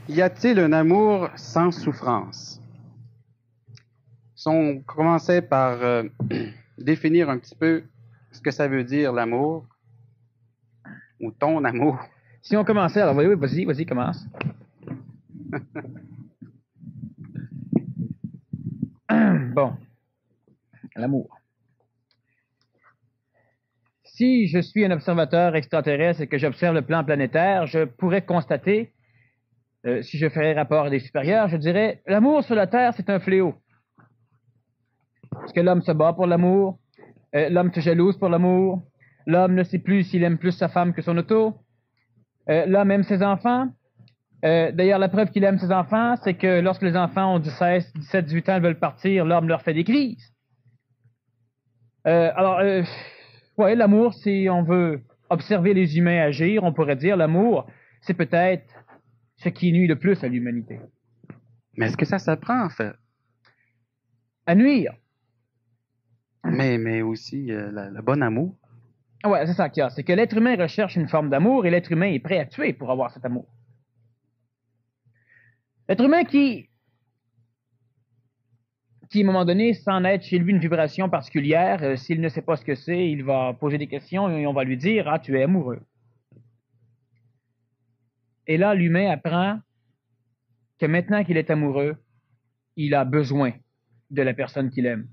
Y a-t-il un amour sans souffrance? Si on commençait par définir un petit peu ce que ça veut dire l'amour, ou ton amour. Si on commençait, alors oui, vas-y, commence. Bon, l'amour. Si je suis un observateur extraterrestre et que j'observe le plan planétaire, je pourrais constater, si je ferais rapport à des supérieurs, je dirais, l'amour sur la Terre, c'est un fléau. Parce que l'homme se bat pour l'amour, l'homme se jalouse pour l'amour, l'homme ne sait plus s'il aime plus sa femme que son auto, l'homme aime ses enfants. D'ailleurs, la preuve qu'il aime ses enfants, c'est que lorsque les enfants ont 16, 17, 18 ans, ils veulent partir, l'homme leur fait des crises. Ouais, l'amour, si on veut observer les humains agir, on pourrait dire l'amour, c'est peut-être ce qui nuit le plus à l'humanité. Mais est-ce que ça s'apprend, en fait? À nuire. Mais aussi le bon amour. Ouais, c'est ça qu'il y a. C'est que l'être humain recherche une forme d'amour et l'être humain est prêt à tuer pour avoir cet amour. L'être humain qui, à un moment donné, sans être chez lui une vibration particulière, s'il ne sait pas ce que c'est, il va poser des questions et on va lui dire « Ah, tu es amoureux ». Et là, l'humain apprend que maintenant qu'il est amoureux, il a besoin de la personne qu'il aime.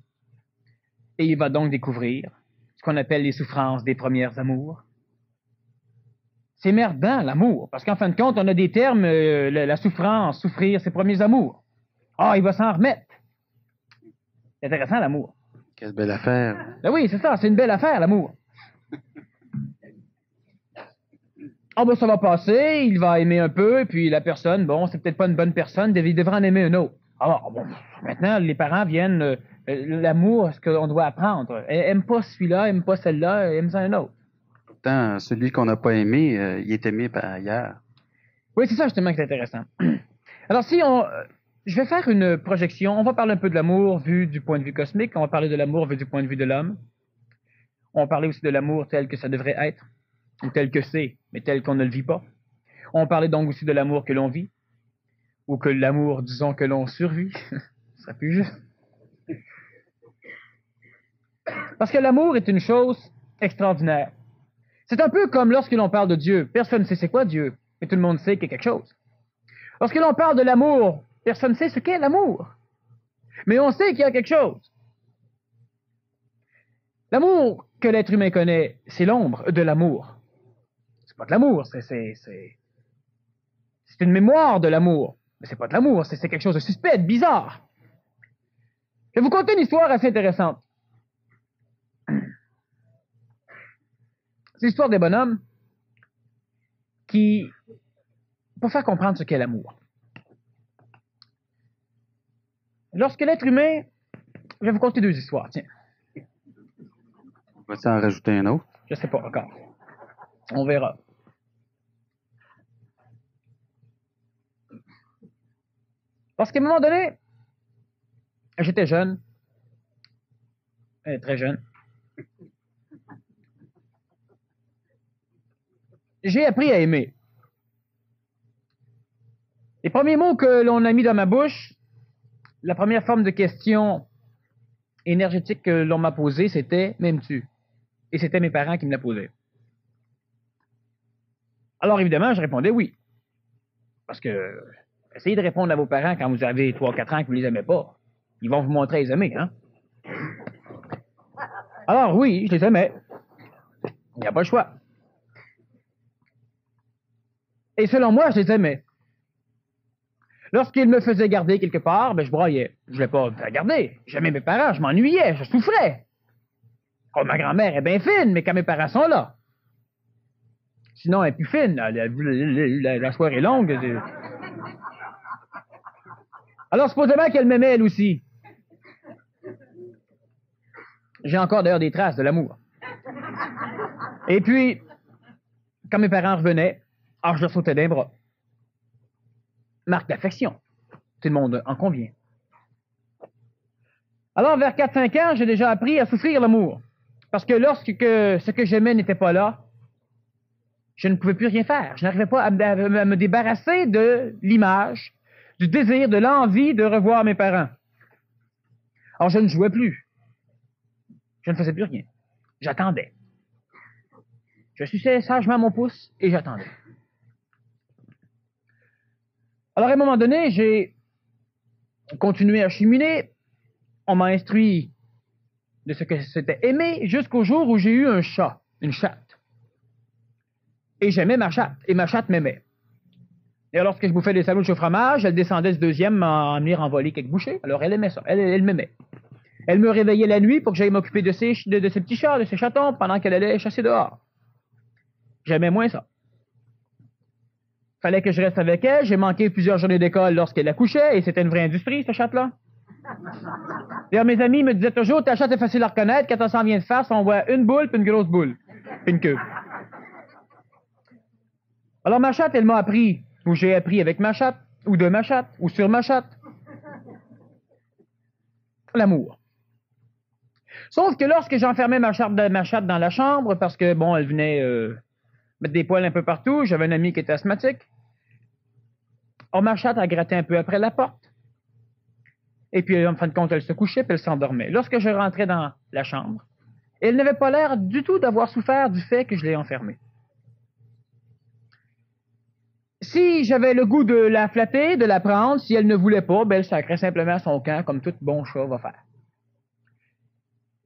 Et il va donc découvrir ce qu'on appelle les souffrances des premières amours. C'est merdant, l'amour, parce qu'en fin de compte, on a des termes, la souffrance, souffrir, ses premiers amours. Ah, il va s'en remettre. C'est intéressant, l'amour. Quelle belle affaire. Ben oui, c'est ça, c'est une belle affaire, l'amour. Ah ben ça va passer, il va aimer un peu, et puis la personne, bon, c'est peut-être pas une bonne personne, il devrait en aimer un autre. Alors, bon, maintenant, les parents viennent, l'amour, ce qu'on doit apprendre. Aime pas celui-là, aime pas celle-là, aime un autre. Pourtant, celui qu'on n'a pas aimé, il est aimé par ailleurs. Oui, c'est ça justement qui est intéressant. Alors, je vais faire une projection, on va parler un peu de l'amour vu du point de vue cosmique, on va parler de l'amour vu du point de vue de l'homme. On va parler aussi de l'amour tel que ça devrait être, ou tel que c'est, mais tel qu'on ne le vit pas. On va parler donc aussi de l'amour que l'on vit, ou que l'amour, disons, que l'on survit. Ce serait plus juste. Parce que l'amour est une chose extraordinaire. C'est un peu comme lorsque l'on parle de Dieu. Personne ne sait c'est quoi Dieu, mais tout le monde sait qu'il y a quelque chose. Lorsque l'on parle de l'amour, personne ne sait ce qu'est l'amour. Mais on sait qu'il y a quelque chose. L'amour que l'être humain connaît, c'est l'ombre de l'amour. C'est pas de l'amour, c'est une mémoire de l'amour. Mais c'est pas de l'amour, c'est quelque chose de suspect, de bizarre. Je vais vous conter une histoire assez intéressante. C'est l'histoire des bonhommes pour faire comprendre ce qu'est l'amour. Lorsque l'être humain, je vais vous conter deux histoires, tiens. On va-tu en rajouter un autre? Je sais pas encore. On verra. Parce qu'à un moment donné, j'étais jeune, très jeune. J'ai appris à aimer. Les premiers mots que l'on a mis dans ma bouche, la première forme de question énergétique que l'on m'a posée, c'était « m'aimes-tu » Et c'était mes parents qui me la posaient. Alors évidemment, je répondais oui. Parce que essayez de répondre à vos parents quand vous avez 3-4 ans que vous les aimez pas. Ils vont vous montrer à les aimer, hein? Alors oui, je les aimais. Il n'y a pas le choix. Et selon moi, je les aimais. Lorsqu'ils me faisaient garder quelque part, ben je broyais. Je ne voulais pas me faire garder. J'aimais mes parents, je m'ennuyais, je souffrais. Oh, ma grand-mère est bien fine, mais quand mes parents sont là. Sinon, elle est plus fine. La soirée est longue. Alors, supposément qu'elle m'aimait, elle aussi. J'ai encore d'ailleurs des traces de l'amour. Et puis, quand mes parents revenaient, je leur sautais d'un bras. Marque d'affection. Tout le monde en convient. Alors, vers 4-5 ans, j'ai déjà appris à souffrir l'amour. Parce que lorsque ce que j'aimais n'était pas là, Je ne pouvais plus rien faire. Je n'arrivais pas à me débarrasser de l'image, du désir, de l'envie de revoir mes parents. Alors, je ne jouais plus. Je ne faisais plus rien. J'attendais. Je suçais sagement mon pouce et j'attendais. Alors, à un moment donné, j'ai continué à cheminer. On m'a instruit de ce que c'était aimer jusqu'au jour où j'ai eu un chat, une chatte. Et j'aimais ma chatte, et ma chatte m'aimait. Et alors, lorsque je bouffais des sandwichs au fromage, elle descendait du deuxième à venir envoler quelques bouchées. Alors, elle aimait ça, elle m'aimait. Elle me réveillait la nuit pour que j'aille m'occuper de ses petits chats, de ses chatons, pendant qu'elle allait chasser dehors. J'aimais moins ça. Fallait que je reste avec elle. J'ai manqué plusieurs journées d'école lorsqu'elle accouchait, et c'était une vraie industrie, cette chatte-là. D'ailleurs, mes amis me disaient toujours, ta chatte est facile à reconnaître, quand on s'en vient de face, on voit une boule, puis une grosse boule, puis une queue. Alors, ma chatte, elle m'a appris, ou j'ai appris avec ma chatte, ou de ma chatte, ou sur ma chatte. L'amour. Sauf que lorsque j'enfermais ma chatte dans la chambre, parce que, bon, elle venait mettre des poils un peu partout, j'avais un ami qui était asthmatique. Or, ma chatte a gratté un peu après la porte. Et puis, en fin de compte, elle se couchait, puis elle s'endormait. Lorsque je rentrais dans la chambre, elle n'avait pas l'air du tout d'avoir souffert du fait que je l'ai enfermée. Si j'avais le goût de la flatter, de la prendre, si elle ne voulait pas, ben elle sacrait simplement son camp, comme tout bon chat va faire.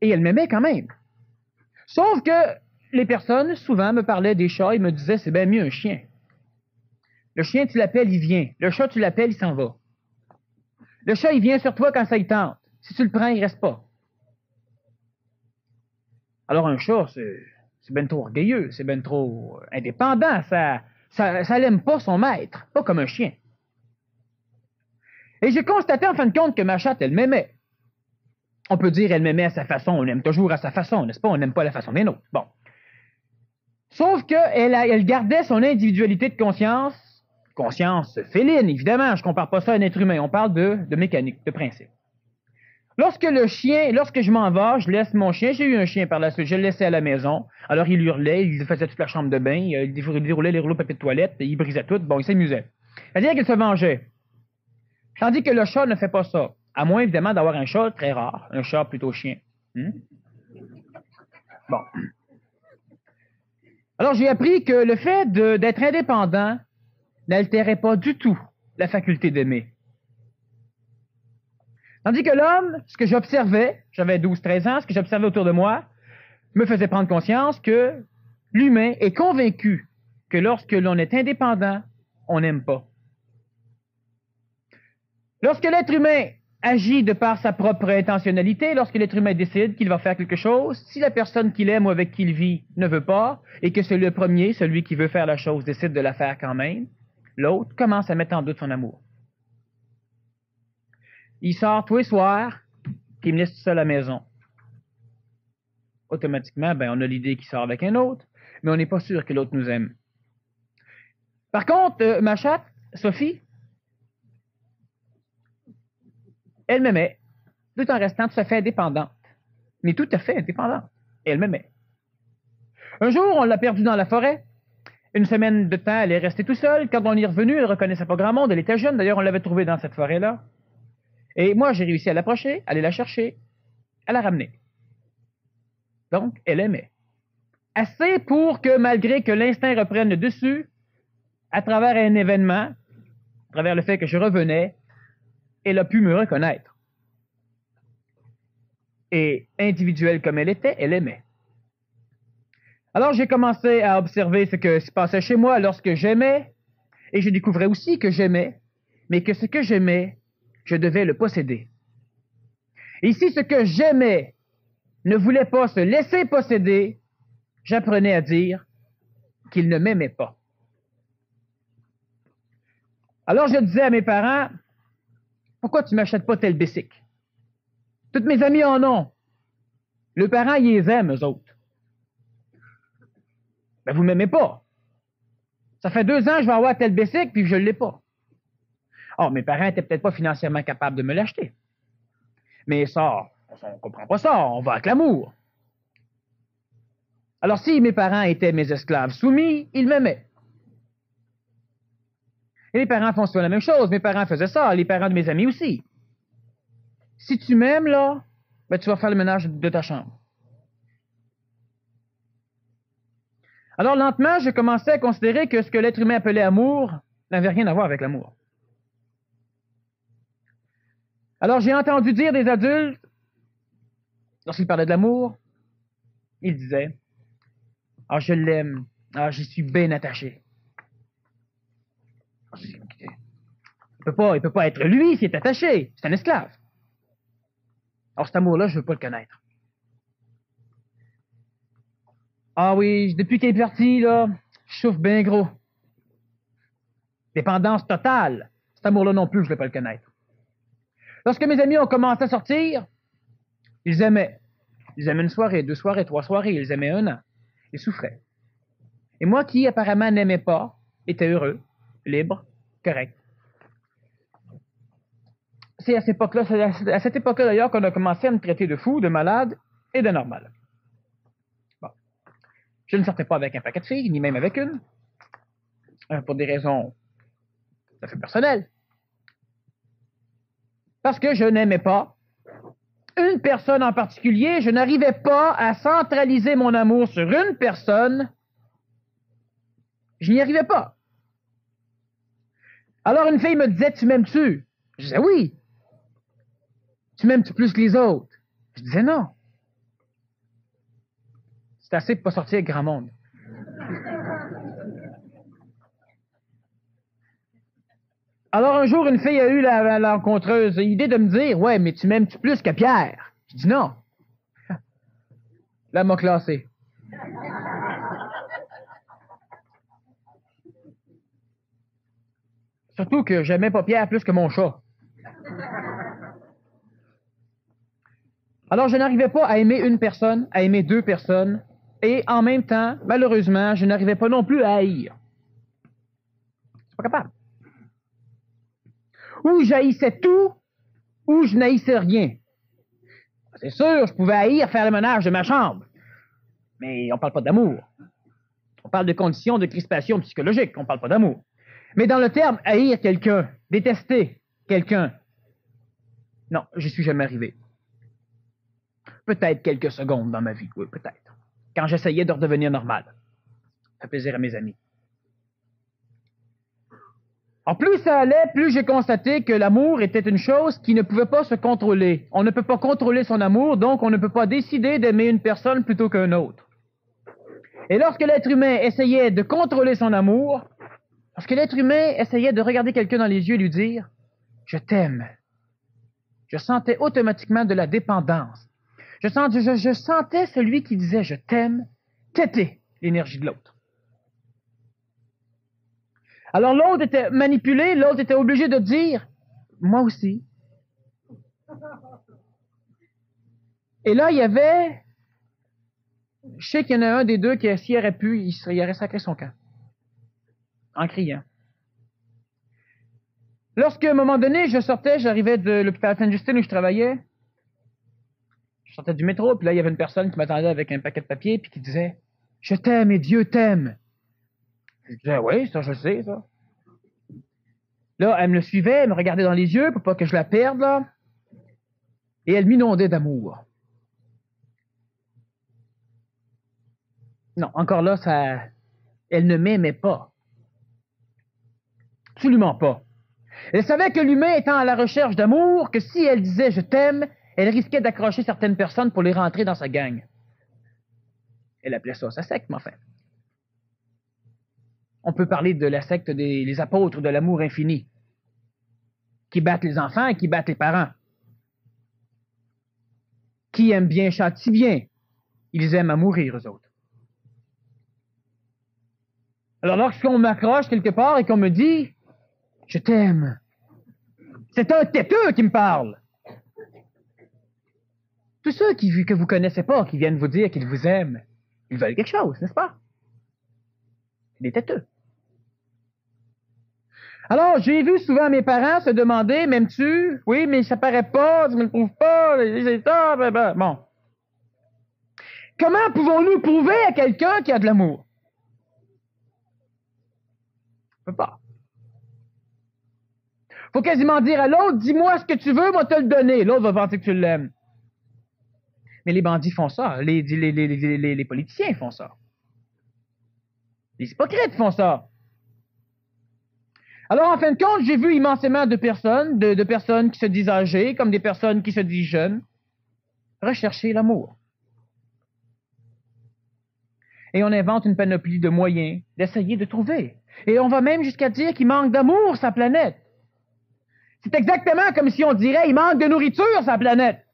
Et elle m'aimait quand même. Sauf que les personnes, souvent, me parlaient des chats et me disaient, c'est bien mieux un chien. Le chien, tu l'appelles, il vient. Le chat, tu l'appelles, il s'en va. Le chat, il vient sur toi quand ça y tente. Si tu le prends, il reste pas. Alors un chat, c'est ben trop orgueilleux, c'est ben trop indépendant, ça l'aime pas son maître, pas comme un chien. Et j'ai constaté en fin de compte que ma chatte, elle m'aimait. On peut dire elle m'aimait à sa façon, on aime toujours à sa façon, n'est-ce pas? On n'aime pas la façon des nôtres. Bon. Sauf qu'elle gardait son individualité de conscience féline, évidemment, je ne compare pas ça à un être humain, on parle de mécanique, de principe. Lorsque je m'en vais, je laisse mon chien, j'ai eu un chien par la suite, je le laissais à la maison, alors il hurlait, il faisait toute la chambre de bain, il déroulait les rouleaux de papier de toilette, il brisait tout, bon, il s'amusait. C'est-à-dire qu'il se vengeait. Tandis que le chat ne fait pas ça, à moins évidemment d'avoir un chat très rare, un chat plutôt chien. Bon. Alors j'ai appris que le fait d'être indépendant n'altérait pas du tout la faculté d'aimer. Tandis que l'homme, ce que j'observais, j'avais 12-13 ans, ce que j'observais autour de moi, me faisait prendre conscience que l'humain est convaincu que lorsque l'on est indépendant, on n'aime pas. Lorsque l'être humain agit de par sa propre intentionnalité, lorsque l'être humain décide qu'il va faire quelque chose, si la personne qu'il aime ou avec qui il vit ne veut pas, et que c'est le premier, celui qui veut faire la chose, décide de la faire quand même, l'autre commence à mettre en doute son amour. Il sort tous les soirs, puis il me laisse tout seul à la maison. Automatiquement, ben, on a l'idée qu'il sort avec un autre, mais on n'est pas sûr que l'autre nous aime. Par contre, ma chatte, Sophie, elle m'aimait, tout en restant tout à fait indépendante. Mais tout à fait indépendante. Et elle m'aimait. Un jour, on l'a perdue dans la forêt. Une semaine de temps, elle est restée tout seule. Quand on est revenu, elle ne reconnaissait pas grand monde. Elle était jeune. D'ailleurs, on l'avait trouvée dans cette forêt-là. Et moi, j'ai réussi à l'approcher, aller la chercher, à la ramener. Donc, elle aimait. Assez pour que, malgré que l'instinct reprenne le dessus, à travers un événement, à travers le fait que je revenais, elle a pu me reconnaître. Et individuelle comme elle était, elle aimait. Alors j'ai commencé à observer ce qui se passait chez moi lorsque j'aimais, et je découvrais aussi que j'aimais, mais que ce que j'aimais, je devais le posséder. Et si ce que j'aimais ne voulait pas se laisser posséder, j'apprenais à dire qu'il ne m'aimait pas. Alors je disais à mes parents, pourquoi tu ne m'achètes pas tel bicycle? Toutes mes amies en ont. Le parent, ils les aiment, eux autres. Ben, vous ne m'aimez pas. Ça fait 2 ans que je vais avoir tel bicycle, puis je ne l'ai pas. Or, mes parents n'étaient peut-être pas financièrement capables de me l'acheter. Mais ça, on ne comprend pas ça, on va avec l'amour. Alors, si mes parents étaient mes esclaves soumis, ils m'aimaient. Et les parents font souvent la même chose. Mes parents faisaient ça, les parents de mes amis aussi. Si tu m'aimes, là, ben, tu vas faire le ménage de ta chambre. Alors, lentement, je commençais à considérer que ce que l'être humain appelait amour n'avait rien à voir avec l'amour. Alors, j'ai entendu dire des adultes, lorsqu'ils parlaient de l'amour, ils disaient, « Ah, je l'aime. Ah, j'y suis bien attaché. » Il peut pas être lui s'il est attaché. C'est un esclave. Alors, cet amour-là, je veux pas le connaître. Ah oui, depuis qu'il est parti, là, je souffre bien gros. Dépendance totale. Cet amour-là non plus, je ne veux pas le connaître. Lorsque mes amis ont commencé à sortir, ils aimaient. Ils aimaient une soirée, 2 soirées, 3 soirées. Ils aimaient 1 an. Ils souffraient. Et moi qui, apparemment, n'aimais pas, était heureux, libre, correct. C'est à cette époque-là, d'ailleurs, qu'on a commencé à me traiter de fou, de malade et de normal. Bon. Je ne sortais pas avec un paquet de filles, ni même avec une, pour des raisons tout à fait personnelles. Parce que je n'aimais pas une personne en particulier, je n'arrivais pas à centraliser mon amour sur une personne. Je n'y arrivais pas. Alors une fille me disait, tu m'aimes-tu? Je disais oui. Tu m'aimes-tu plus que les autres? Je disais non. C'est assez pour pas sortir avec grand monde. Alors un jour, une fille a eu la rencontreuse idée de me dire, ouais, mais tu m'aimes-tu plus que Pierre? Je dis non. Là, elle m'a classé. Surtout que j'aimais pas Pierre plus que mon chat. Alors, je n'arrivais pas à aimer une personne, à aimer 2 personnes, et en même temps, malheureusement, je n'arrivais pas non plus à haïr. Je suis pas capable. Ou j'haïssais tout, ou je n'haïssais rien. C'est sûr, je pouvais haïr faire le ménage de ma chambre, mais on parle pas d'amour. On parle de conditions de crispation psychologique, on parle pas d'amour. Mais dans le terme haïr quelqu'un, détester quelqu'un, non, j'y suis jamais arrivé. Peut-être quelques secondes dans ma vie, oui, peut-être. Quand j'essayais de redevenir normal. Ça fait plaisir à mes amis. En plus ça allait, plus j'ai constaté que l'amour était une chose qui ne pouvait pas se contrôler. On ne peut pas contrôler son amour, donc on ne peut pas décider d'aimer une personne plutôt qu'un autre. Et lorsque l'être humain essayait de contrôler son amour, lorsque l'être humain essayait de regarder quelqu'un dans les yeux et lui dire « Je t'aime », je sentais automatiquement de la dépendance. Je sentais celui qui disait « Je t'aime » têter l'énergie de l'autre. Alors l'autre était manipulé, l'autre était obligé de dire « Moi aussi ». Et là, il y avait... Je sais qu'il y en a un des deux qui, s'il aurait pu, il aurait sacré son camp. En criant. Lorsqu'à un moment donné, j'arrivais de l'hôpital Sainte-Justine où je travaillais. Je sortais du métro, puis là, il y avait une personne qui m'attendait avec un paquet de papier, puis qui disait « Je t'aime et Dieu t'aime ». Je disais « Oui, ça, je sais, ça ». Là, elle me le suivait, elle me regardait dans les yeux pour pas que je la perde, là. Et elle m'inondait d'amour. Non, encore là, elle ne m'aimait pas. Absolument pas. Elle savait que l'humain étant à la recherche d'amour, que si elle disait « je t'aime », elle risquait d'accrocher certaines personnes pour les rentrer dans sa gang. Elle appelait ça sa secte, mais enfin. On peut parler de la secte des apôtres de l'amour infini, qui battent les enfants et qui battent les parents. Qui aiment bien châtient bien. Ils aiment à mourir, eux autres. Alors lorsqu'on m'accroche quelque part et qu'on me dit « je t'aime », c'est un têteux qui me parle. Tous ceux que vous connaissez pas, qui viennent vous dire qu'ils vous aiment, ils veulent quelque chose, n'est-ce pas? Des têteux. Alors, j'ai vu souvent mes parents se demander, m'aimes-tu? Oui, mais ça paraît pas, tu me le prouves pas, c'est ça, bon. Comment pouvons-nous prouver à quelqu'un qu'il y a de l'amour? On peut pas. Faut quasiment dire à l'autre, dis-moi ce que tu veux, moi te le donner. L'autre va penser que tu l'aimes. Mais les bandits font ça. Les politiciens font ça. Les hypocrites font ça. Alors, en fin de compte, j'ai vu immensément de personnes, de personnes qui se disent âgées, comme des personnes qui se disent jeunes, rechercher l'amour. Et on invente une panoplie de moyens d'essayer de trouver. Et on va même jusqu'à dire qu'il manque d'amour sa planète. C'est exactement comme si on dirait il manque de nourriture sa planète.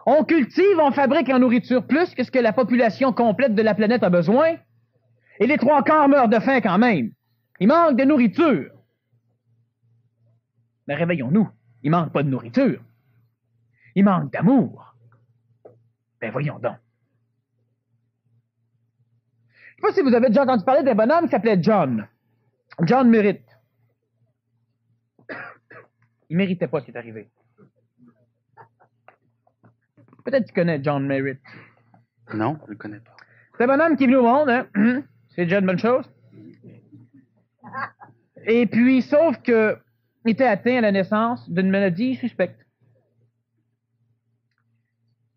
On cultive, on fabrique en nourriture plus que ce que la population complète de la planète a besoin. Et les 3/4 meurent de faim quand même. Il manque de nourriture. Mais réveillons-nous. Il manque pas de nourriture. Il manque d'amour. Ben voyons donc. Je ne sais pas si vous avez déjà entendu parler d'un bonhomme qui s'appelait John. John Merritt. Il méritait pas ce qui est arrivé. Peut-être que tu connais John Merritt. Non, je ne le connais pas. C'est un bonhomme qui est venu au monde, hein? C'est déjà une bonne chose. Et puis, sauf que il était atteint à la naissance d'une maladie suspecte.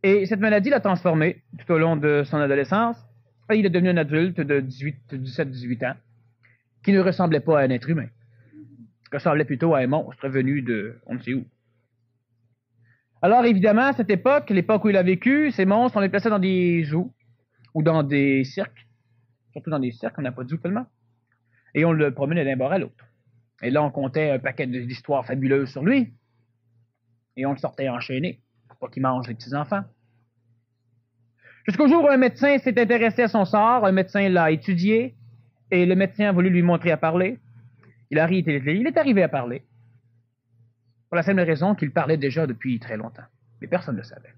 Et cette maladie l'a transformé tout au long de son adolescence. Et il est devenu un adulte de 17-18 ans qui ne ressemblait pas à un être humain. Il ressemblait plutôt à un monstre venu de on ne sait où. Alors, évidemment, à cette époque, l'époque où il a vécu, ces monstres, on les plaçait dans des zoos ou dans des cirques. Surtout dans des cirques, on n'a pas de zoo tellement. Et on le promenait d'un bord à l'autre. Et là, on comptait un paquet d'histoires fabuleuses sur lui. Et on le sortait enchaîné pour pas qu'il mange les petits-enfants. Jusqu'au jour où un médecin s'est intéressé à son sort, un médecin l'a étudié, et le médecin a voulu lui montrer à parler. Il est arrivé à parler. Pour la simple raison qu'il parlait déjà depuis très longtemps. Mais personne ne le savait.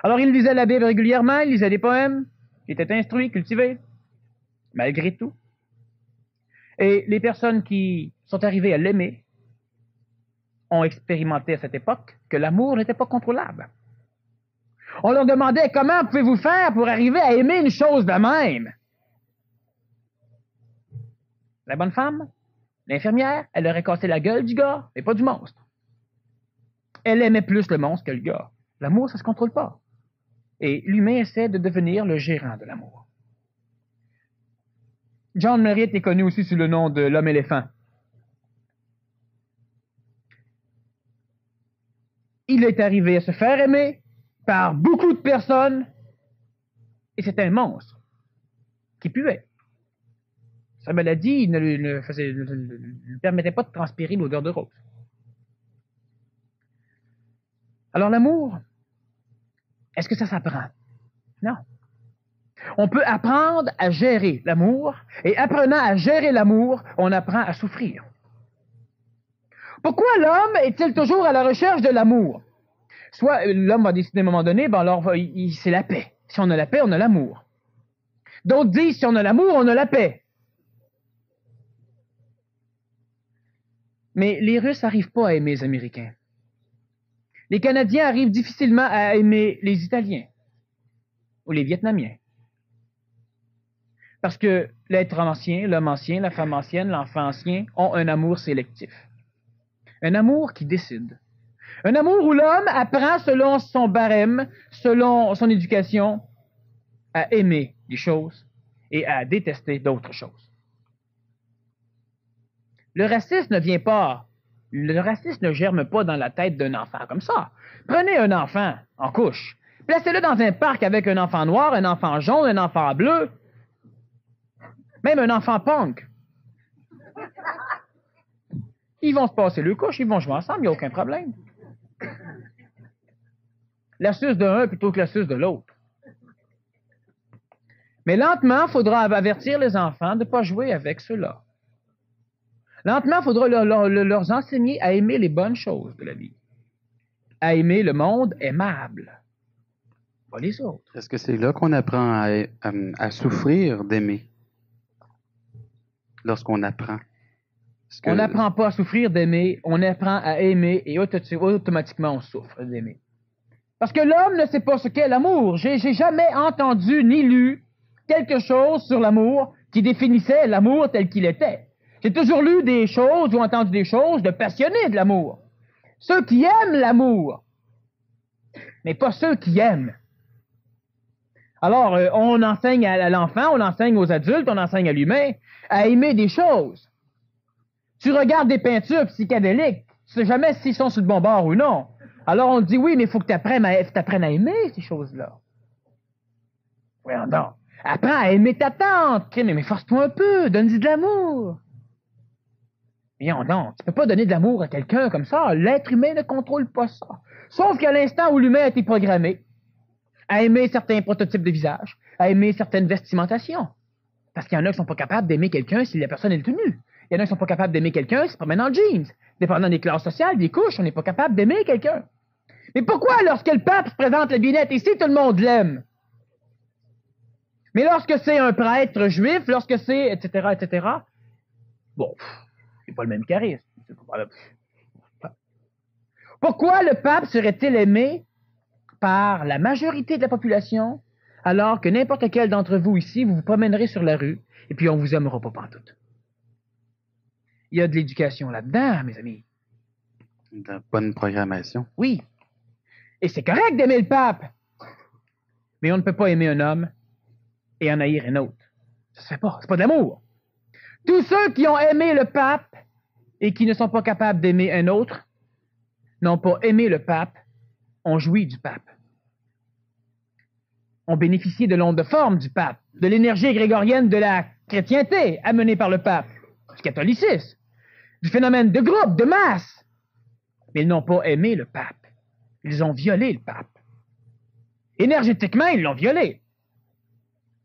Alors il lisait la Bible régulièrement, il lisait des poèmes, il était instruit, cultivé, malgré tout. Et les personnes qui sont arrivées à l'aimer ont expérimenté à cette époque que l'amour n'était pas contrôlable. On leur demandait comment pouvez-vous faire pour arriver à aimer une chose de même. La bonne femme, l'infirmière, elle aurait cassé la gueule du gars, mais pas du monstre. Elle aimait plus le monstre que le gars. L'amour, ça se contrôle pas. Et l'humain essaie de devenir le gérant de l'amour. John Merritt est connu aussi sous le nom de l'homme-éléphant. Il est arrivé à se faire aimer par beaucoup de personnes et c'était un monstre qui puait. Sa maladie ne lui permettait pas de transpirer l'odeur de rose. Alors l'amour, est-ce que ça s'apprend? Non. On peut apprendre à gérer l'amour, et apprenant à gérer l'amour, on apprend à souffrir. Pourquoi l'homme est-il toujours à la recherche de l'amour? Soit l'homme va décider à un moment donné, ben alors c'est la paix. Si on a la paix, on a l'amour. D'autres disent, si on a l'amour, on a la paix. Mais les Russes n'arrivent pas à aimer les Américains. Les Canadiens arrivent difficilement à aimer les Italiens ou les Vietnamiens. Parce que l'être ancien, l'homme ancien, la femme ancienne, l'enfant ancien ont un amour sélectif. Un amour qui décide. Un amour où l'homme apprend selon son barème, selon son éducation, à aimer des choses et à détester d'autres choses. Le racisme ne germe pas dans la tête d'un enfant comme ça. Prenez un enfant en couche, placez-le dans un parc avec un enfant noir, un enfant jaune, un enfant bleu, même un enfant punk. Ils vont se passer le couche, ils vont jouer ensemble, il n'y a aucun problème. La suce de un plutôt que la suce de l'autre. Mais lentement, il faudra avertir les enfants de ne pas jouer avec ceux-là. Lentement, il faudra leur enseigner à aimer les bonnes choses de la vie. À aimer le monde aimable. Pas les autres. Est-ce que c'est là qu'on apprend à souffrir d'aimer? Lorsqu'on apprend. On n'apprend pas à souffrir d'aimer, on apprend à aimer et automatiquement on souffre d'aimer. Parce que l'homme ne sait pas ce qu'est l'amour. J'ai jamais entendu ni lu quelque chose sur l'amour qui définissait l'amour tel qu'il était. J'ai toujours lu des choses ou entendu des choses de passionnés de l'amour. Ceux qui aiment l'amour, mais pas ceux qui aiment. Alors, on enseigne à l'enfant, on enseigne aux adultes, on enseigne à l'humain à aimer des choses. Tu regardes des peintures psychédéliques, tu sais jamais s'ils sont sur le bon bord ou non. Alors on te dit, oui, mais il faut que tu apprennes à aimer ces choses-là. Voyons donc. Apprends à aimer ta tante. Mais force-toi un peu, donne-lui de l'amour. Voyons donc, tu peux pas donner de l'amour à quelqu'un comme ça. L'être humain ne contrôle pas ça. Sauf qu'à l'instant où l'humain a été programmé à aimer certains prototypes de visage, à aimer certaines vestimentations. Parce qu'il y en a qui sont pas capables d'aimer quelqu'un si la personne est tenue. Il y en a qui sont pas capables d'aimer quelqu'un si se promène en jeans. Dépendant des classes sociales, des couches, on n'est pas capable d'aimer quelqu'un. Mais pourquoi, lorsque le pape se présente la binette ici, tout le monde l'aime? Mais lorsque c'est un prêtre juif, lorsque c'est, etc., bon, c'est pas le même charisme. Pourquoi le pape serait-il aimé par la majorité de la population, alors que n'importe quel d'entre vous ici, vous vous promènerez sur la rue, et puis on vous aimera pas pantoute? Il y a de l'éducation là-dedans, mes amis. De bonne programmation. Oui. Et c'est correct d'aimer le pape. Mais on ne peut pas aimer un homme et en haïr un autre. Ça se fait pas. C'est pas de l'amour. Tous ceux qui ont aimé le pape et qui ne sont pas capables d'aimer un autre n'ont pas aimé le pape, ont joui du pape. Ont bénéficié de l'onde de forme du pape, de l'énergie grégorienne de la chrétienté amenée par le pape, du catholicisme, du phénomène de groupe, de masse. Mais ils n'ont pas aimé le pape. Ils ont violé le pape. Énergétiquement, ils l'ont violé.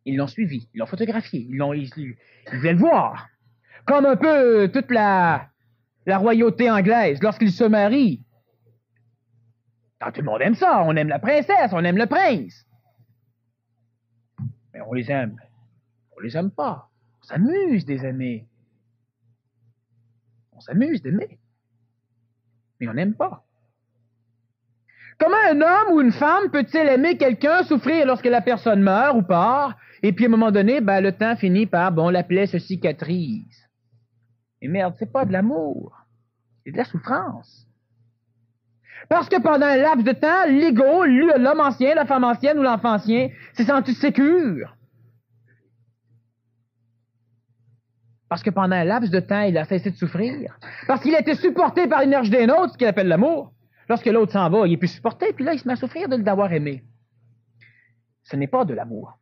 Ils l'ont suivi, ils l'ont photographié, ils voulaient le voir. Comme un peu toute la royauté anglaise, lorsqu'ils se marient. Quand tout le monde aime ça, on aime la princesse, on aime le prince. Mais on les aime. On les aime pas. On s'amuse de les aimer. On s'amuse d'aimer. Mais on n'aime pas. Comment un homme ou une femme peut-il aimer quelqu'un, souffrir lorsque la personne meurt ou part, et puis à un moment donné, ben, le temps finit par, bon, la plaie se cicatrise. Et merde, c'est pas de l'amour. C'est de la souffrance. Parce que pendant un laps de temps, l'ego, l'homme ancien, la femme ancienne ou l'enfant ancien, s'est senti sécure. Parce que pendant un laps de temps, il a cessé de souffrir. Parce qu'il a été supporté par l'énergie d'un autre, ce qu'il appelle l'amour. Lorsque l'autre s'en va, il est plus supporté, puis là, il se met à souffrir de l'avoir aimé. Ce n'est pas de l'amour.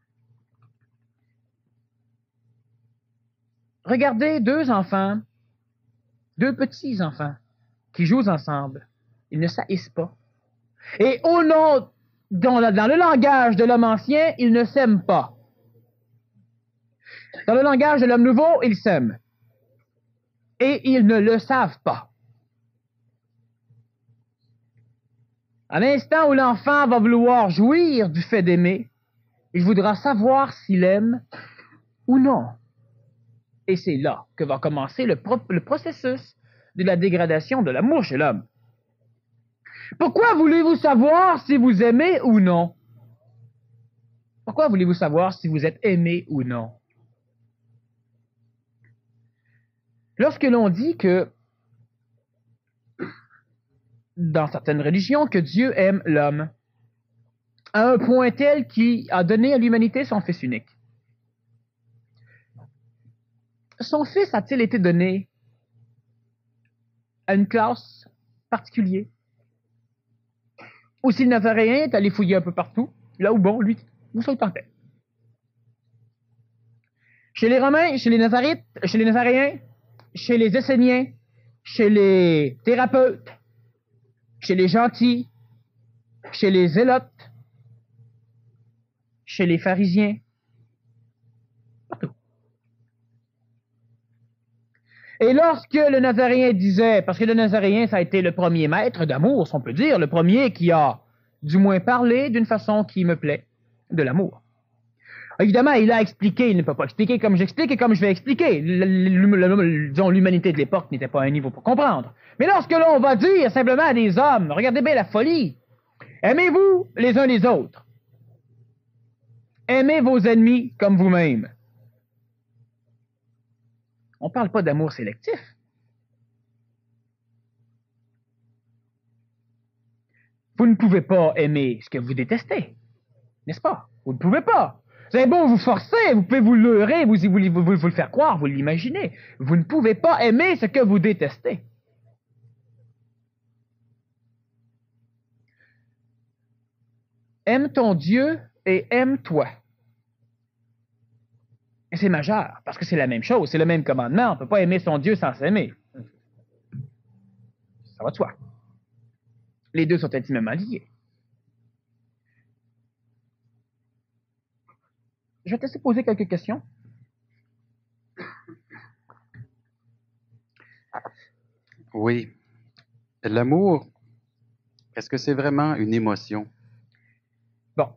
Regardez deux enfants, deux petits enfants, qui jouent ensemble. Ils ne s'haïssent pas. Et au nom, dans le langage de l'homme ancien, ils ne s'aiment pas. Dans le langage de l'homme nouveau, ils s'aiment. Et ils ne le savent pas. À l'instant où l'enfant va vouloir jouir du fait d'aimer, il voudra savoir s'il aime ou non. Et c'est là que va commencer le processus de la dégradation de l'amour chez l'homme. Pourquoi voulez-vous savoir si vous aimez ou non? Pourquoi voulez-vous savoir si vous êtes aimé ou non? Lorsque l'on dit que, dans certaines religions, que Dieu aime l'homme, à un point tel qu'il a donné à l'humanité son Fils unique. Son Fils a-t-il été donné à une classe particulière? Ou si le Nazaréen est allé fouiller un peu partout, là où bon, lui, où ça le tentait. Chez les Romains, chez les Nazarites, chez les Nazaréens, chez les Esséniens, chez les thérapeutes, chez les gentils, chez les zélotes, chez les pharisiens, partout. Et lorsque le Nazaréen disait, parce que le Nazaréen, ça a été le premier maître d'amour, si on peut dire, le premier qui a du moins parlé d'une façon qui me plaît, de l'amour. Évidemment, il a expliqué, il ne peut pas expliquer comme j'explique et comme je vais expliquer. Disons, l'humanité de l'époque n'était pas à un niveau pour comprendre. Mais lorsque l'on va dire simplement à des hommes, regardez bien la folie, Aimez-vous les uns les autres. Aimez vos ennemis comme vous-même. On ne parle pas d'amour sélectif. Vous ne pouvez pas aimer ce que vous détestez, n'est-ce pas? Vous ne pouvez pas. Vous avez beau vous forcer, vous pouvez vous leurrer, vous le faire croire, vous l'imaginez. Vous ne pouvez pas aimer ce que vous détestez. Aime ton Dieu et aime-toi. Et c'est majeur, parce que c'est la même chose, c'est le même commandement. On ne peut pas aimer son Dieu sans s'aimer. Ça va de soi. Les deux sont intimement liés. Je vais te laisser poser quelques questions. Oui. L'amour, est-ce que c'est vraiment une émotion? Bon.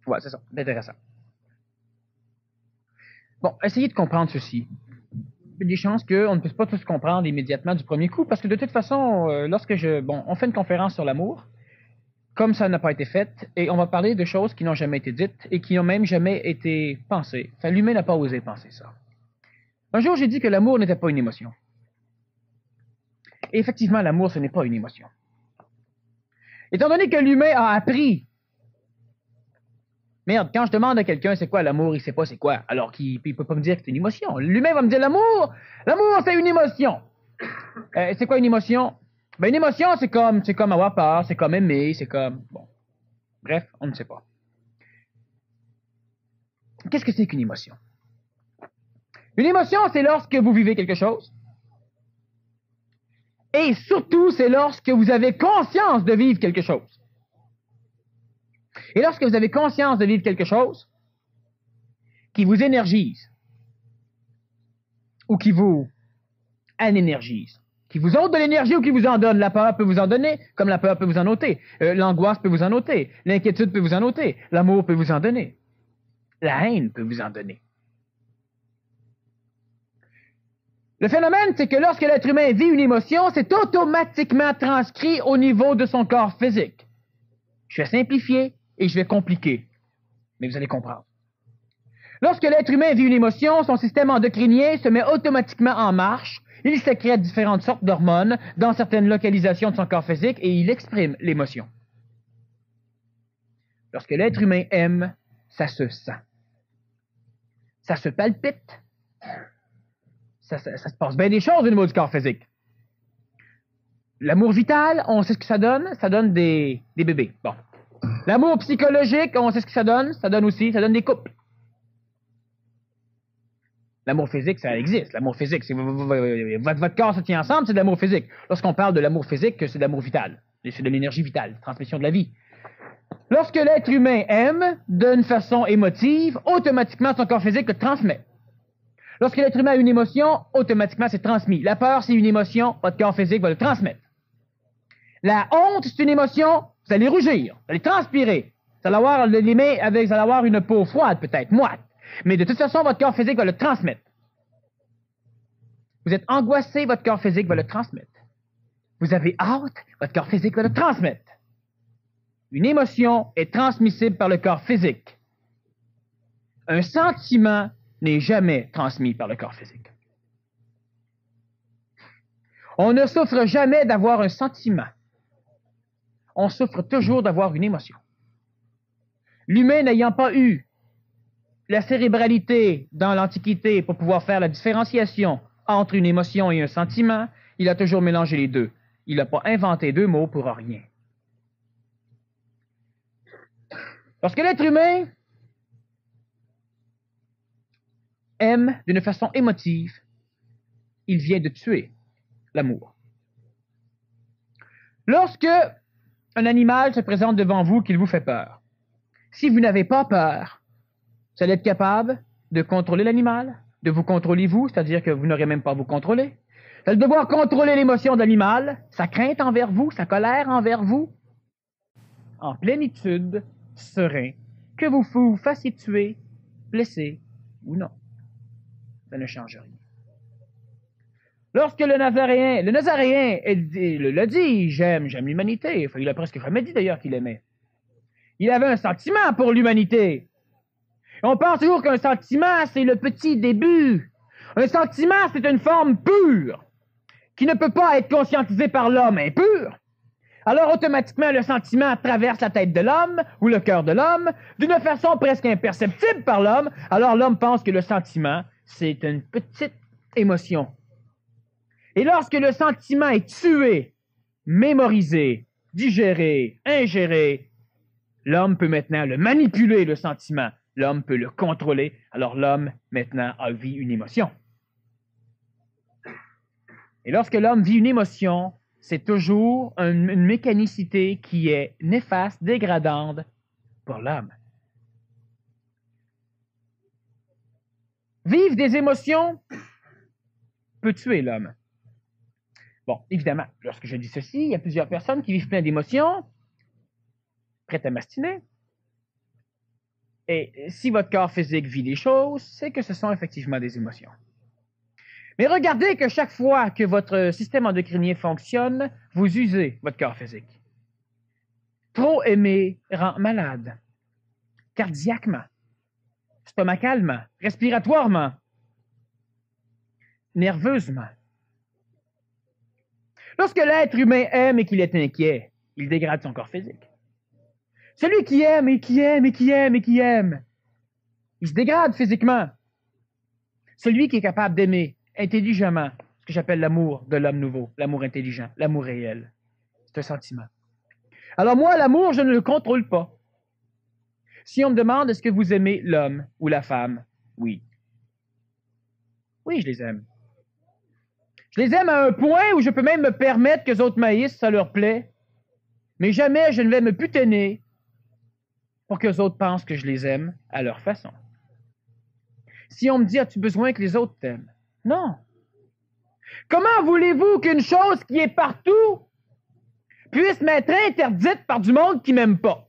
Ouais, c'est ça. C'est intéressant. Bon, essayez de comprendre ceci. Il y a des chances qu'on ne puisse pas tous comprendre immédiatement du premier coup, parce que de toute façon, on fait une conférence sur l'amour, comme ça n'a pas été fait, et on va parler de choses qui n'ont jamais été dites et qui n'ont même jamais été pensées. Enfin, l'humain n'a pas osé penser ça. Un jour, j'ai dit que l'amour n'était pas une émotion. Et effectivement, l'amour, ce n'est pas une émotion. Étant donné que l'humain a appris, merde, quand je demande à quelqu'un c'est quoi l'amour, il sait pas c'est quoi, alors qu'il peut pas me dire que c'est une émotion. L'humain va me dire l'amour, c'est une émotion. C'est quoi une émotion? Ben, une émotion, c'est comme avoir peur, c'est comme aimer, c'est comme, bon. Bref, on ne sait pas. Qu'est-ce que c'est qu'une émotion? Une émotion, c'est lorsque vous vivez quelque chose. Et surtout, c'est lorsque vous avez conscience de vivre quelque chose. Et lorsque vous avez conscience de vivre quelque chose qui vous énergise, ou qui vous anénergise, qui vous ôte de l'énergie ou qui vous en donne. La peur peut vous en donner, comme la peur peut vous en ôter. L'angoisse peut vous en ôter. L'inquiétude peut vous en ôter. L'amour peut vous en donner. La haine peut vous en donner. Le phénomène, c'est que lorsque l'être humain vit une émotion, c'est automatiquement transcrit au niveau de son corps physique. Je vais simplifier et je vais compliquer, mais vous allez comprendre. Lorsque l'être humain vit une émotion, son système endocrinien se met automatiquement en marche. Il sécrète différentes sortes d'hormones dans certaines localisations de son corps physique et il exprime l'émotion. Lorsque l'être humain aime, ça se sent. Ça se palpite. Ça se passe bien des choses au niveau du corps physique. L'amour vital, on sait ce que ça donne des bébés. Bon. L'amour psychologique, on sait ce que ça donne donne des couples. L'amour physique, ça existe. L'amour physique, c'est votre corps se tient ensemble, c'est de l'amour physique. Lorsqu'on parle de l'amour physique, c'est de l'amour vital. C'est de l'énergie vitale, transmission de la vie. Lorsque l'être humain aime d'une façon émotive, automatiquement son corps physique le transmet. Lorsque l'être humain a une émotion, automatiquement c'est transmis. La peur, c'est une émotion, votre corps physique va le transmettre. La honte, c'est une émotion, vous allez rougir, vous allez transpirer. Vous allez avoir les mains vous allez avoir une peau froide peut-être, moite. Mais de toute façon, votre corps physique va le transmettre. Vous êtes angoissé, votre corps physique va le transmettre. Vous avez hâte, votre corps physique va le transmettre. Une émotion est transmissible par le corps physique. Un sentiment n'est jamais transmis par le corps physique. On ne souffre jamais d'avoir un sentiment. On souffre toujours d'avoir une émotion. L'humain n'ayant pas eu la cérébralité dans l'Antiquité pour pouvoir faire la différenciation entre une émotion et un sentiment, il a toujours mélangé les deux. Il n'a pas inventé deux mots pour rien. Lorsque l'être humain aime d'une façon émotive, il vient de tuer l'amour. Lorsque un animal se présente devant vous qu'il vous fait peur, si vous n'avez pas peur, vous allez être capable de contrôler l'animal, de vous contrôler vous, c'est-à-dire que vous n'aurez même pas à vous contrôler. Vous allez devoir contrôler l'émotion de l'animal, sa crainte envers vous, sa colère envers vous, en plénitude, serein, que vous vous fassiez tuer, blesser ou non. Ça ne change rien. Lorsque le Nazaréen le dit, j'aime l'humanité. Enfin, il a presque jamais dit d'ailleurs qu'il aimait. Il avait un sentiment pour l'humanité. On pense toujours qu'un sentiment, c'est le petit début. Un sentiment, c'est une forme pure, qui ne peut pas être conscientisée par l'homme impur. Alors, automatiquement, le sentiment traverse la tête de l'homme, ou le cœur de l'homme, d'une façon presque imperceptible par l'homme. Alors, l'homme pense que le sentiment, c'est une petite émotion. Et lorsque le sentiment est tué, mémorisé, digéré, ingéré, l'homme peut maintenant le manipuler, le sentiment. L'homme peut le contrôler. Alors l'homme, maintenant, vit une émotion. Et lorsque l'homme vit une émotion, c'est toujours une mécanicité qui est néfaste, dégradante pour l'homme. Vivre des émotions peut tuer l'homme. Bon, évidemment, lorsque je dis ceci, il y a plusieurs personnes qui vivent plein d'émotions, prêtes à mastiner. Et si votre corps physique vit des choses, c'est que ce sont effectivement des émotions. Mais regardez que chaque fois que votre système endocrinien fonctionne, vous usez votre corps physique. Trop aimer rend malade, cardiaquement, stomacalement, respiratoirement, nerveusement. Lorsque l'être humain aime et qu'il est inquiet, il dégrade son corps physique. Celui qui aime et qui aime et qui aime et qui aime, il se dégrade physiquement. Celui qui est capable d'aimer intelligemment, ce que j'appelle l'amour de l'homme nouveau, l'amour intelligent, l'amour réel, c'est un sentiment. Alors moi, l'amour, je ne le contrôle pas. Si on me demande est-ce que vous aimez l'homme ou la femme, oui. Oui, je les aime. Je les aime à un point où je peux même me permettre que les autres maïs, ça leur plaît. Mais jamais je ne vais me putanner pour que les autres pensent que je les aime à leur façon. Si on me dit, as-tu besoin que les autres t'aiment? Non. Comment voulez-vous qu'une chose qui est partout puisse m'être interdite par du monde qui m'aime pas?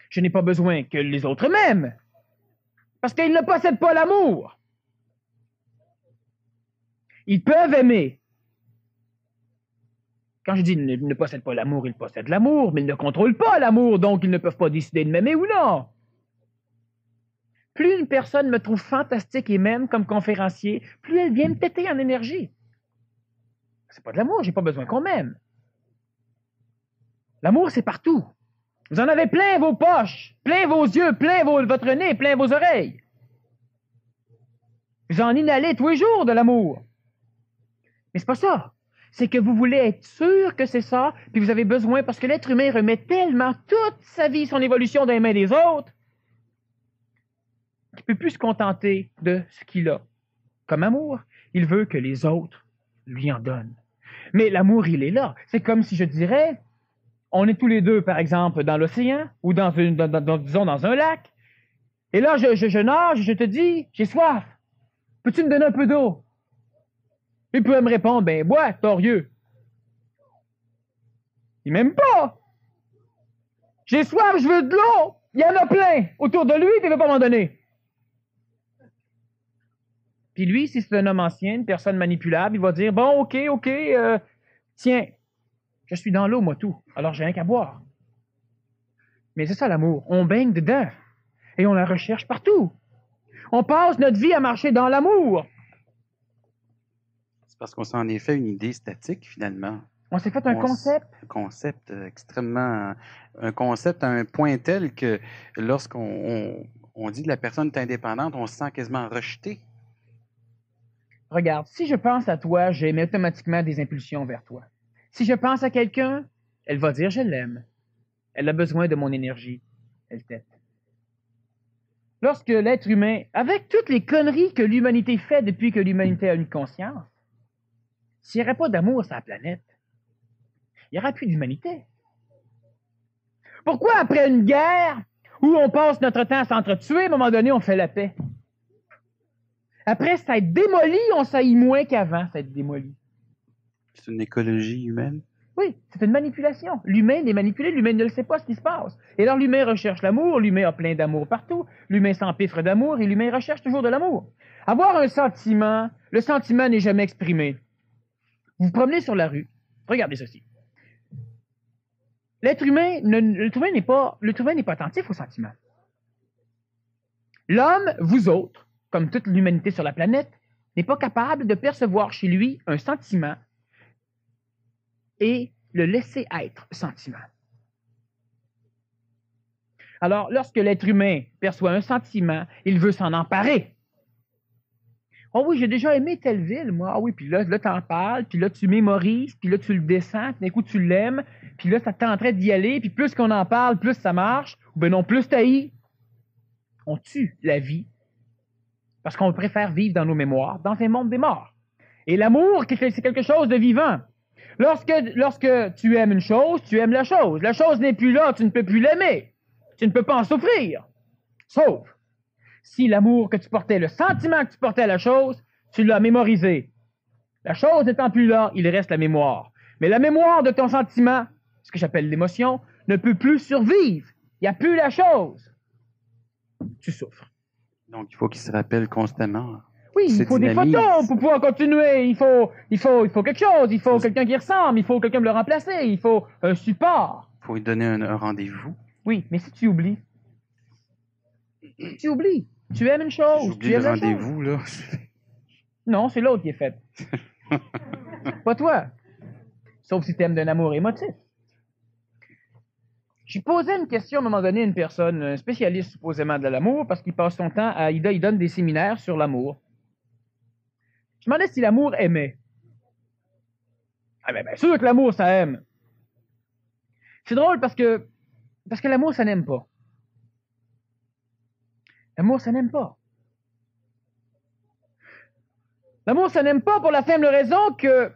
Je n'ai pas besoin que les autres m'aiment, parce qu'ils ne possèdent pas l'amour. Ils peuvent aimer. Quand je dis ils ne possèdent pas l'amour, ils possèdent l'amour, mais ils ne contrôlent pas l'amour, donc ils ne peuvent pas décider de m'aimer ou non. Plus une personne me trouve fantastique et même comme conférencier, plus elle vient me péter en énergie. C'est pas de l'amour, j'ai pas besoin qu'on m'aime. L'amour, c'est partout. Vous en avez plein vos poches, plein vos yeux, plein votre nez, plein vos oreilles. Vous en inhalez tous les jours de l'amour. Mais c'est pas ça. C'est que vous voulez être sûr que c'est ça, puis vous avez besoin, parce que l'être humain remet tellement toute sa vie, son évolution dans les mains des autres, qu'il ne peut plus se contenter de ce qu'il a. Comme amour, il veut que les autres lui en donnent. Mais l'amour, il est là. C'est comme si je dirais, on est tous les deux, par exemple, dans l'océan, ou disons dans un lac, et là, je nage, je te dis, j'ai soif. Peux-tu me donner un peu d'eau? Il peut me répondre, ben, bois, torieux. Il m'aime pas. J'ai soif, je veux de l'eau. Il y en a plein autour de lui, puis il ne veut pas m'en donner. Puis lui, si c'est un homme ancien, une personne manipulable, il va dire, bon, ok, tiens, je suis dans l'eau, moi, tout. Alors, j'ai rien qu'à boire. Mais c'est ça, l'amour. On baigne dedans. Et on la recherche partout. On passe notre vie à marcher dans l'amour. C'est parce qu'on s'en est fait une idée statique, finalement. On s'est fait un concept. Un concept extrêmement... Un concept à un point tel que lorsqu'on dit que la personne est indépendante, on se sent quasiment rejeté. Regarde, si je pense à toi, j'émets automatiquement des impulsions vers toi. Si je pense à quelqu'un, elle va dire « je l'aime ». Elle a besoin de mon énergie. Elle t'aide. Lorsque l'être humain, avec toutes les conneries que l'humanité fait depuis que l'humanité a une conscience, s'il n'y aurait pas d'amour sur la planète, il n'y aurait plus d'humanité. Pourquoi après une guerre où on passe notre temps à s'entretuer, à un moment donné, on fait la paix? Après s'être démoli, on s'haït moins qu'avant s'être démoli. C'est une écologie humaine? Oui, c'est une manipulation. L'humain est manipulé, l'humain ne le sait pas ce qui se passe. Et alors l'humain recherche l'amour, l'humain a plein d'amour partout, l'humain s'empiffre d'amour et l'humain recherche toujours de l'amour. Avoir un sentiment, le sentiment n'est jamais exprimé. Vous vous promenez sur la rue, regardez ceci. L'être humain n'est pas attentif aux sentiments. L'homme, vous autres, comme toute l'humanité sur la planète, n'est pas capable de percevoir chez lui un sentiment et le laisser être sentiment. Alors, lorsque l'être humain perçoit un sentiment, il veut s'en emparer. « Oh oui, j'ai déjà aimé telle ville, moi. Ah oui, puis là t'en parles, puis là, tu mémorises, puis là, tu le descends, puis d'un coup, tu l'aimes, puis là, ça t'es en train d'y aller, puis plus qu'on en parle, plus ça marche, ou bien non, plus t'haïs. » On tue la vie parce qu'on préfère vivre dans nos mémoires, dans un monde des morts. Et l'amour, c'est quelque chose de vivant. Lorsque tu aimes une chose, tu aimes la chose. La chose n'est plus là, tu ne peux plus l'aimer. Tu ne peux pas en souffrir. Sauf si l'amour que tu portais, le sentiment que tu portais à la chose, tu l'as mémorisé. La chose n'étant plus là, il reste la mémoire. Mais la mémoire de ton sentiment, ce que j'appelle l'émotion, ne peut plus survivre. Il n'y a plus la chose. Tu souffres. Donc, il faut qu'il se rappelle constamment. Oui, il faut des photos pour pouvoir continuer. Il faut quelque chose. Il faut quelqu'un qui ressemble. Il faut quelqu'un pour le remplacer. Il faut un support. Il faut lui donner un rendez-vous. Oui, mais si tu oublies, tu aimes une chose. J'oublie le rendez-vous, là. Non, c'est l'autre qui est fait. Pas toi. Sauf si tu aimes d'un amour émotif. J'ai posé une question à un moment donné à une personne, un spécialiste supposément de l'amour, parce qu'il passe son temps il donne des séminaires sur l'amour. Je me demandais si l'amour aimait. Ah ben, bien sûr que l'amour, ça aime. C'est drôle parce que l'amour, ça n'aime pas. L'amour, ça n'aime pas. L'amour, ça n'aime pas pour la simple raison que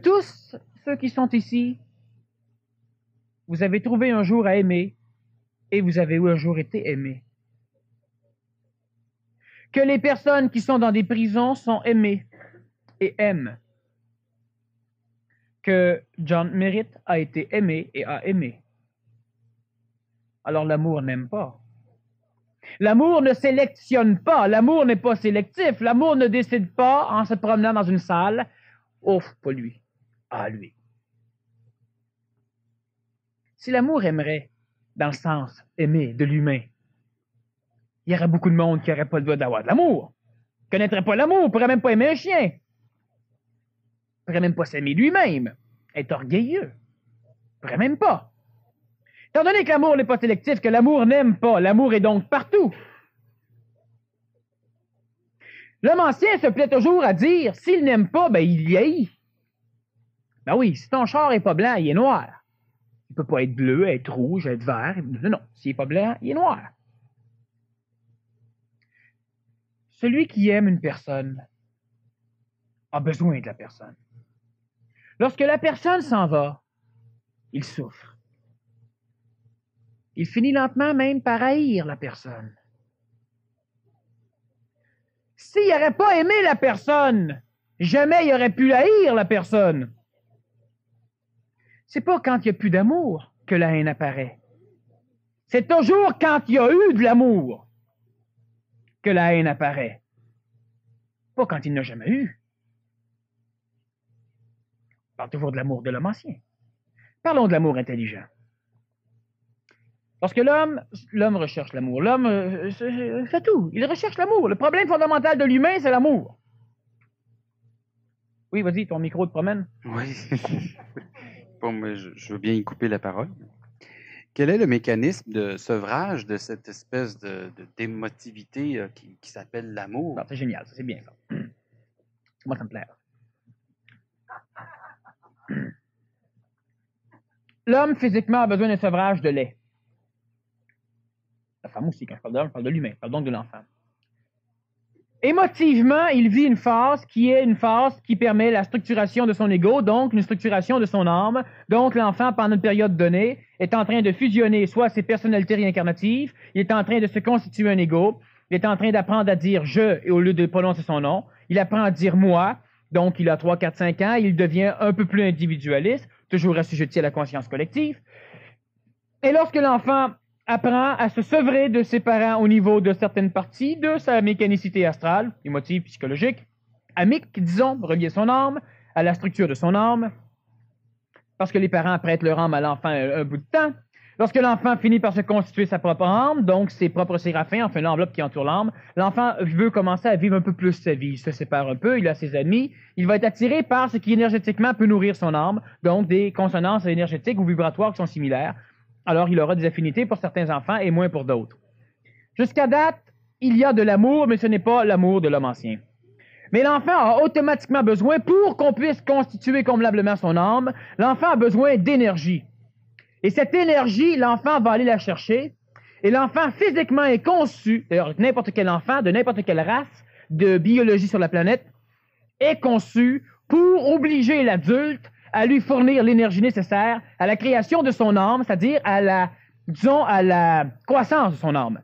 tous ceux qui sont ici, vous avez trouvé un jour à aimer et vous avez un jour été aimé. Que les personnes qui sont dans des prisons sont aimées et aiment. Que John Merritt a été aimé et a aimé. Alors l'amour n'aime pas. L'amour ne sélectionne pas. L'amour n'est pas sélectif. L'amour ne décide pas en se promenant dans une salle. Ouf, pas lui. Ah, lui. Si l'amour aimerait, dans le sens aimer de l'humain, il y aurait beaucoup de monde qui n'aurait pas le droit d'avoir de l'amour. Ne connaîtrait pas l'amour, ne pourrait même pas aimer un chien. Ne pourrait même pas s'aimer lui-même. Être orgueilleux. Ne pourrait même pas. Étant donné que l'amour n'est pas sélectif, que l'amour n'aime pas, l'amour est donc partout. L'homme ancien se plaît toujours à dire, s'il n'aime pas, ben il y haït. Ben oui, si ton char n'est pas blanc, il est noir. Il ne peut pas être bleu, être rouge, être vert. Non, s'il n'est pas blanc, il est noir. Celui qui aime une personne a besoin de la personne. Lorsque la personne s'en va, il souffre. Il finit lentement même par haïr la personne. S'il n'aurait pas aimé la personne, jamais il aurait pu haïr la personne. C'est pas quand il n'y a plus d'amour que la haine apparaît. C'est toujours quand il y a eu de l'amour que la haine apparaît. Pas quand il n'a jamais eu. On parle toujours de l'amour de l'homme ancien. Parlons de l'amour intelligent. Lorsque l'homme recherche l'amour, l'homme fait tout. Il recherche l'amour. Le problème fondamental de l'humain, c'est l'amour. Oui, vas-y, ton micro te promène. Oui. Bon, mais je veux bien y couper la parole. Quel est le mécanisme de sevrage de cette espèce d'émotivité qui s'appelle l'amour? C'est génial, ça, c'est bien ça. Moi, ça me plaît. L'homme, physiquement, a besoin d'un sevrage de lait. La femme aussi, quand je parle de l'homme, je parle de l'humain, je parle donc de l'enfant. Émotivement, il vit une phase qui permet la structuration de son ego, donc une structuration de son âme. Donc, l'enfant, pendant une période donnée, est en train de fusionner soit ses personnalités réincarnatives, il est en train de se constituer un ego, il est en train d'apprendre à dire « je » et au lieu de prononcer son nom, il apprend à dire « moi », donc il a 3, 4, 5 ans, il devient un peu plus individualiste, toujours assujetti à la conscience collective. Et lorsque l'enfant apprend à se sevrer de ses parents au niveau de certaines parties de sa mécanicité astrale, émotive, psychologique, amique, disons, relier son âme à la structure de son âme, parce que les parents prêtent leur âme à l'enfant un bout de temps. Lorsque l'enfant finit par se constituer sa propre âme, donc ses propres séraphins, enfin l'enveloppe qui entoure l'âme, l'enfant veut commencer à vivre un peu plus sa vie. Il se sépare un peu, il a ses amis, il va être attiré par ce qui énergétiquement peut nourrir son âme, donc des consonances énergétiques ou vibratoires qui sont similaires. Alors il aura des affinités pour certains enfants et moins pour d'autres. Jusqu'à date, il y a de l'amour, mais ce n'est pas l'amour de l'homme ancien. Mais l'enfant a automatiquement besoin, pour qu'on puisse constituer convenablement son âme, l'enfant a besoin d'énergie. Et cette énergie, l'enfant va aller la chercher, et l'enfant physiquement est conçu, d'ailleurs n'importe quel enfant, de n'importe quelle race de biologie sur la planète, est conçu pour obliger l'adulte à lui fournir l'énergie nécessaire à la création de son âme, c'est-à-dire à la croissance de son âme.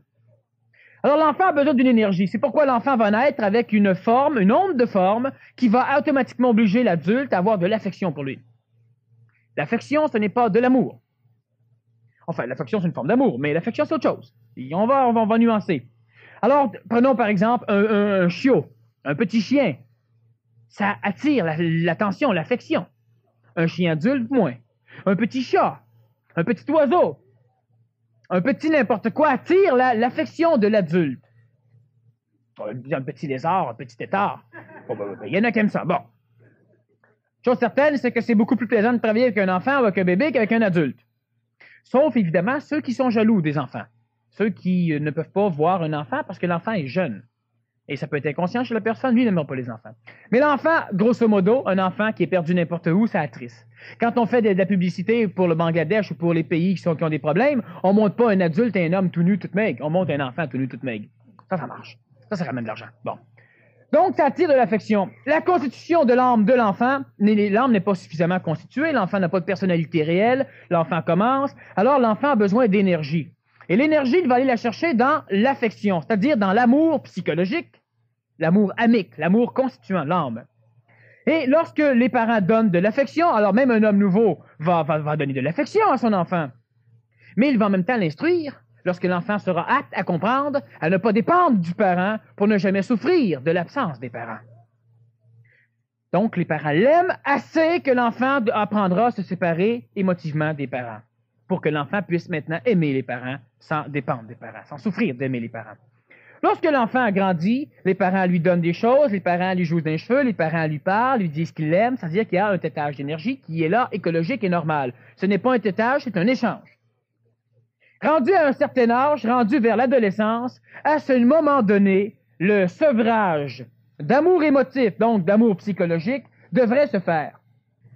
Alors l'enfant a besoin d'une énergie. C'est pourquoi l'enfant va naître avec une forme, une onde de forme, qui va automatiquement obliger l'adulte à avoir de l'affection pour lui. L'affection, ce n'est pas de l'amour. Enfin, l'affection, c'est une forme d'amour, mais l'affection, c'est autre chose. Et on va nuancer. Alors, prenons par exemple un chiot, un petit chien. Ça attire l'attention, l'affection. Un chien adulte, moins. Un petit chat, un petit oiseau, un petit n'importe quoi attire l'affection de l'adulte. Un petit lézard, un petit tétard. Bon, il y en a qui aiment ça. Bon. Chose certaine, c'est que c'est beaucoup plus plaisant de travailler avec un enfant ou avec un bébé qu'avec un adulte. Sauf, évidemment, ceux qui sont jaloux des enfants. Ceux qui ne peuvent pas voir un enfant parce que l'enfant est jeune. Et ça peut être inconscient chez la personne, lui, il n'aime pas les enfants. Mais l'enfant, grosso modo, un enfant qui est perdu n'importe où, ça attriste. Quand on fait de la publicité pour le Bangladesh ou pour les pays qui ont des problèmes, on monte pas un adulte et un homme tout nu, tout maigre. On monte un enfant tout nu, tout maigre. Ça marche. Ça ramène de l'argent. Bon. Donc, ça attire de l'affection. La constitution de l'âme de l'enfant, l'âme n'est pas suffisamment constituée, l'enfant n'a pas de personnalité réelle, l'enfant commence, alors l'enfant a besoin d'énergie. Et l'énergie, il va aller la chercher dans l'affection, c'est-à-dire dans l'amour psychologique, l'amour amique, l'amour constituant l'âme. Et lorsque les parents donnent de l'affection, alors même un homme nouveau va donner de l'affection à son enfant, mais il va en même temps l'instruire. Lorsque l'enfant sera apte à comprendre, à ne pas dépendre du parent pour ne jamais souffrir de l'absence des parents. Donc, les parents l'aiment assez que l'enfant apprendra à se séparer émotivement des parents, pour que l'enfant puisse maintenant aimer les parents sans dépendre des parents, sans souffrir d'aimer les parents. Lorsque l'enfant a grandi, les parents lui donnent des choses, les parents lui jouent d'un cheveu, les parents lui parlent, lui disent qu'ils l'aiment, c'est-à-dire qu'il y a un tétage d'énergie qui est là, écologique et normal. Ce n'est pas un tétage, c'est un échange. Rendu à un certain âge, rendu vers l'adolescence, à ce moment donné, le sevrage d'amour émotif, donc d'amour psychologique, devrait se faire.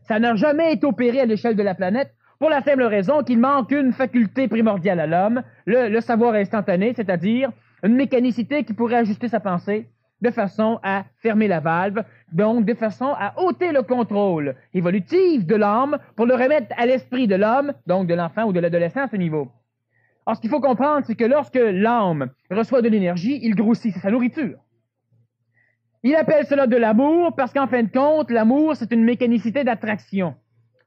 Ça n'a jamais été opéré à l'échelle de la planète pour la simple raison qu'il manque une faculté primordiale à l'homme, le savoir instantané, c'est-à-dire une mécanicité qui pourrait ajuster sa pensée de façon à fermer la valve, donc de façon à ôter le contrôle évolutif de l'âme pour le remettre à l'esprit de l'homme, donc de l'enfant ou de l'adolescent à ce niveau. Alors, ce qu'il faut comprendre, c'est que lorsque l'âme reçoit de l'énergie, il grossit, c'est sa nourriture. Il appelle cela de l'amour parce qu'en fin de compte, l'amour, c'est une mécanicité d'attraction.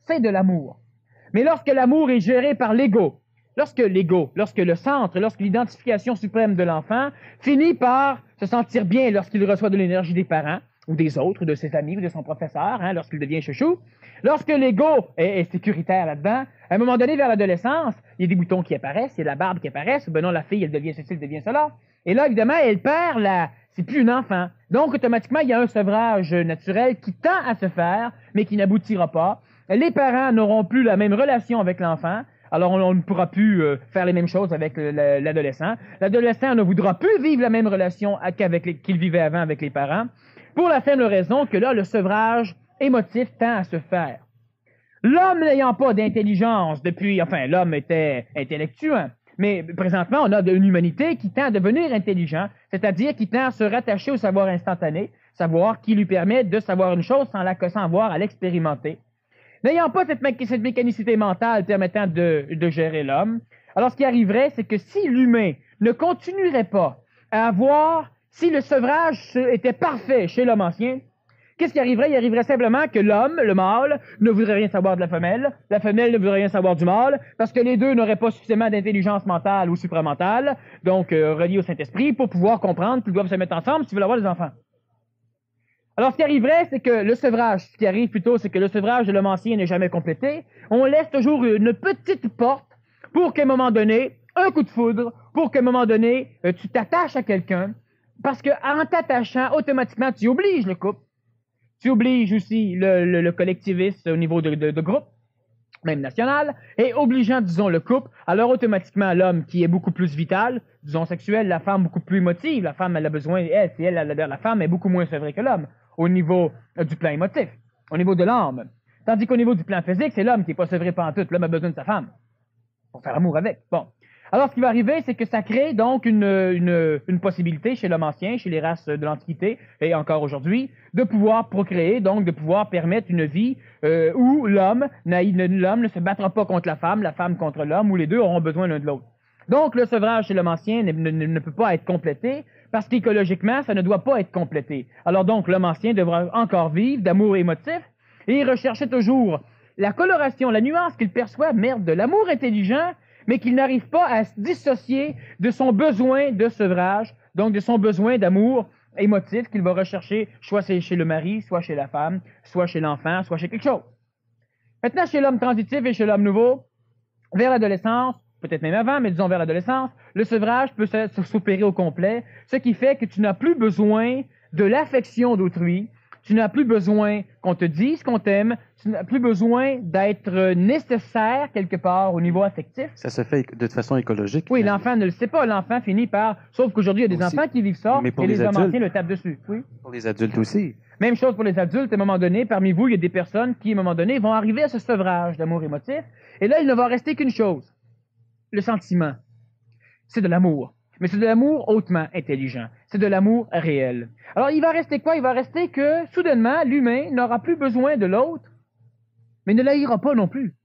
C'est de l'amour. Mais lorsque l'amour est géré par l'ego, lorsque le centre, lorsque l'identification suprême de l'enfant finit par se sentir bien lorsqu'il reçoit de l'énergie des parents, ou des autres, de ses amis, ou de son professeur, lorsqu'il devient chouchou, lorsque l'ego est sécuritaire là-dedans, à un moment donné, vers l'adolescence, il y a des boutons qui apparaissent, il y a de la barbe qui apparaît, ou ben non, la fille, elle devient ceci, elle devient cela. Et là, évidemment, elle perd c'est plus une enfant. Donc, automatiquement, il y a un sevrage naturel qui tend à se faire, mais qui n'aboutira pas. Les parents n'auront plus la même relation avec l'enfant, alors on ne pourra plus faire les mêmes choses avec l'adolescent. L'adolescent ne voudra plus vivre la même relation qu'il vivait avant avec les parents, pour la simple raison que là, le sevrage émotif tend à se faire. L'homme n'ayant pas d'intelligence l'homme était intellectuel, mais présentement, on a une humanité qui tend à devenir intelligent, c'est-à-dire qui tend à se rattacher au savoir instantané, savoir qui lui permet de savoir une chose sans avoir à l'expérimenter. N'ayant pas cette mécanicité mentale permettant de gérer l'homme, alors ce qui arriverait, c'est que si l'humain ne continuerait pas à avoir, si le sevrage était parfait chez l'homme ancien, Qu'est-ce qui arriverait? Il arriverait simplement que l'homme, le mâle, ne voudrait rien savoir de la femelle ne voudrait rien savoir du mâle, parce que les deux n'auraient pas suffisamment d'intelligence mentale ou supramentale, donc reliée au Saint-Esprit, pour pouvoir comprendre qu'ils doivent se mettre ensemble s'ils veulent avoir des enfants. Alors, ce qui arriverait, c'est que le sevrage, ce qui arrive plutôt, c'est que le sevrage de l'homme ancien n'est jamais complété. On laisse toujours une petite porte pour qu'à un moment donné, un coup de foudre, pour qu'à un moment donné, tu t'attaches à quelqu'un, parce qu'en t'attachant, automatiquement, tu obliges le couple. Tu obliges aussi le collectivisme au niveau de groupe, même national, et obligeant, disons, le couple, alors automatiquement, l'homme qui est beaucoup plus vital, disons, sexuel, la femme beaucoup plus émotive, la femme, elle a besoin, la femme est beaucoup moins sevrée que l'homme, au niveau du plan émotif, au niveau de l'âme. Tandis qu'au niveau du plan physique, c'est l'homme qui n'est pas sevré pantoute, l'homme a besoin de sa femme, pour faire amour avec. Bon. Alors, ce qui va arriver, c'est que ça crée donc une possibilité chez l'homme ancien, chez les races de l'Antiquité, et encore aujourd'hui, de pouvoir procréer, donc de pouvoir permettre une vie où l'homme ne se battra pas contre la femme contre l'homme, où les deux auront besoin l'un de l'autre. Donc, le sevrage chez l'homme ancien ne peut pas être complété, parce qu'écologiquement, ça ne doit pas être complété. Alors donc, l'homme ancien devra encore vivre d'amour émotif, et rechercher toujours la coloration, la nuance qu'il perçoit, de l'amour intelligent, mais qu'il n'arrive pas à se dissocier de son besoin de sevrage, donc de son besoin d'amour émotif qu'il va rechercher, soit chez le mari, soit chez la femme, soit chez l'enfant, soit chez quelque chose. Maintenant, chez l'homme transitif et chez l'homme nouveau, vers l'adolescence, peut-être même avant, mais disons vers l'adolescence, le sevrage peut s'opérer au complet, ce qui fait que tu n'as plus besoin de l'affection d'autrui, tu n'as plus besoin qu'on te dise qu'on t'aime, tu n'as plus besoin d'être nécessaire quelque part au niveau affectif. Ça se fait de façon écologique. Oui, l'enfant ne le sait pas. L'enfant finit par... Sauf qu'aujourd'hui, il y a des enfants qui vivent ça, et les hommes anciens le tapent dessus. Oui. Pour les adultes aussi. Même chose pour les adultes. À un moment donné, parmi vous, il y a des personnes qui, à un moment donné, vont arriver à ce sevrage d'amour émotif. Et là, il ne va rester qu'une chose. Le sentiment. C'est de l'amour. Mais c'est de l'amour hautement intelligent. C'est de l'amour réel. Alors, il va rester quoi? Il va rester que, soudainement, l'humain n'aura plus besoin de l'autre, mais ne l'haïra pas non plus.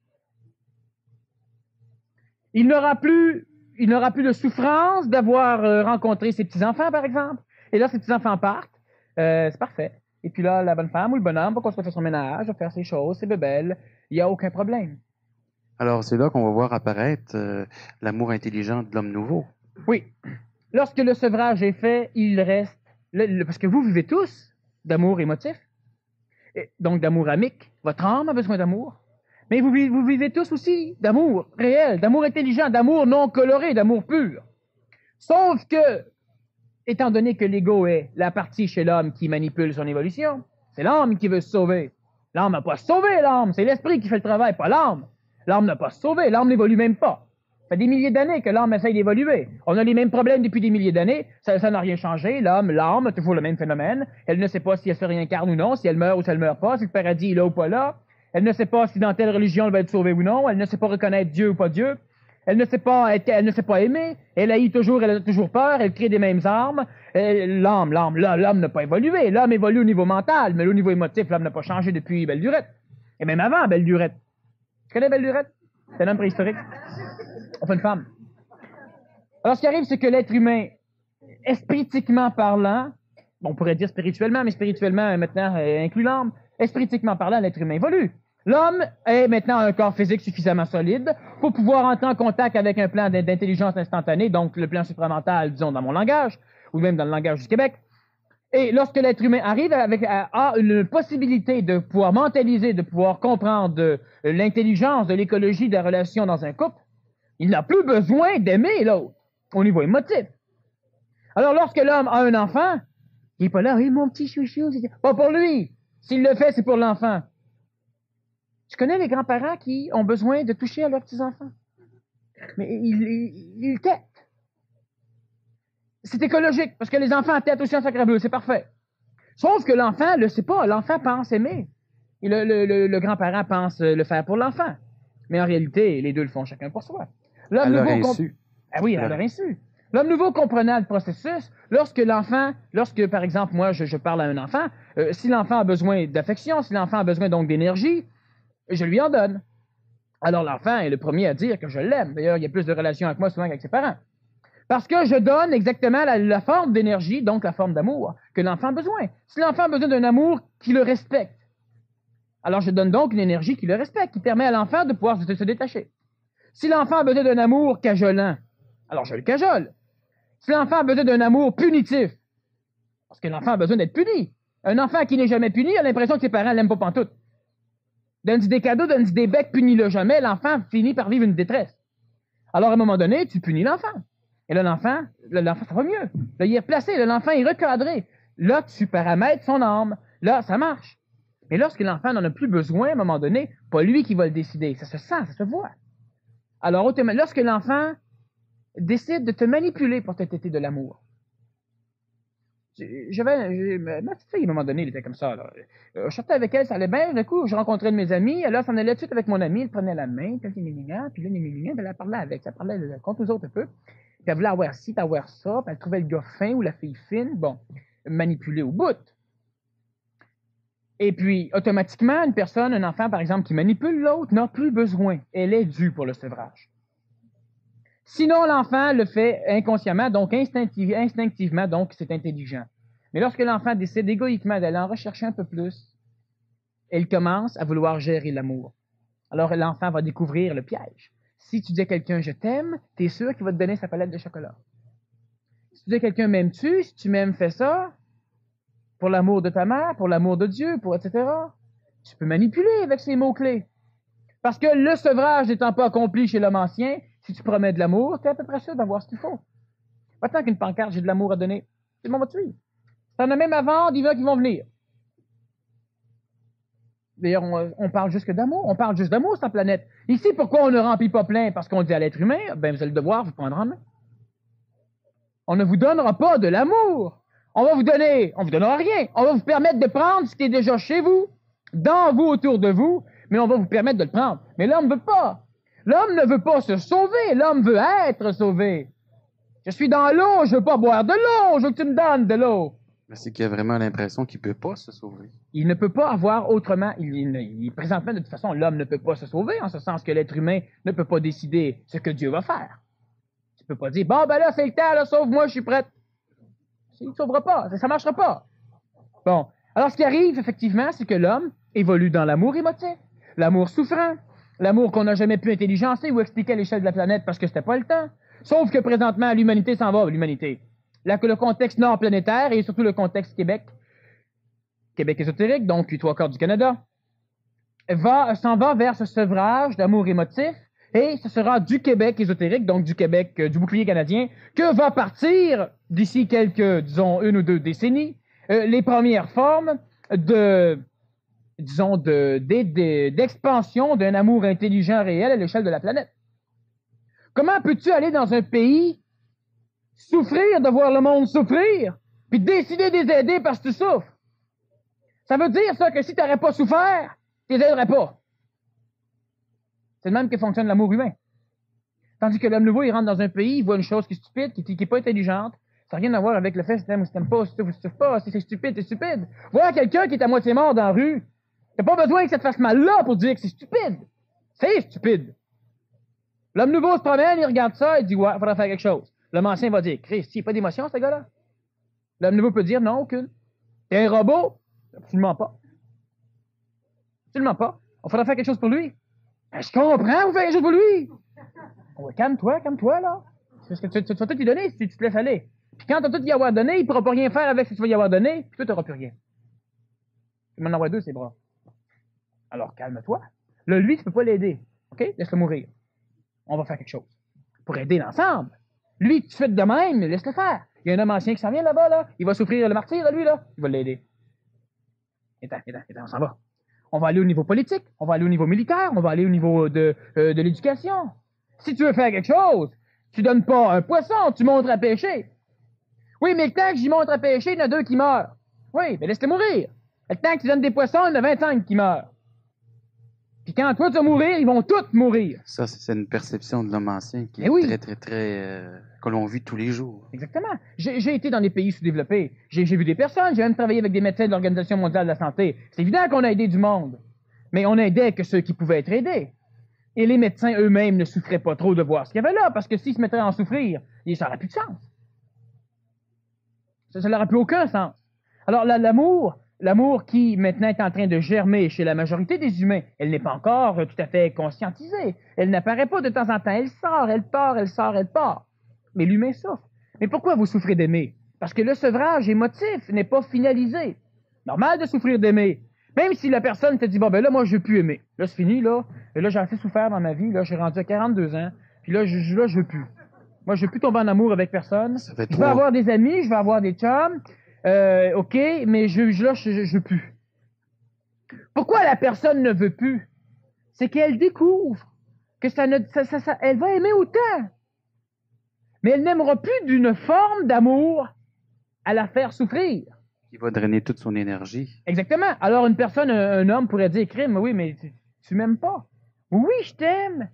Il n'aura plus de souffrance d'avoir rencontré ses petits-enfants, par exemple. Et là, ses petits-enfants partent. C'est parfait. Et puis là, la bonne femme ou le bonhomme va construire son ménage, va faire ses choses, ses bébelles. Il n'y a aucun problème. Alors, c'est là qu'on va voir apparaître l'amour intelligent de l'homme nouveau. Oui. Lorsque le sevrage est fait, il reste... parce que vous vivez tous d'amour émotif, et donc d'amour amique. Votre âme a besoin d'amour. Mais vous vivez tous aussi d'amour réel, d'amour intelligent, d'amour non coloré, d'amour pur. Sauf que, étant donné que l'ego est la partie chez l'homme qui manipule son évolution, c'est l'âme qui veut se sauver. L'âme n'a pas sauvé l'âme, c'est l'esprit qui fait le travail, pas l'âme. L'âme n'a pas sauvé, l'âme n'évolue même pas. Ça fait des milliers d'années que l'âme essaye d'évoluer. On a les mêmes problèmes depuis des milliers d'années. Ça n'a rien changé. L'âme a toujours le même phénomène. Elle ne sait pas si elle se réincarne ou non, si elle meurt ou si elle meurt pas, si le paradis est là ou pas là. Elle ne sait pas si dans telle religion elle va être sauvée ou non. Elle ne sait pas reconnaître Dieu ou pas Dieu. Elle ne sait pas aimer. Elle haït toujours, elle a toujours peur. Elle crée des mêmes armes. L'âme n'a pas évolué. L'âme évolue au niveau mental, mais au niveau émotif, l'âme n'a pas changé depuis Belle Lurette. Et même avant Belle Lurette. Tu connais Belle Lurette? C'est un homme préhistorique. Enfin, une femme. Alors, ce qui arrive, c'est que l'être humain, espritiquement parlant, on pourrait dire spirituellement, mais spirituellement, maintenant, inclut l'âme, espritiquement parlant, l'être humain évolue. L'homme est maintenant un corps physique suffisamment solide pour pouvoir entrer en contact avec un plan d'intelligence instantanée, donc le plan supramental, disons, dans mon langage, ou même dans le langage du Québec. Et lorsque l'être humain arrive à une possibilité de pouvoir mentaliser, de pouvoir comprendre l'intelligence de l'écologie de la relation dans un couple, il n'a plus besoin d'aimer l'autre au niveau émotif. Alors, lorsque l'homme a un enfant, il n'est pas là, « Hey, mon petit chouchou! » Pas pour lui. S'il le fait, c'est pour l'enfant. Tu connais les grands-parents qui ont besoin de toucher à leurs petits-enfants? Mais ils têtent. C'est écologique, parce que les enfants têtent aussi en sacre-bleu, c'est parfait. Sauf que l'enfant ne le sait pas. L'enfant pense aimer. Et le grand-parent pense le faire pour l'enfant. Mais en réalité, les deux le font chacun pour soi. L'homme nouveau Ah oui, à leur insu. L'homme nouveau comprenant le processus, lorsque, par exemple, moi, je parle à un enfant, si l'enfant a besoin d'affection, si l'enfant a besoin donc d'énergie, je lui en donne. Alors l'enfant est le premier à dire que je l'aime. D'ailleurs, il y a plus de relations avec moi souvent qu'avec ses parents. Parce que je donne exactement la forme d'énergie, donc la forme d'amour, que l'enfant a besoin. Si l'enfant a besoin d'un amour qui le respecte, alors je donne donc une énergie qui le respecte, qui permet à l'enfant de pouvoir se détacher. Si l'enfant a besoin d'un amour cajolant, alors je le cajole. Si l'enfant a besoin d'un amour punitif, parce que l'enfant a besoin d'être puni. Un enfant qui n'est jamais puni a l'impression que ses parents l'aiment pas pantoute. Donne-lui des cadeaux, donne-lui des becs, punis-le jamais, l'enfant finit par vivre une détresse. Alors à un moment donné, tu punis l'enfant. Et là, l'enfant, ça va mieux. Là, il est replacé, l'enfant est recadré. Là, tu paramètres son âme. Là, ça marche. Mais lorsque l'enfant n'en a plus besoin, à un moment donné, pas lui qui va le décider. Ça se sent, ça se voit. Alors, lorsque l'enfant décide de te manipuler pour te téter de l'amour. Ma petite fille, à un moment donné, elle était comme ça. Là. Je sortais avec elle, ça allait bien. D'un coup, je rencontrais un de mes amis. Alors, ça en allait tout de suite avec mon ami. Elle prenait la main, puis là, elle parlait avec. Ça parlait contre nous autres un peu. Puis elle voulait avoir ci, puis avoir ça. Puis elle trouvait le gars fin ou la fille fine. Bon, manipulé au bout. Et puis, automatiquement, une personne, un enfant, par exemple, qui manipule l'autre, n'a plus besoin. Elle est due pour le sevrage. Sinon, l'enfant le fait inconsciemment, donc instinctivement, donc c'est intelligent. Mais lorsque l'enfant décide égoïquement d'aller en rechercher un peu plus, il commence à vouloir gérer l'amour. Alors, l'enfant va découvrir le piège. Si tu dis à quelqu'un « je t'aime », tu es sûr qu'il va te donner sa palette de chocolat. Si tu dis à quelqu'un « m'aimes-tu », si tu m'aimes, fais ça, pour l'amour de ta mère, pour l'amour de Dieu, etc. Tu peux manipuler avec ces mots-clés. Parce que le sevrage n'étant pas accompli chez l'homme ancien, si tu promets de l'amour, tu es à peu près sûr d'avoir ce qu'il faut. Pas tant qu'une pancarte, j'ai de l'amour à donner. C'est le monde va te suivre. Si t'en as même à vendre, il y en a qui vont venir. D'ailleurs, on parle juste que d'amour. On parle juste d'amour sur la planète. Ici, pourquoi on ne remplit pas plein? Parce qu'on dit à l'être humain, ben vous avez le devoir, vous prendre en main. On ne vous donnera pas de l'amour. On vous donnera rien. On va vous permettre de prendre ce qui est déjà chez vous, dans vous, autour de vous, mais on va vous permettre de le prendre. Mais l'homme ne veut pas. L'homme ne veut pas se sauver, l'homme veut être sauvé. Je suis dans l'eau, je veux pas boire de l'eau, je veux que tu me donnes de l'eau. Mais c'est qu'il a vraiment l'impression qu'il peut pas se sauver. Il ne peut pas avoir autrement. Présentement, de toute façon, l'homme ne peut pas se sauver, en ce sens que l'être humain ne peut pas décider ce que Dieu va faire. Tu peux pas dire, bon, ben là, c'est le temps, là, sauve-moi, je suis prête. Il ne sauvera pas, ça marchera pas. Bon. Alors, ce qui arrive, effectivement, c'est que l'homme évolue dans l'amour émotif, l'amour souffrant, l'amour qu'on n'a jamais pu intelligencer ou expliquer à l'échelle de la planète parce que c'était pas le temps. Sauf que présentement, l'humanité s'en va, l'humanité. Là, que le contexte nord-planétaire et surtout le contexte Québec ésotérique, donc 3/4 du Canada, s'en va vers ce sevrage d'amour émotif et ce sera du Québec ésotérique, donc du Québec, du bouclier canadien, que va partir d'ici quelques, disons, 1 ou 2 décennies, les premières formes d'expansion d'un amour intelligent réel à l'échelle de la planète. Comment peux-tu aller dans un pays, souffrir de voir le monde souffrir, puis décider de les aider parce que tu souffres? Ça veut dire, ça, que si tu n'aurais pas souffert, tu les aiderais pas. C'est le même que fonctionne l'amour humain. Tandis que l'homme nouveau, il rentre dans un pays, il voit une chose qui est stupide, qui n'est pas intelligente. Ça n'a rien à voir avec le fait si t'aimes ou si t'aimes pas, si tu souffres pas, si c'est stupide, c'est stupide. Voir quelqu'un qui est à moitié mort dans la rue, t'as pas besoin que ça te fasse mal là pour dire que c'est stupide. C'est stupide. L'homme nouveau se promène, il regarde ça, il dit, ouais, il faudra faire quelque chose. L'homme ancien va dire, Christ, il n'y a pas d'émotion, ce gars-là. L'homme nouveau peut dire, non, aucune. T'es un robot? Absolument pas. Absolument pas. On faudra faire quelque chose pour lui. Je comprends, vous faites quelque chose pour lui. Ouais, calme-toi, là. Parce que tu vas tout lui donner si tu te laisses aller. Puis quand tu vas tout y avoir donné, il ne pourra pas rien faire avec ce que tu vas y avoir donné, puis toi, tu n'auras plus rien. Tu m'en envoies 2, ses bras. Alors, calme-toi. Là, lui, tu ne peux pas l'aider. OK? Laisse-le mourir. On va faire quelque chose. Pour aider l'ensemble. Lui, tu fais de même, laisse-le faire. Il y a un homme ancien qui s'en vient là-bas, là. Il va souffrir le martyr, lui, là. Il va l'aider. Attends, on s'en va. On va aller au niveau politique, on va aller au niveau militaire, on va aller au niveau de l'éducation. Si tu veux faire quelque chose, tu donnes pas un poisson, tu montres à pêcher. Oui, mais le temps que j'y montre à pêcher, il y en a 2 qui meurent. Oui, mais laisse-les mourir. Le temps que tu donnes des poissons, il y en a 25 qui meurent. Puis quand toi tu vas mourir, ils vont tous mourir. Ça, c'est une perception de l'homme ancien qui est très, que l'on vit tous les jours. Exactement. J'ai été dans des pays sous-développés. J'ai vu des personnes, j'ai même travaillé avec des médecins de l'Organisation mondiale de la santé. C'est évident qu'on a aidé du monde. Mais on aidait que ceux qui pouvaient être aidés. Et les médecins eux-mêmes ne souffraient pas trop de voir ce qu'il y avait là, parce que s'ils se mettaient à en souffrir, ça n'aurait plus de sens. Ça n'aurait plus aucun sens. Alors l'amour qui maintenant est en train de germer chez la majorité des humains, elle n'est pas encore tout à fait conscientisée. Elle n'apparaît pas de temps en temps. Elle sort, elle part, elle sort, elle part. Mais l'humain souffre. Mais pourquoi vous souffrez d'aimer? Parce que le sevrage émotif n'est pas finalisé. Normal de souffrir d'aimer. Même si la personne te dit, bon, ben là, moi, je veux plus aimer. Là, c'est fini, là. Et là, j'ai assez souffert dans ma vie. Là, je suis rendu à 42 ans. Puis là, je veux plus. Moi, je veux plus tomber en amour avec personne. Je veux avoir des amis, je veux avoir des chums. OK, mais je veux plus. Pourquoi la personne ne veut plus? C'est qu'elle découvre que elle va aimer autant. Mais elle n'aimera plus d'une forme d'amour à la faire souffrir. Qui va drainer toute son énergie. Exactement. Alors, une personne, un homme pourrait dire, crime, oui, mais tu m'aimes pas. Oui, je t'aime.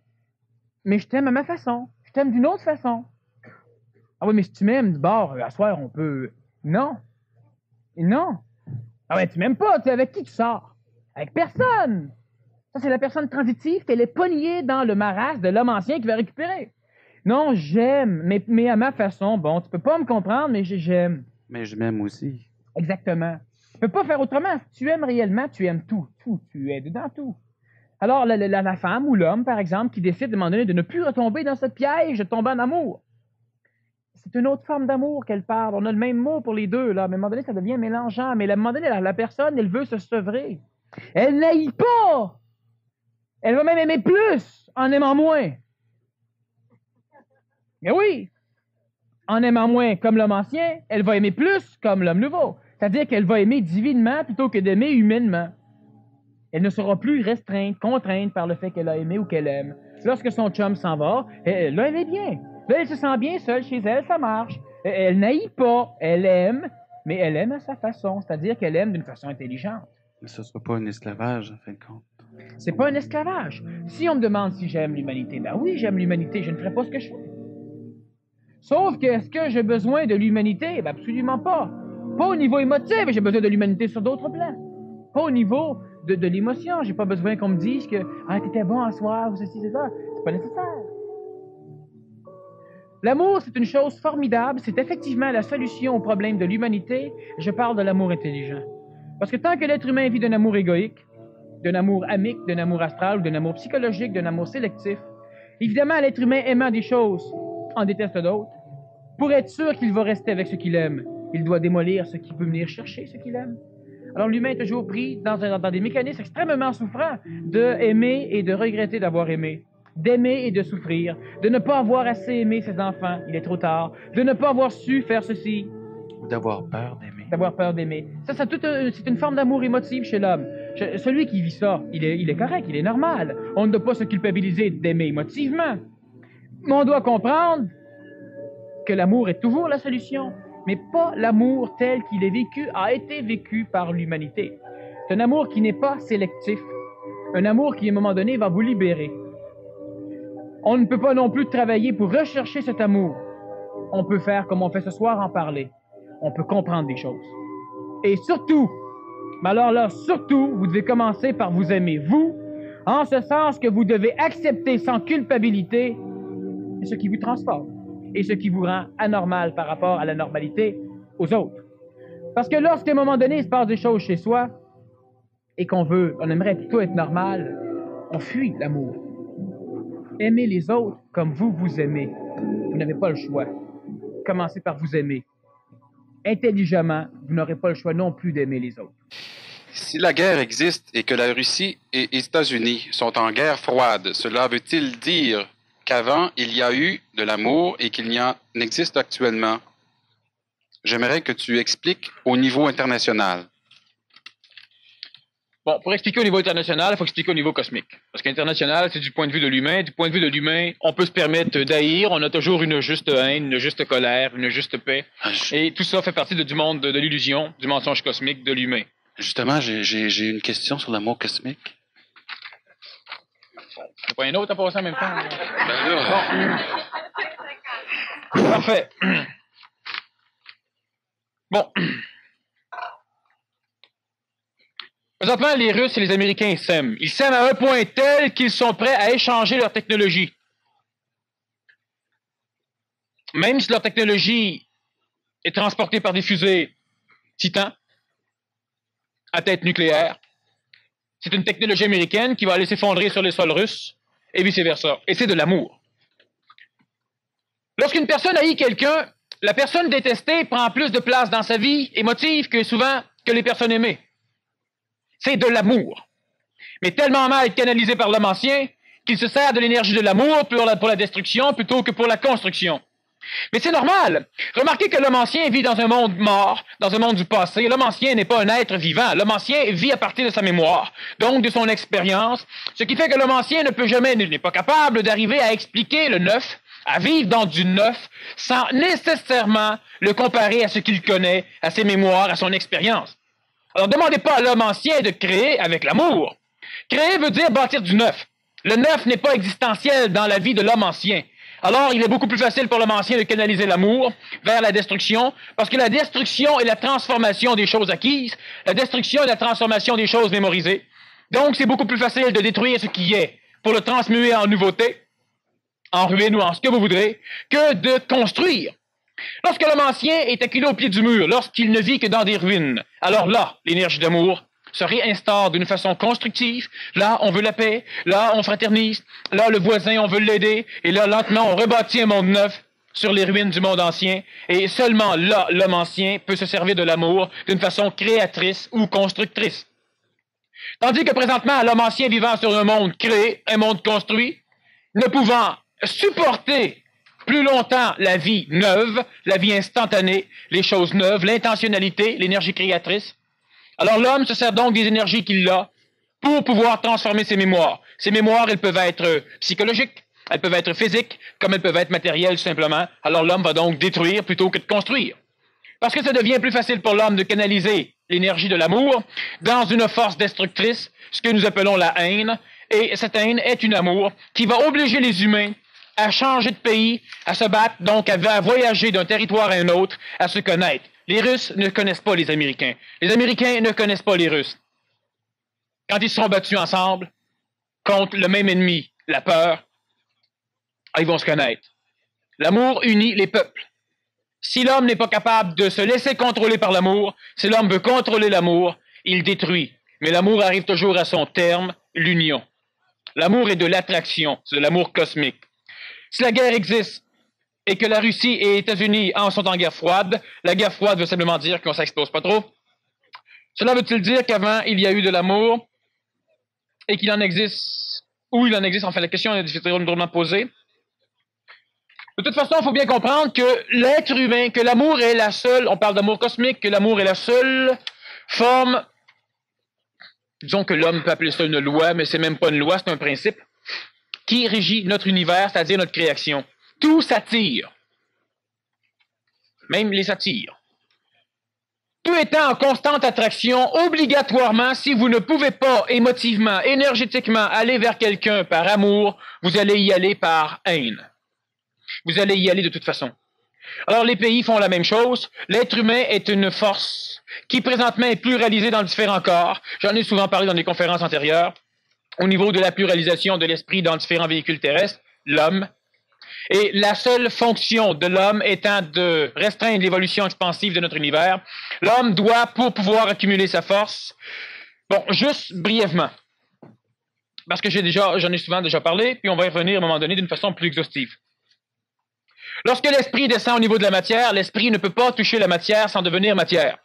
Mais je t'aime à ma façon. Je t'aime d'une autre façon. Ah oui, mais si tu m'aimes, du bord, à soir, on peut... Non. Non. Ah ouais, tu m'aimes pas. Tu avec qui tu sors? Avec personne. Ça, c'est la personne transitive qu'elle est pognée dans le marasme de l'homme ancien qui va récupérer. Non, j'aime, mais à ma façon. Bon, tu peux pas me comprendre, mais j'aime. Mais je m'aime aussi. Exactement. Tu peux pas faire autrement. Si tu aimes réellement, tu aimes tout. Tout. Tu es dedans tout. Alors, la femme ou l'homme, par exemple, qui décide de un moment donné de ne plus retomber dans ce piège de tomber en amour. C'est une autre forme d'amour qu'elle parle. On a le même mot pour les deux, là. Mais à un moment donné, ça devient mélangeant. Mais à un moment donné, la personne, elle veut se sevrer. Elle n'haït pas. Elle va même aimer plus en aimant moins. Mais oui. En aimant moins comme l'homme ancien, elle va aimer plus comme l'homme nouveau. C'est-à-dire qu'elle va aimer divinement plutôt que d'aimer humainement. Elle ne sera plus restreinte, contrainte par le fait qu'elle a aimé ou qu'elle aime. Lorsque son chum s'en va, là, elle est bien. Là, elle se sent bien seule chez elle, ça marche. Elle n'haït pas, elle aime, mais elle aime à sa façon, c'est-à-dire qu'elle aime d'une façon intelligente. Mais ce ne sera pas un esclavage, en fin de compte. C'est pas un esclavage. Si on me demande si j'aime l'humanité, ben oui, j'aime l'humanité, je ne ferai pas ce que je fais. Sauf que, est-ce que j'ai besoin de l'humanité? Ben absolument pas. Pas au niveau émotif, j'ai besoin de l'humanité sur d'autres plans. Pas au niveau de l'émotion. J'ai pas besoin qu'on me dise que t'étais bon à soir ou ceci, c'est ça. C'est pas nécessaire. L'amour, c'est une chose formidable. C'est effectivement la solution au problème de l'humanité. Je parle de l'amour intelligent. Parce que tant que l'être humain vit d'un amour égoïque, d'un amour amique, d'un amour astral, ou d'un amour psychologique, d'un amour sélectif, évidemment, l'être humain aimant des choses en déteste d'autres. Pour être sûr qu'il va rester avec ce qu'il aime, il doit démolir ce qui peut venir chercher ce qu'il aime. Alors l'humain est toujours pris dans des mécanismes extrêmement souffrants de aimer et de regretter d'avoir aimé, d'aimer et de souffrir, de ne pas avoir assez aimé ses enfants, il est trop tard, de ne pas avoir su faire ceci. Ou d'avoir peur d'aimer. D'avoir peur d'aimer. Ça c'est une forme d'amour émotif chez l'homme. Celui qui vit ça, il est correct, il est normal. On ne doit pas se culpabiliser d'aimer émotivement. Mais on doit comprendre que l'amour est toujours la solution, mais pas l'amour tel qu'il est vécu, a été vécu par l'humanité. C'est un amour qui n'est pas sélectif, un amour qui, à un moment donné, va vous libérer. On ne peut pas non plus travailler pour rechercher cet amour. On peut faire comme on fait ce soir, en parler. On peut comprendre des choses. Et surtout, mais alors là, surtout, vous devez commencer par vous aimer, vous, en ce sens que vous devez accepter sans culpabilité ce qui vous transforme et ce qui vous rend anormal par rapport à la normalité aux autres. Parce que lorsqu'à un moment donné, il se passe des choses chez soi et on aimerait plutôt être normal, on fuit l'amour. Aimez les autres comme vous vous aimez. Vous n'avez pas le choix. Commencez par vous aimer. Intelligemment, vous n'aurez pas le choix non plus d'aimer les autres. Si la guerre existe et que la Russie et les États-Unis sont en guerre froide, cela veut-il dire qu'avant, il y a eu de l'amour et qu'il y en existe actuellement? J'aimerais que tu expliques au niveau international. Bon, pour expliquer au niveau international, il faut expliquer au niveau cosmique. Parce qu'international, c'est du point de vue de l'humain. Du point de vue de l'humain, on peut se permettre d'haïr. On a toujours une juste haine, une juste colère, une juste paix. Et tout ça fait partie du monde de l'illusion, du mensonge cosmique de l'humain. Justement, j'ai une question sur l'amour cosmique. C'est pas un autre à passer en même temps. Ben là... Bon. Parfait. Bon. Présentement, les Russes et les Américains s'aiment. Ils s'aiment à un point tel qu'ils sont prêts à échanger leur technologie. Même si leur technologie est transportée par des fusées Titan à tête nucléaire, c'est une technologie américaine qui va aller s'effondrer sur les sols russes et vice-versa. Et c'est de l'amour. Lorsqu'une personne haït quelqu'un, la personne détestée prend plus de place dans sa vie émotive que souvent que les personnes aimées. C'est de l'amour. Mais tellement mal canalisé par l'homme ancien qu'il se sert de l'énergie de l'amour pour la destruction plutôt que pour la construction. Mais c'est normal. Remarquez que l'homme ancien vit dans un monde mort, dans un monde du passé. L'homme ancien n'est pas un être vivant. L'homme ancien vit à partir de sa mémoire, donc de son expérience, ce qui fait que l'homme ancien ne peut jamais, n'est pas capable d'arriver à expliquer le neuf, à vivre dans du neuf, sans nécessairement le comparer à ce qu'il connaît, à ses mémoires, à son expérience. Alors, demandez pas à l'homme ancien de créer avec l'amour. Créer veut dire bâtir du neuf. Le neuf n'est pas existentiel dans la vie de l'homme ancien. Alors, il est beaucoup plus facile pour l'homme ancien de canaliser l'amour vers la destruction, parce que la destruction est la transformation des choses acquises, la destruction est la transformation des choses mémorisées. Donc, c'est beaucoup plus facile de détruire ce qui est pour le transmuer en nouveauté, en ruine ou en ce que vous voudrez, que de construire. Lorsque l'homme ancien est acculé au pied du mur, lorsqu'il ne vit que dans des ruines, alors là, l'énergie d'amour se réinstaure d'une façon constructive. Là, on veut la paix. Là, on fraternise. Là, le voisin, on veut l'aider. Et là, lentement, on rebâtit un monde neuf sur les ruines du monde ancien. Et seulement là, l'homme ancien peut se servir de l'amour d'une façon créatrice ou constructrice. Tandis que présentement, l'homme ancien vivant sur un monde créé, un monde construit, ne pouvant supporter plus longtemps la vie neuve, la vie instantanée, les choses neuves, l'intentionnalité, l'énergie créatrice, alors l'homme se sert donc des énergies qu'il a pour pouvoir transformer ses mémoires. Ces mémoires, elles peuvent être psychologiques, elles peuvent être physiques, comme elles peuvent être matérielles simplement. Alors l'homme va donc détruire plutôt que de construire. Parce que ça devient plus facile pour l'homme de canaliser l'énergie de l'amour dans une force destructrice, ce que nous appelons la haine. Et cette haine est une amour qui va obliger les humains à changer de pays, à se battre, donc à voyager d'un territoire à un autre, à se connaître. Les Russes ne connaissent pas les Américains. Les Américains ne connaissent pas les Russes. Quand ils se sont battus ensemble contre le même ennemi, la peur, ils vont se connaître. L'amour unit les peuples. Si l'homme n'est pas capable de se laisser contrôler par l'amour, si l'homme veut contrôler l'amour, il détruit. Mais l'amour arrive toujours à son terme, l'union. L'amour est de l'attraction, c'est de l'amour cosmique. Si la guerre existe, et que la Russie et les États-Unis sont en guerre froide, la guerre froide veut simplement dire qu'on ne s'explose pas trop. Cela veut-il dire qu'avant, il y a eu de l'amour et qu'il en existe, ou il en existe, enfin la question est drôlement posée. De toute façon, il faut bien comprendre que l'être humain, que l'amour est la seule, on parle d'amour cosmique, que l'amour est la seule forme, disons que l'homme peut appeler ça une loi, mais c'est même pas une loi, c'est un principe, qui régit notre univers, c'est-à-dire notre création. Tout s'attire. Même les attire. Tout étant en constante attraction, obligatoirement, si vous ne pouvez pas émotivement, énergétiquement aller vers quelqu'un par amour, vous allez y aller par haine. Vous allez y aller de toute façon. Alors les pays font la même chose. L'être humain est une force qui présentement est pluralisée dans différents corps. J'en ai souvent parlé dans des conférences antérieures. Au niveau de la pluralisation de l'esprit dans différents véhicules terrestres, l'homme. Et la seule fonction de l'homme étant de restreindre l'évolution expansive de notre univers, l'homme doit, pour pouvoir accumuler sa force, bon, juste brièvement, parce que j'en ai souvent déjà parlé, puis on va y revenir à un moment donné d'une façon plus exhaustive. Lorsque l'esprit descend au niveau de la matière, l'esprit ne peut pas toucher la matière sans devenir matière.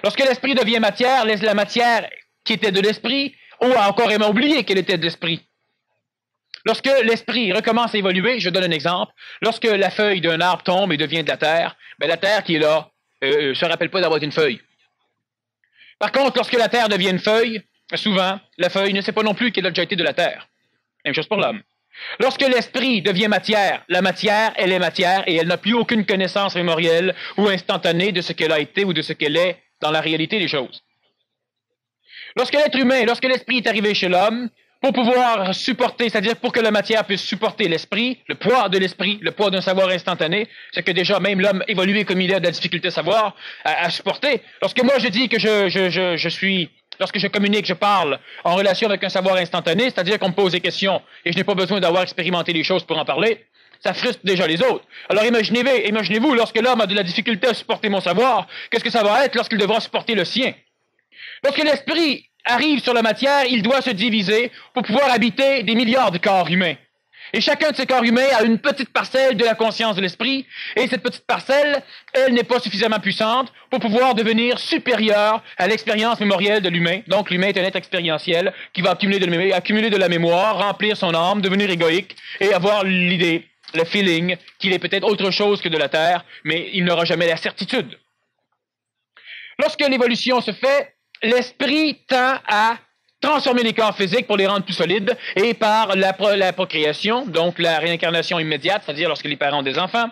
Lorsque l'esprit devient matière, la matière qui était de l'esprit, ou a encore aimé oublier qu'elle était de l'esprit. Lorsque l'esprit recommence à évoluer, je donne un exemple, lorsque la feuille d'un arbre tombe et devient de la terre, ben la terre qui est là ne se rappelle pas d'avoir été une feuille. Par contre, lorsque la terre devient une feuille, souvent, la feuille ne sait pas non plus qu'elle a déjà été de la terre. Même chose pour l'homme. Lorsque l'esprit devient matière, la matière, elle est matière et elle n'a plus aucune connaissance mémorielle ou instantanée de ce qu'elle a été ou de ce qu'elle est dans la réalité des choses. Lorsque l'être humain, lorsque l'esprit est arrivé chez l'homme, pour pouvoir supporter, c'est-à-dire pour que la matière puisse supporter l'esprit, le poids de l'esprit, le poids d'un savoir instantané, c'est que déjà même l'homme évolué comme il est a de la difficulté à savoir, à supporter. Lorsque moi je dis que je suis lorsque je communique, je parle en relation avec un savoir instantané, c'est-à-dire qu'on me pose des questions et je n'ai pas besoin d'avoir expérimenté les choses pour en parler, ça frustre déjà les autres. Alors imaginez-vous, lorsque l'homme a de la difficulté à supporter mon savoir, qu'est-ce que ça va être lorsqu'il devra supporter le sien? Lorsque l'esprit arrive sur la matière, il doit se diviser pour pouvoir habiter des milliards de corps humains. Et chacun de ces corps humains a une petite parcelle de la conscience de l'esprit, et cette petite parcelle, elle n'est pas suffisamment puissante pour pouvoir devenir supérieure à l'expérience mémorielle de l'humain. Donc l'humain est un être expérientiel qui va accumuler de la mémoire, remplir son âme, devenir égoïque, et avoir l'idée, le feeling qu'il est peut-être autre chose que de la Terre, mais il n'aura jamais la certitude. Lorsque l'évolution se fait, l'esprit tend à transformer les corps physiques pour les rendre plus solides, et par la procréation, donc la réincarnation immédiate, c'est-à-dire lorsque les parents ont des enfants,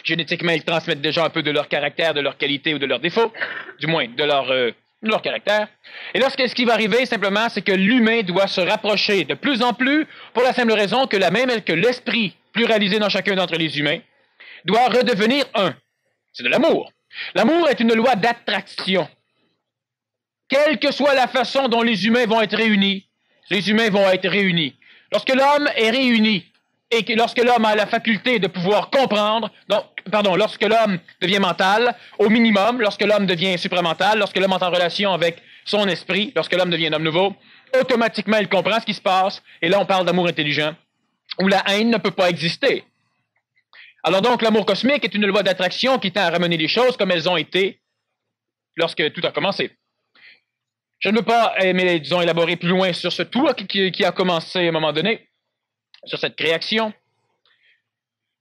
génétiquement, ils transmettent déjà un peu de leur caractère, de leur qualité ou de leurs défauts, du moins de leur caractère. Et lorsque ce qui va arriver, simplement, c'est que l'humain doit se rapprocher de plus en plus, pour la simple raison que l'esprit pluralisé dans chacun d'entre les humains doit redevenir un. C'est de l'amour. L'amour est une loi d'attraction. Quelle que soit la façon dont les humains vont être réunis, les humains vont être réunis. Lorsque l'homme est réuni, et que lorsque l'homme a la faculté de pouvoir comprendre, lorsque l'homme devient mental, au minimum, lorsque l'homme devient supramental, lorsque l'homme est en relation avec son esprit, lorsque l'homme devient un homme nouveau, automatiquement il comprend ce qui se passe, et là on parle d'amour intelligent, où la haine ne peut pas exister. Alors donc l'amour cosmique est une loi d'attraction qui tend à ramener les choses comme elles ont été lorsque tout a commencé. Je ne veux pas, disons, élaborer plus loin sur ce tout qui a commencé à un moment donné, sur cette création.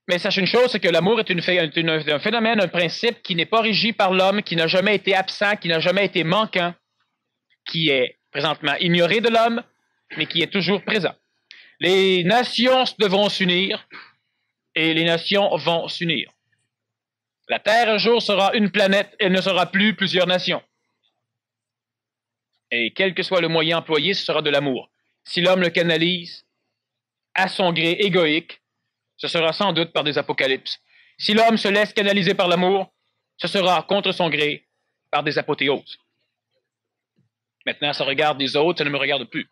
Mais sachez une chose, c'est que l'amour est un phénomène, un principe qui n'est pas régi par l'homme, qui n'a jamais été absent, qui n'a jamais été manquant, qui est présentement ignoré de l'homme, mais qui est toujours présent. Les nations devront s'unir, et les nations vont s'unir. La Terre, un jour, sera une planète, elle ne sera plus plusieurs nations. Et quel que soit le moyen employé, ce sera de l'amour. Si l'homme le canalise à son gré égoïque, ce sera sans doute par des apocalypses. Si l'homme se laisse canaliser par l'amour, ce sera contre son gré par des apothéoses. Maintenant, ça regarde les autres, ça ne me regarde plus.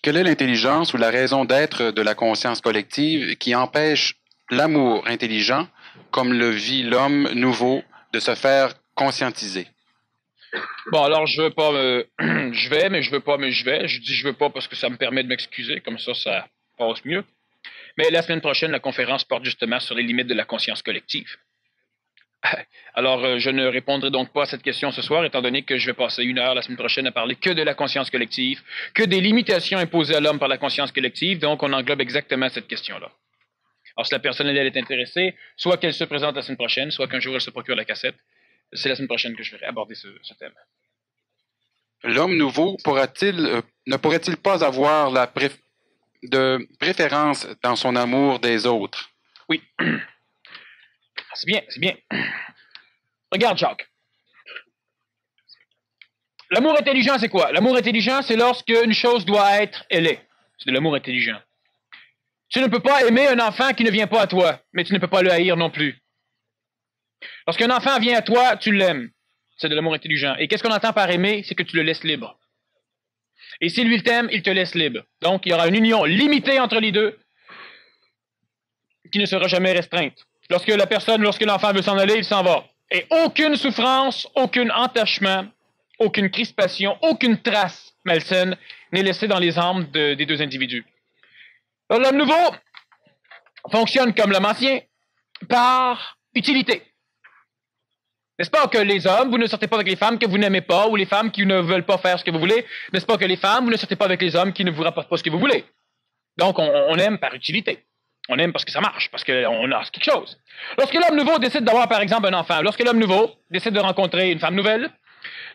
Quelle est l'intelligence ou la raison d'être de la conscience collective qui empêche l'amour intelligent, comme le vit l'homme nouveau, de se faire conscientiser? Bon, alors je veux pas je vais, mais je veux pas, mais je vais. Je dis je veux pas parce que ça me permet de m'excuser, comme ça passe mieux. Mais la semaine prochaine, la conférence porte justement sur les limites de la conscience collective. Alors, je ne répondrai donc pas à cette question ce soir, étant donné que je vais passer 1 heure la semaine prochaine à parler que de la conscience collective, que des limitations imposées à l'homme par la conscience collective, donc on englobe exactement cette question-là. Alors, si la personne elle est intéressée, soit qu'elle se présente la semaine prochaine, soit qu'un jour elle se procure la cassette, c'est la semaine prochaine que je vais aborder ce thème. L'homme nouveau ne pourrait-il pas avoir de préférence dans son amour des autres? Oui. C'est bien, c'est bien. Regarde, Jacques. L'amour intelligent, c'est quoi? L'amour intelligent, c'est lorsque une chose doit être, elle est. C'est de l'amour intelligent. Tu ne peux pas aimer un enfant qui ne vient pas à toi, mais tu ne peux pas le haïr non plus. Lorsqu'un enfant vient à toi, tu l'aimes. C'est de l'amour intelligent. Et qu'est-ce qu'on entend par aimer? C'est que tu le laisses libre. Et si lui t'aime, il te laisse libre. Donc, il y aura une union limitée entre les deux qui ne sera jamais restreinte. Lorsque l'enfant veut s'en aller, il s'en va. Et aucune souffrance, aucun entachement, aucune crispation, aucune trace malsaine n'est laissée dans les âmes des deux individus. L'homme nouveau fonctionne comme l'homme ancien par utilité. N'est-ce pas que les hommes, vous ne sortez pas avec les femmes que vous n'aimez pas, ou les femmes qui ne veulent pas faire ce que vous voulez? N'est-ce pas que les femmes, vous ne sortez pas avec les hommes qui ne vous rapportent pas ce que vous voulez? Donc, on aime par utilité. On aime parce que ça marche, parce qu'on a quelque chose. Lorsque l'homme nouveau décide d'avoir, par exemple, un enfant, lorsque l'homme nouveau décide de rencontrer une femme nouvelle,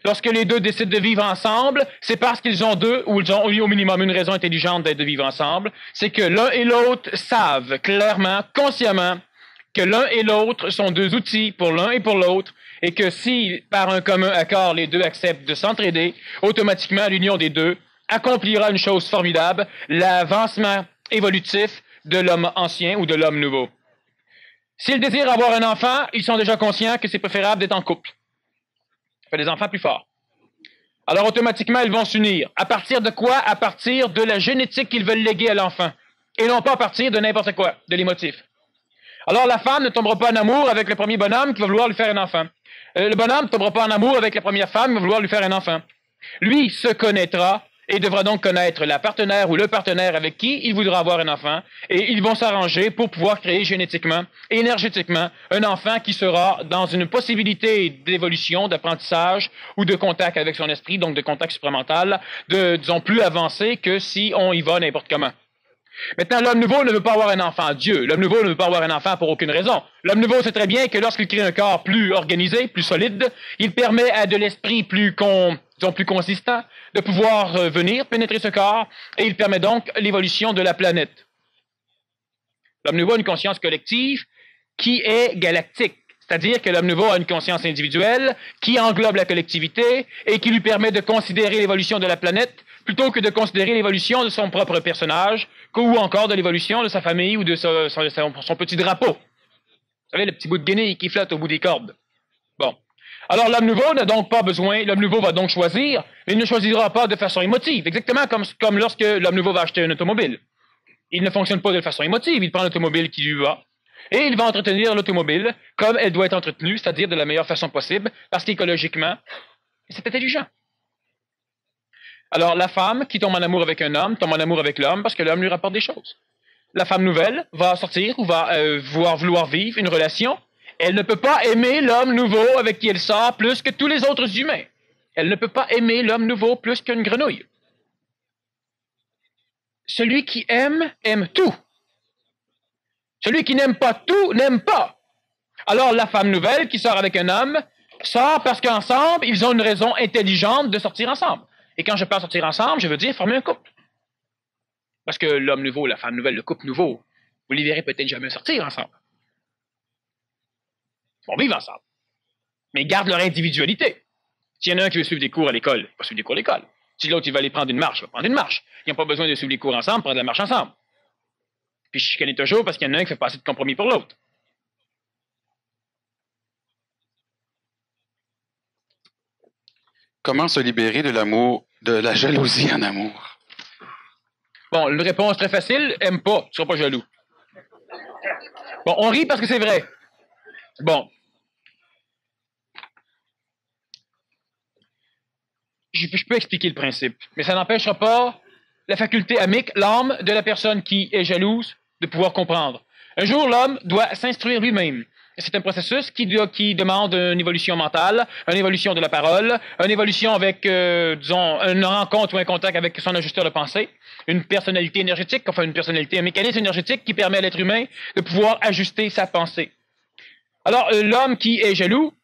lorsque les deux décident de vivre ensemble, c'est parce qu'ils ont ils ont eu au minimum une raison intelligente de vivre ensemble, c'est que l'un et l'autre savent clairement, consciemment, que l'un et l'autre sont deux outils pour l'un et pour l'autre, et que si, par un commun accord, les deux acceptent de s'entraider, automatiquement, l'union des deux accomplira une chose formidable, l'avancement évolutif de l'homme ancien ou de l'homme nouveau. S'ils désirent avoir un enfant, ils sont déjà conscients que c'est préférable d'être en couple. Ça fait des enfants plus forts. Alors, automatiquement, ils vont s'unir. À partir de quoi? À partir de la génétique qu'ils veulent léguer à l'enfant. Et non pas à partir de n'importe quoi, de l'émotif. Alors, la femme ne tombera pas en amour avec le premier bonhomme qui va vouloir lui faire un enfant. Le bonhomme ne tombera pas en amour avec la première femme qui va vouloir lui faire un enfant. Lui se connaîtra et devra donc connaître la partenaire ou le partenaire avec qui il voudra avoir un enfant, et ils vont s'arranger pour pouvoir créer génétiquement et énergétiquement un enfant qui sera dans une possibilité d'évolution, d'apprentissage ou de contact avec son esprit, donc de contact supramental, disons, plus avancé que si on y va n'importe comment. Maintenant, l'homme nouveau ne veut pas avoir un enfant. Dieu, l'homme nouveau ne veut pas avoir un enfant pour aucune raison. L'homme nouveau sait très bien que lorsqu'il crée un corps plus organisé, plus solide, il permet à de l'esprit plus consistant de pouvoir venir pénétrer ce corps, et il permet donc l'évolution de la planète. L'homme nouveau a une conscience collective qui est galactique. C'est-à-dire que l'homme nouveau a une conscience individuelle qui englobe la collectivité et qui lui permet de considérer l'évolution de la planète plutôt que de considérer l'évolution de son propre personnage ou encore de l'évolution de sa famille ou de son petit drapeau. Vous savez, le petit bout de guenille qui flotte au bout des cordes. Bon. Alors, l'homme nouveau n'a donc pas besoin, l'homme nouveau va donc choisir, mais il ne choisira pas de façon émotive, exactement comme lorsque l'homme nouveau va acheter une automobile. Il ne fonctionne pas de façon émotive, il prend l'automobile qui lui va, et il va entretenir l'automobile comme elle doit être entretenue, c'est-à-dire de la meilleure façon possible, parce qu'écologiquement, c'est intelligent. Alors, la femme qui tombe en amour avec un homme, tombe en amour avec l'homme parce que l'homme lui rapporte des choses. La femme nouvelle va sortir ou va vouloir vivre une relation. Elle ne peut pas aimer l'homme nouveau avec qui elle sort plus que tous les autres humains. Elle ne peut pas aimer l'homme nouveau plus qu'une grenouille. Celui qui aime, aime tout. Celui qui n'aime pas tout, n'aime pas. Alors, la femme nouvelle qui sort avec un homme sort parce qu'ensemble, ils ont une raison intelligente de sortir ensemble. Et quand je parle sortir ensemble, je veux dire former un couple. Parce que l'homme nouveau, la femme nouvelle, le couple nouveau, vous les verrez peut-être jamais sortir ensemble. Ils vont vivre ensemble. Mais ils gardent leur individualité. S'il y en a un qui veut suivre des cours à l'école, il va suivre des cours à l'école. Si l'autre, il va aller prendre une marche, il va prendre une marche. Ils n'ont pas besoin de suivre les cours ensemble, prendre la marche ensemble. Puis je chicanais toujours parce qu'il y en a un qui fait pas assez de compromis pour l'autre. Comment se libérer de l'amour, de la jalousie en amour? Bon, une réponse très facile, aime pas, tu seras pas jaloux. Bon, on rit parce que c'est vrai. Bon. Je peux expliquer le principe, mais ça n'empêchera pas la faculté amique, l'âme de la personne qui est jalouse, de pouvoir comprendre. Un jour, l'homme doit s'instruire lui-même. C'est un processus qui demande une évolution mentale, une évolution de la parole, une évolution avec, disons, une rencontre ou un contact avec son ajusteur de pensée, une personnalité énergétique, enfin une personnalité, un mécanisme énergétique qui permet à l'être humain de pouvoir ajuster sa pensée. Alors, l'homme qui est jaloux,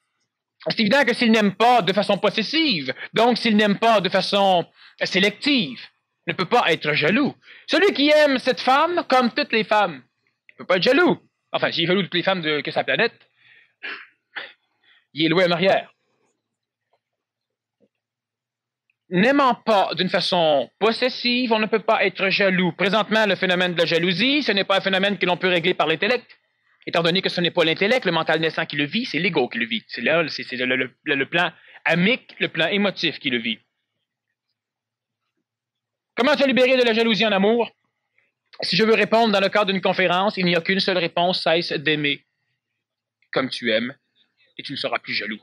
c'est évident que s'il n'aime pas de façon possessive, donc s'il n'aime pas de façon sélective, ne peut pas être jaloux. Celui qui aime cette femme, comme toutes les femmes, ne peut pas être jaloux. Enfin, s'il est jaloux de toutes les femmes que sa planète, il est loin en arrière. N'aimant pas d'une façon possessive, on ne peut pas être jaloux. Présentement, le phénomène de la jalousie, ce n'est pas un phénomène que l'on peut régler par l'intellect, étant donné que ce n'est pas l'intellect, le mental naissant qui le vit, c'est l'ego qui le vit. C'est le plan amique, le plan émotif qui le vit. Comment se libérer de la jalousie en amour? Si je veux répondre dans le cadre d'une conférence, il n'y a qu'une seule réponse, cesse d'aimer comme tu aimes, et tu ne seras plus jaloux.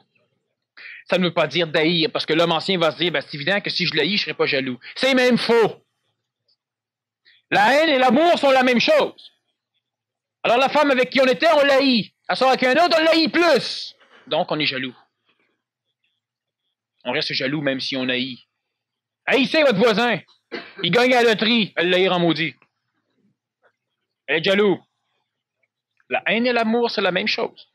Ça ne veut pas dire d'haïr, parce que l'homme ancien va se dire, ben, c'est évident que si je l'haïs, je ne serai pas jaloux. C'est même faux. La haine et l'amour sont la même chose. Alors la femme avec qui on était, on l'haït. Elle sort avec un autre, on l'haït plus. Donc on est jaloux. On reste jaloux même si on haït. Haïssez votre voisin. Il gagne à la loterie, elle l'haïr en maudit. Elle est jaloux. La haine et l'amour, c'est la même chose.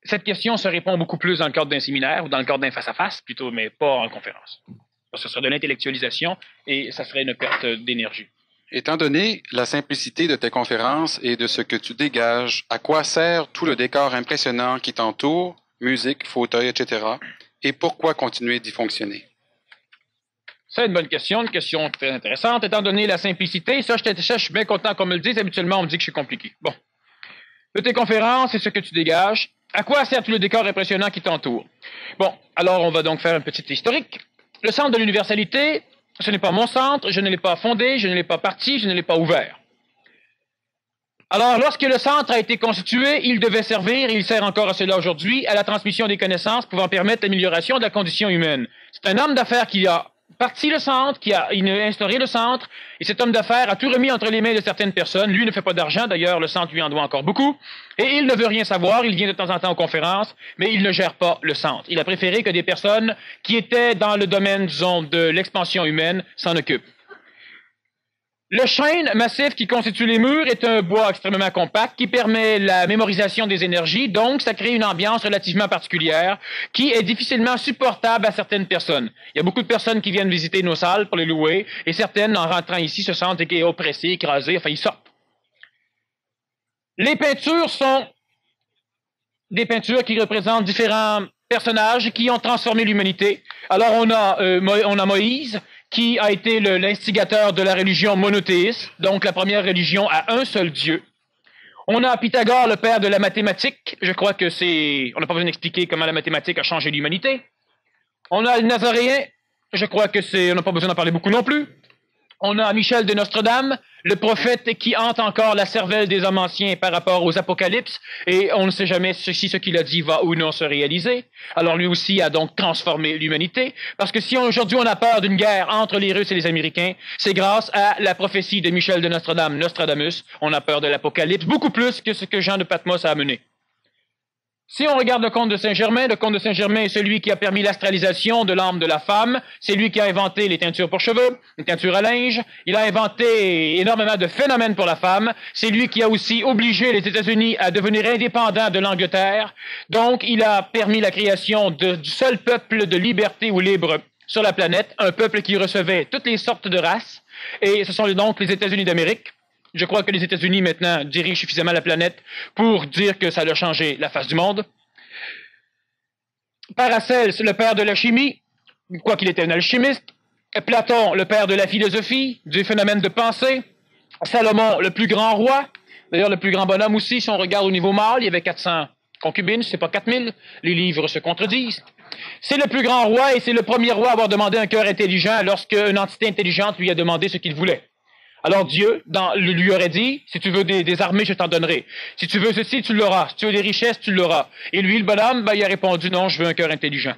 Cette question se répond beaucoup plus dans le cadre d'un séminaire ou dans le cadre d'un face-à-face, plutôt, mais pas en conférence. Ce serait de l'intellectualisation et ça serait une perte d'énergie. Étant donné la simplicité de tes conférences et de ce que tu dégages, à quoi sert tout le décor impressionnant qui t'entoure, musique, fauteuil, etc., et pourquoi continuer d'y fonctionner? C'est une bonne question, une question très intéressante. Étant donné la simplicité, ça, je suis bien content qu'on me le dise. Habituellement, on me dit que je suis compliqué. Bon. de tes conférences et ce que tu dégages. À quoi sert tout le décor impressionnant qui t'entoure? Bon, alors on va donc faire un petit historique. Le centre de l'universalité, ce n'est pas mon centre, je ne l'ai pas fondé, je ne l'ai pas parti, je ne l'ai pas ouvert. Alors, lorsque le centre a été constitué, il devait servir, et il sert encore à cela aujourd'hui, à la transmission des connaissances pouvant permettre l'amélioration de la condition humaine. C'est un homme d'affaires qui a parti le centre, qui a instauré le centre, et cet homme d'affaires a tout remis entre les mains de certaines personnes. Lui ne fait pas d'argent, d'ailleurs, le centre lui en doit encore beaucoup, et il ne veut rien savoir, il vient de temps en temps aux conférences, mais il ne gère pas le centre. Il a préféré que des personnes qui étaient dans le domaine, disons, de l'expansion humaine s'en occupent. Le chêne massif qui constitue les murs est un bois extrêmement compact qui permet la mémorisation des énergies, donc ça crée une ambiance relativement particulière qui est difficilement supportable à certaines personnes. Il y a beaucoup de personnes qui viennent visiter nos salles pour les louer, et certaines, en rentrant ici, se sentent oppressées, écrasées, enfin ils sortent. Les peintures sont des peintures qui représentent différents personnages qui ont transformé l'humanité. Alors on a Moïse, qui a été l'instigateur de la religion monothéiste, donc la première religion à un seul Dieu. On a Pythagore, le père de la mathématique. Je crois que on n'a pas besoin d'expliquer comment la mathématique a changé l'humanité. On a le Nazaréen. Je crois que on n'a pas besoin d'en parler beaucoup non plus. On a Michel de Nostredame, le prophète qui hante encore la cervelle des hommes anciens par rapport aux apocalypses, et on ne sait jamais si ce qu'il a dit va ou non se réaliser. Alors lui aussi a donc transformé l'humanité, parce que si aujourd'hui on a peur d'une guerre entre les Russes et les Américains, c'est grâce à la prophétie de Michel de Nostredame, Nostradamus, on a peur de l'apocalypse, beaucoup plus que ce que Jean de Patmos a amené. Si on regarde le conte de Saint-Germain est celui qui a permis l'astralisation de l'âme de la femme, c'est lui qui a inventé les teintures pour cheveux, les teintures à linge, il a inventé énormément de phénomènes pour la femme, c'est lui qui a aussi obligé les États-Unis à devenir indépendants de l'Angleterre, donc il a permis la création du seul peuple de liberté ou libre sur la planète, un peuple qui recevait toutes les sortes de races, et ce sont donc les États-Unis d'Amérique. Je crois que les États-Unis, maintenant, dirigent suffisamment la planète pour dire que ça a changé la face du monde. Paracelse, le père de la chimie, quoiqu'il était un alchimiste. Platon, le père de la philosophie, du phénomène de pensée. Salomon, le plus grand roi. D'ailleurs, le plus grand bonhomme aussi, si on regarde au niveau mâle, il y avait 400 concubines, c'est pas 4000. Les livres se contredisent. C'est le plus grand roi et c'est le premier roi à avoir demandé un cœur intelligent lorsque une entité intelligente lui a demandé ce qu'il voulait. Alors Dieu lui aurait dit, si tu veux des armées, je t'en donnerai. Si tu veux ceci, tu l'auras. Si tu veux des richesses, tu l'auras. Et lui, le bonhomme, il a répondu, non, je veux un cœur intelligent.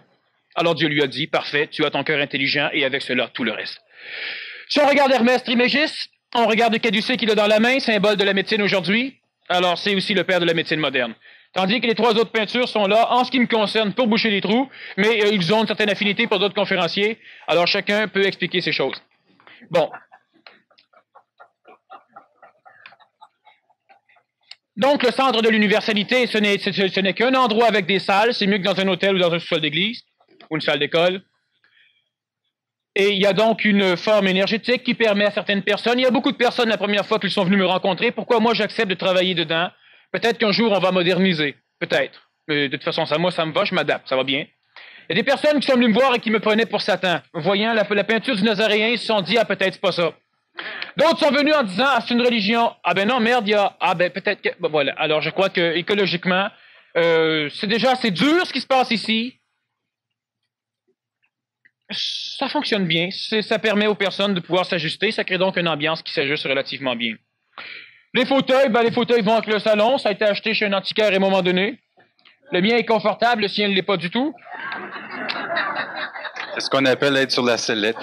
Alors Dieu lui a dit, parfait, tu as ton cœur intelligent et avec cela, tout le reste. Si on regarde Hermès Trismégiste, on regarde le caducée qu'il a dans la main, symbole de la médecine aujourd'hui. Alors c'est aussi le père de la médecine moderne. Tandis que les trois autres peintures sont là, en ce qui me concerne, pour boucher les trous, mais ils ont une certaine affinité pour d'autres conférenciers. Alors chacun peut expliquer ces choses. Bon. Donc, le centre de l'universalité, ce n'est qu'un endroit avec des salles. C'est mieux que dans un hôtel ou dans un sous-sol d'église ou une salle d'école. Et il y a donc une forme énergétique qui permet à certaines personnes. Il y a beaucoup de personnes la première fois qu'ils sont venus me rencontrer. Pourquoi moi j'accepte de travailler dedans? Peut-être qu'un jour on va moderniser. Peut-être. Mais de toute façon, moi ça me va, je m'adapte. Ça va bien. Il y a des personnes qui sont venues me voir et qui me prenaient pour Satan. Voyant la peinture du Nazaréen, ils se sont dit, ah, peut-être c'est pas ça. D'autres sont venus en disant, ah, c'est une religion. Ah ben non, merde, il y a, ah ben peut-être que, ben voilà. Alors je crois que écologiquement, c'est déjà assez dur ce qui se passe ici. Ça fonctionne bien. Ça permet aux personnes de pouvoir s'ajuster. Ça crée donc une ambiance qui s'ajuste relativement bien. Les fauteuils vont avec le salon. Ça a été acheté chez un antiquaire à un moment donné. Le mien est confortable, le sien ne l'est pas du tout. C'est ce qu'on appelle être sur la sellette.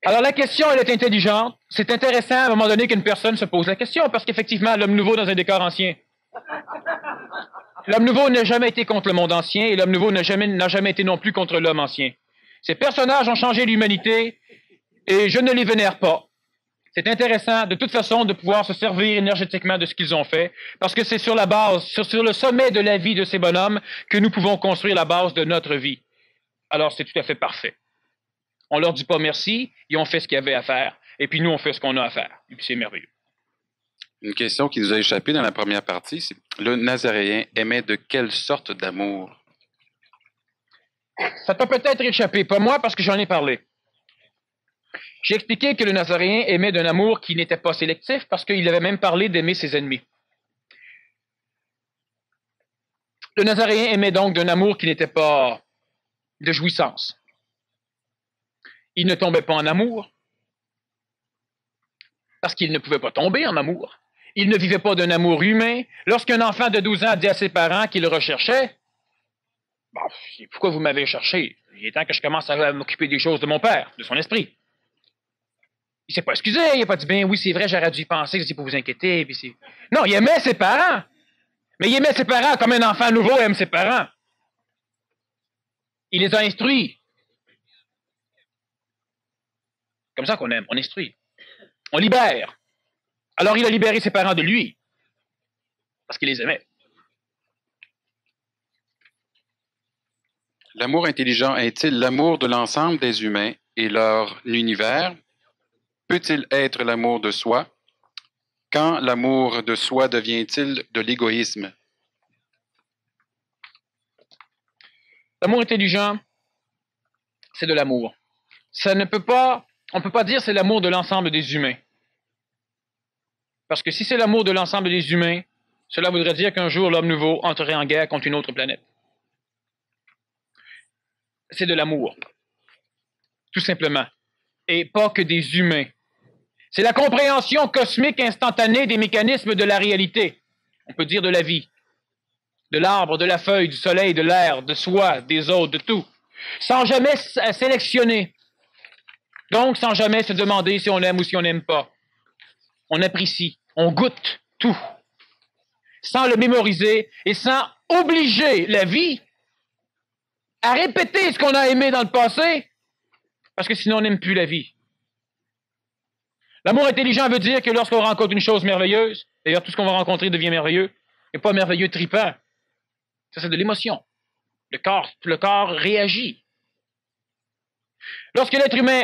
Alors la question, elle est intelligente. C'est intéressant à un moment donné qu'une personne se pose la question, parce qu'effectivement, l'homme nouveau dans un décor ancien. L'homme nouveau n'a jamais été contre le monde ancien, et l'homme nouveau n'a jamais été non plus contre l'homme ancien. Ces personnages ont changé l'humanité, et je ne les vénère pas. C'est intéressant, de toute façon, de pouvoir se servir énergétiquement de ce qu'ils ont fait, parce que c'est sur la base, sur le sommet de la vie de ces bonhommes, que nous pouvons construire la base de notre vie. Alors c'est tout à fait parfait. On leur dit pas merci, ils ont fait ce qu'il y avait à faire, et puis nous, on fait ce qu'on a à faire. Et puis c'est merveilleux. Une question qui nous a échappé dans la première partie, c'est le Nazaréen aimait de quelle sorte d'amour? Ça t'a peut-être échappé, pas moi, parce que j'en ai parlé. J'ai expliqué que le Nazaréen aimait d'un amour qui n'était pas sélectif parce qu'il avait même parlé d'aimer ses ennemis. Le Nazaréen aimait donc d'un amour qui n'était pas de jouissance. Il ne tombait pas en amour parce qu'il ne pouvait pas tomber en amour. Il ne vivait pas d'un amour humain. Lorsqu'un enfant de 12 ans dit à ses parents qu'il le recherchait, « Bon, pourquoi vous m'avez cherché? Il est temps que je commence à m'occuper des choses de mon père, de son esprit. » Il s'est pas excusé, il n'a pas dit, ben oui, c'est vrai, j'aurais dû y penser, c'est pour vous inquiéter. Puis non, il aimait ses parents. Mais il aimait ses parents comme un enfant nouveau aime ses parents. Il les a instruits. Comme ça qu'on aime, on instruit. On libère. Alors il a libéré ses parents de lui. Parce qu'il les aimait. L'amour intelligent est-il l'amour de l'ensemble des humains et leur univers? Peut-il être l'amour de soi? Quand l'amour de soi devient-il de l'égoïsme? L'amour intelligent, c'est de l'amour. On ne peut pas dire c'est l'amour de l'ensemble des humains. Parce que si c'est l'amour de l'ensemble des humains, cela voudrait dire qu'un jour l'homme nouveau entrerait en guerre contre une autre planète. C'est de l'amour. Tout simplement. Et pas que des humains. C'est la compréhension cosmique instantanée des mécanismes de la réalité. On peut dire de la vie. De l'arbre, de la feuille, du soleil, de l'air, de soi, des autres, de tout. Sans jamais sélectionner. Donc, sans jamais se demander si on aime ou si on n'aime pas. On apprécie, on goûte tout. Sans le mémoriser et sans obliger la vie à répéter ce qu'on a aimé dans le passé, parce que sinon on n'aime plus la vie. L'amour intelligent veut dire que lorsqu'on rencontre une chose merveilleuse, d'ailleurs tout ce qu'on va rencontrer devient merveilleux, et pas merveilleux tripant. Ça, c'est de l'émotion. Le corps réagit. Lorsque l'être humain,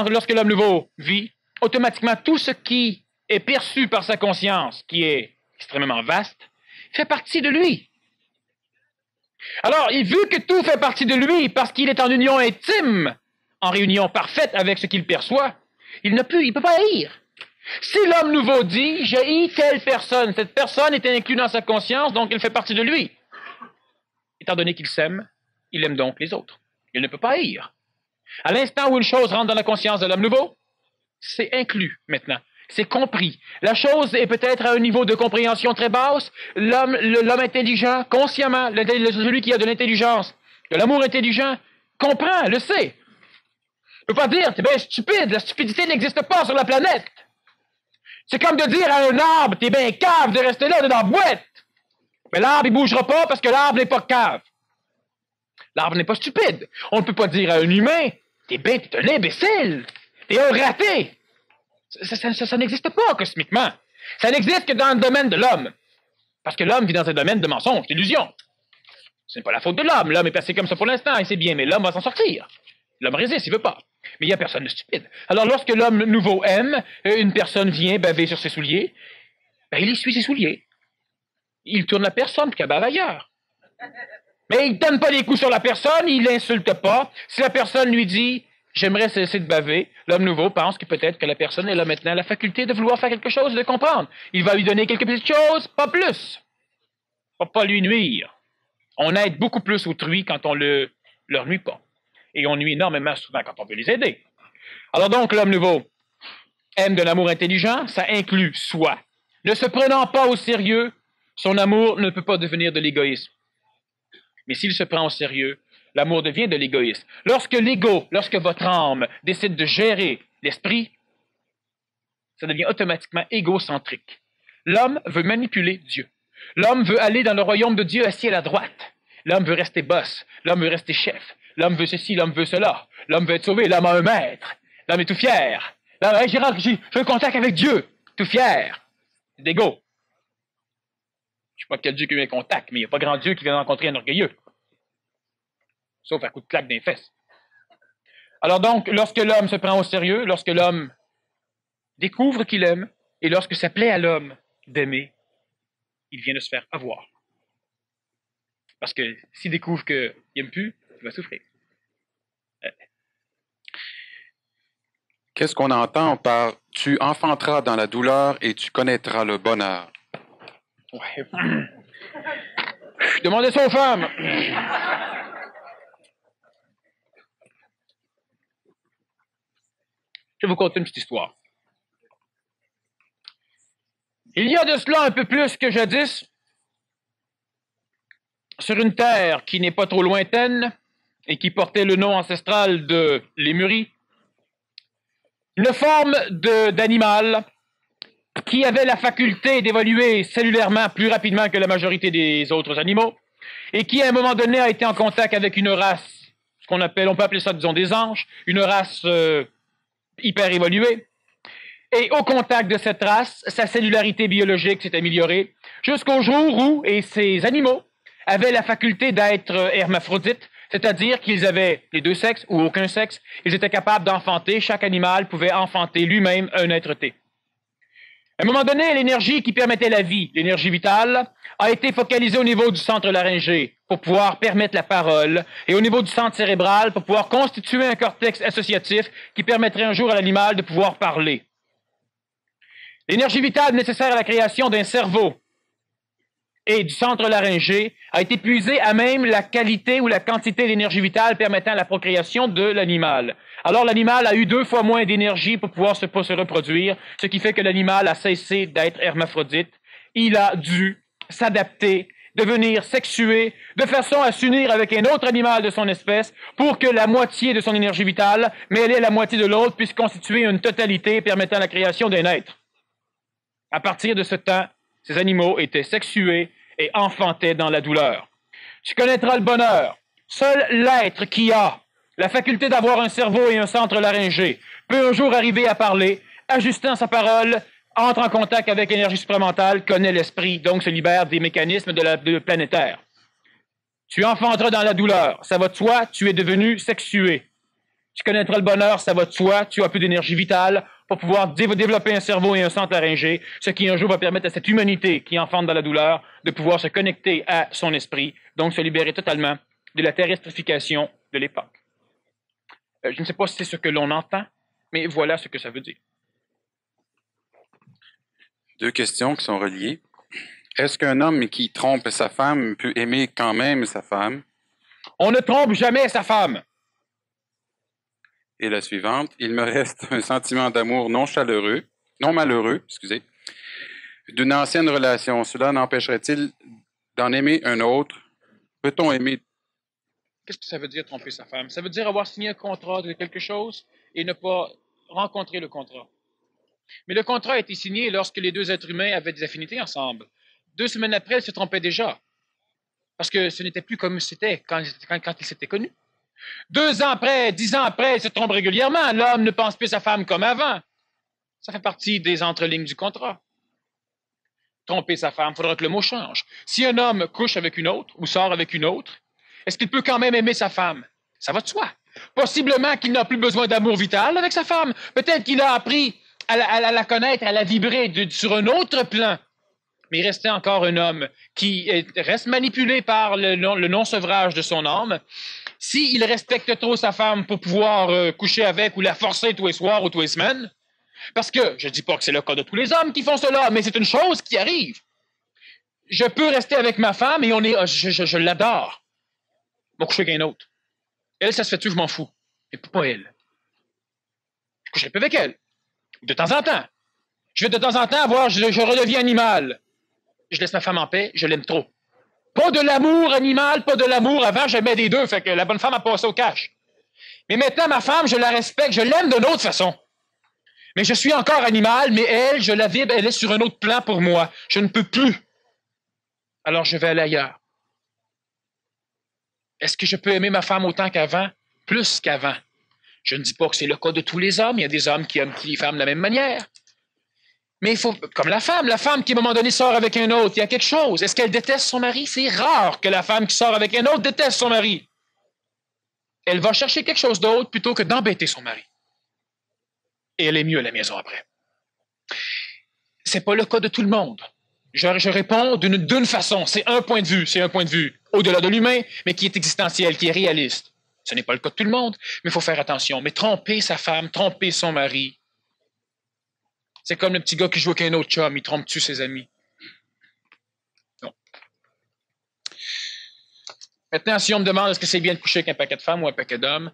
lorsque l'homme nouveau vit, automatiquement tout ce qui est perçu par sa conscience, qui est extrêmement vaste, fait partie de lui. Alors, vu que tout fait partie de lui, parce qu'il est en union intime, en réunion parfaite avec ce qu'il perçoit, il ne peut pas haïr. Si l'homme nouveau dit, j'ai haï telle personne, cette personne est inclue dans sa conscience, donc elle fait partie de lui. Étant donné qu'il s'aime, il aime donc les autres. Il ne peut pas haïr. À l'instant où une chose rentre dans la conscience de l'homme nouveau, c'est inclus maintenant. C'est compris. La chose est peut-être à un niveau de compréhension très basse. L'homme intelligent, consciemment, celui qui a de l'intelligence, de l'amour intelligent, comprend, le sait. Il ne peut pas dire, t'es bien stupide, la stupidité n'existe pas sur la planète. C'est comme de dire à un arbre, t'es bien cave de rester là, dans la boîte. Mais l'arbre, il bougera pas parce que l'arbre n'est pas cave. L'arbre n'est pas stupide. On ne peut pas dire à un humain, t'es un imbécile, t'es un raté. Ça n'existe pas cosmiquement. Ça n'existe que dans le domaine de l'homme. Parce que l'homme vit dans un domaine de mensonge, d'illusion. Ce n'est pas la faute de l'homme. L'homme est placé comme ça pour l'instant, et c'est bien, mais l'homme va s'en sortir. L'homme résiste, il veut pas. Mais il n'y a personne de stupide. Alors lorsque l'homme nouveau aime, une personne vient baver sur ses souliers, il essuie ses souliers. Il tourne la personne pour qu'elle bave ailleurs. Mais il ne donne pas des coups sur la personne, il l'insulte pas. Si la personne lui dit « J'aimerais cesser de baver », l'homme nouveau pense que peut-être que la personne elle a maintenant la faculté de vouloir faire quelque chose et de comprendre. Il va lui donner quelques petites choses, pas plus. Pas lui nuire. On aide beaucoup plus autrui quand on leur nuit pas. Et on nuit énormément souvent quand on veut les aider. Alors donc, l'homme nouveau aime de l'amour intelligent, ça inclut soi. Ne se prenant pas au sérieux, son amour ne peut pas devenir de l'égoïsme. Mais s'il se prend au sérieux, l'amour devient de l'égoïsme. Lorsque votre âme décide de gérer l'esprit, ça devient automatiquement égocentrique. L'homme veut manipuler Dieu. L'homme veut aller dans le royaume de Dieu assis à la droite. L'homme veut rester boss. L'homme veut rester chef. L'homme veut ceci, l'homme veut cela. L'homme veut être sauvé. L'homme a un maître. L'homme est tout fier. L'homme, hey, j'ai un contact avec Dieu. Tout fier. C'est d'égo. Je ne sais pas quel Dieu qui a eu un contact, mais il n'y a pas grand Dieu qui vient rencontrer un orgueilleux. Sauf à coup de claque dans les fesses. Alors donc, lorsque l'homme se prend au sérieux, lorsque l'homme découvre qu'il aime, et lorsque ça plaît à l'homme d'aimer, il vient de se faire avoir. Parce que s'il découvre qu'il n'aime plus, il va souffrir. Qu'est-ce qu'on entend par « tu enfanteras dans la douleur et tu connaîtras le bonheur » ? Ouais. Demandez ça aux femmes. Je vais vous conter une petite histoire. Il y a de cela un peu plus que jadis, sur une terre qui n'est pas trop lointaine et qui portait le nom ancestral de Lémurie, une forme d'animal qui avait la faculté d'évoluer cellulairement plus rapidement que la majorité des autres animaux et qui, à un moment donné, a été en contact avec une race, ce qu'on appelle, on peut appeler ça, disons, des anges, une race hyper évoluée. Et au contact de cette race, sa cellularité biologique s'est améliorée jusqu'au jour où, et ces animaux avaient la faculté d'être hermaphrodites, c'est-à-dire qu'ils avaient les deux sexes ou aucun sexe, ils étaient capables d'enfanter, chaque animal pouvait enfanter lui-même un être T. À un moment donné, l'énergie qui permettait la vie, l'énergie vitale, a été focalisée au niveau du centre laryngé pour pouvoir permettre la parole et au niveau du centre cérébral pour pouvoir constituer un cortex associatif qui permettrait un jour à l'animal de pouvoir parler. L'énergie vitale nécessaire à la création d'un cerveau et du centre laryngé a été puisée à même la qualité ou la quantité d'énergie vitale permettant la procréation de l'animal. Alors l'animal a eu 2 fois moins d'énergie pour pouvoir se reproduire, ce qui fait que l'animal a cessé d'être hermaphrodite. Il a dû s'adapter, devenir sexué, de façon à s'unir avec un autre animal de son espèce pour que la moitié de son énergie vitale, mêlée à la moitié de l'autre, puisse constituer une totalité permettant la création d'un être. À partir de ce temps, ces animaux étaient sexués et enfantaient dans la douleur. Tu connaîtras le bonheur. Seul l'être qui a la faculté d'avoir un cerveau et un centre laryngé peut un jour arriver à parler, ajustant sa parole, entre en contact avec l'énergie supramentale, connaît l'esprit, donc se libère des mécanismes de planétaire. Tu enfanteras dans la douleur. Ça va de soi, tu es devenu sexué. Tu connaîtras le bonheur, ça va de soi, tu as plus d'énergie vitale pour pouvoir développer un cerveau et un centre laryngé, ce qui un jour va permettre à cette humanité qui enfante dans la douleur de pouvoir se connecter à son esprit, donc se libérer totalement de la terrestrification de l'époque. Je ne sais pas si c'est ce que l'on entend, mais voilà ce que ça veut dire. 2 questions qui sont reliées. Est-ce qu'un homme qui trompe sa femme peut aimer quand même sa femme? On ne trompe jamais sa femme. Et la suivante, il me reste un sentiment d'amour non malheureux, d'une ancienne relation. Cela n'empêcherait-il d'en aimer un autre? Peut-on aimer? Qu'est-ce que ça veut dire tromper sa femme? Ça veut dire avoir signé un contrat de quelque chose et ne pas rencontrer le contrat. Mais le contrat a été signé lorsque les 2 êtres humains avaient des affinités ensemble. 2 semaines après, ils se trompaient déjà. Parce que ce n'était plus comme c'était quand ils s'étaient connus. 2 ans après, 10 ans après, ils se trompent régulièrement. L'homme ne pense plus sa femme comme avant. Ça fait partie des entrelignes du contrat. Tromper sa femme, il faudra que le mot change. Si un homme couche avec une autre ou sort avec une autre, est-ce qu'il peut quand même aimer sa femme? Ça va de soi. Possiblement qu'il n'a plus besoin d'amour vital avec sa femme. Peut-être qu'il a appris à la connaître, à la vibrer sur un autre plan. Mais il restait encore un homme qui reste manipulé par le non-sevrage de son âme. S'il respecte trop sa femme pour pouvoir coucher avec ou la forcer tous les soirs ou tous les semaines, parce que, je ne dis pas que c'est le cas de tous les hommes qui font cela, mais c'est une chose qui arrive. Je peux rester avec ma femme et je l'adore. Je vais coucher avec un autre. Elle, ça se fait-tu, je m'en fous. Mais pas elle. Je coucherai pas avec elle. De temps en temps. Je vais de temps en temps avoir, je redeviens animal. Je laisse ma femme en paix, je l'aime trop. Pas de l'amour animal, pas de l'amour. Avant, j'aimais des deux, fait que la bonne femme a passé au cash. Mais maintenant, ma femme, je la respecte, je l'aime d'une autre façon. Mais je suis encore animal, mais elle, je la vibre, elle est sur un autre plan pour moi. Je ne peux plus. Alors, je vais aller ailleurs. Est-ce que je peux aimer ma femme autant qu'avant? Plus qu'avant. Je ne dis pas que c'est le cas de tous les hommes. Il y a des hommes qui aiment les femmes de la même manière. Mais il faut, comme la femme qui à un moment donné sort avec un autre, il y a quelque chose. Est-ce qu'elle déteste son mari? C'est rare que la femme qui sort avec un autre déteste son mari. Elle va chercher quelque chose d'autre plutôt que d'embêter son mari. Et elle est mieux à la maison après. C'est pas le cas de tout le monde. Je réponds d'une façon. C'est un point de vue. C'est un point de vue au-delà de l'humain, mais qui est existentiel, qui est réaliste. Ce n'est pas le cas de tout le monde, mais il faut faire attention. Mais tromper sa femme, tromper son mari, c'est comme le petit gars qui joue avec un autre chum, il trompe-tu ses amis? Non. Maintenant, si on me demande est-ce que c'est bien de coucher avec un paquet de femmes ou un paquet d'hommes,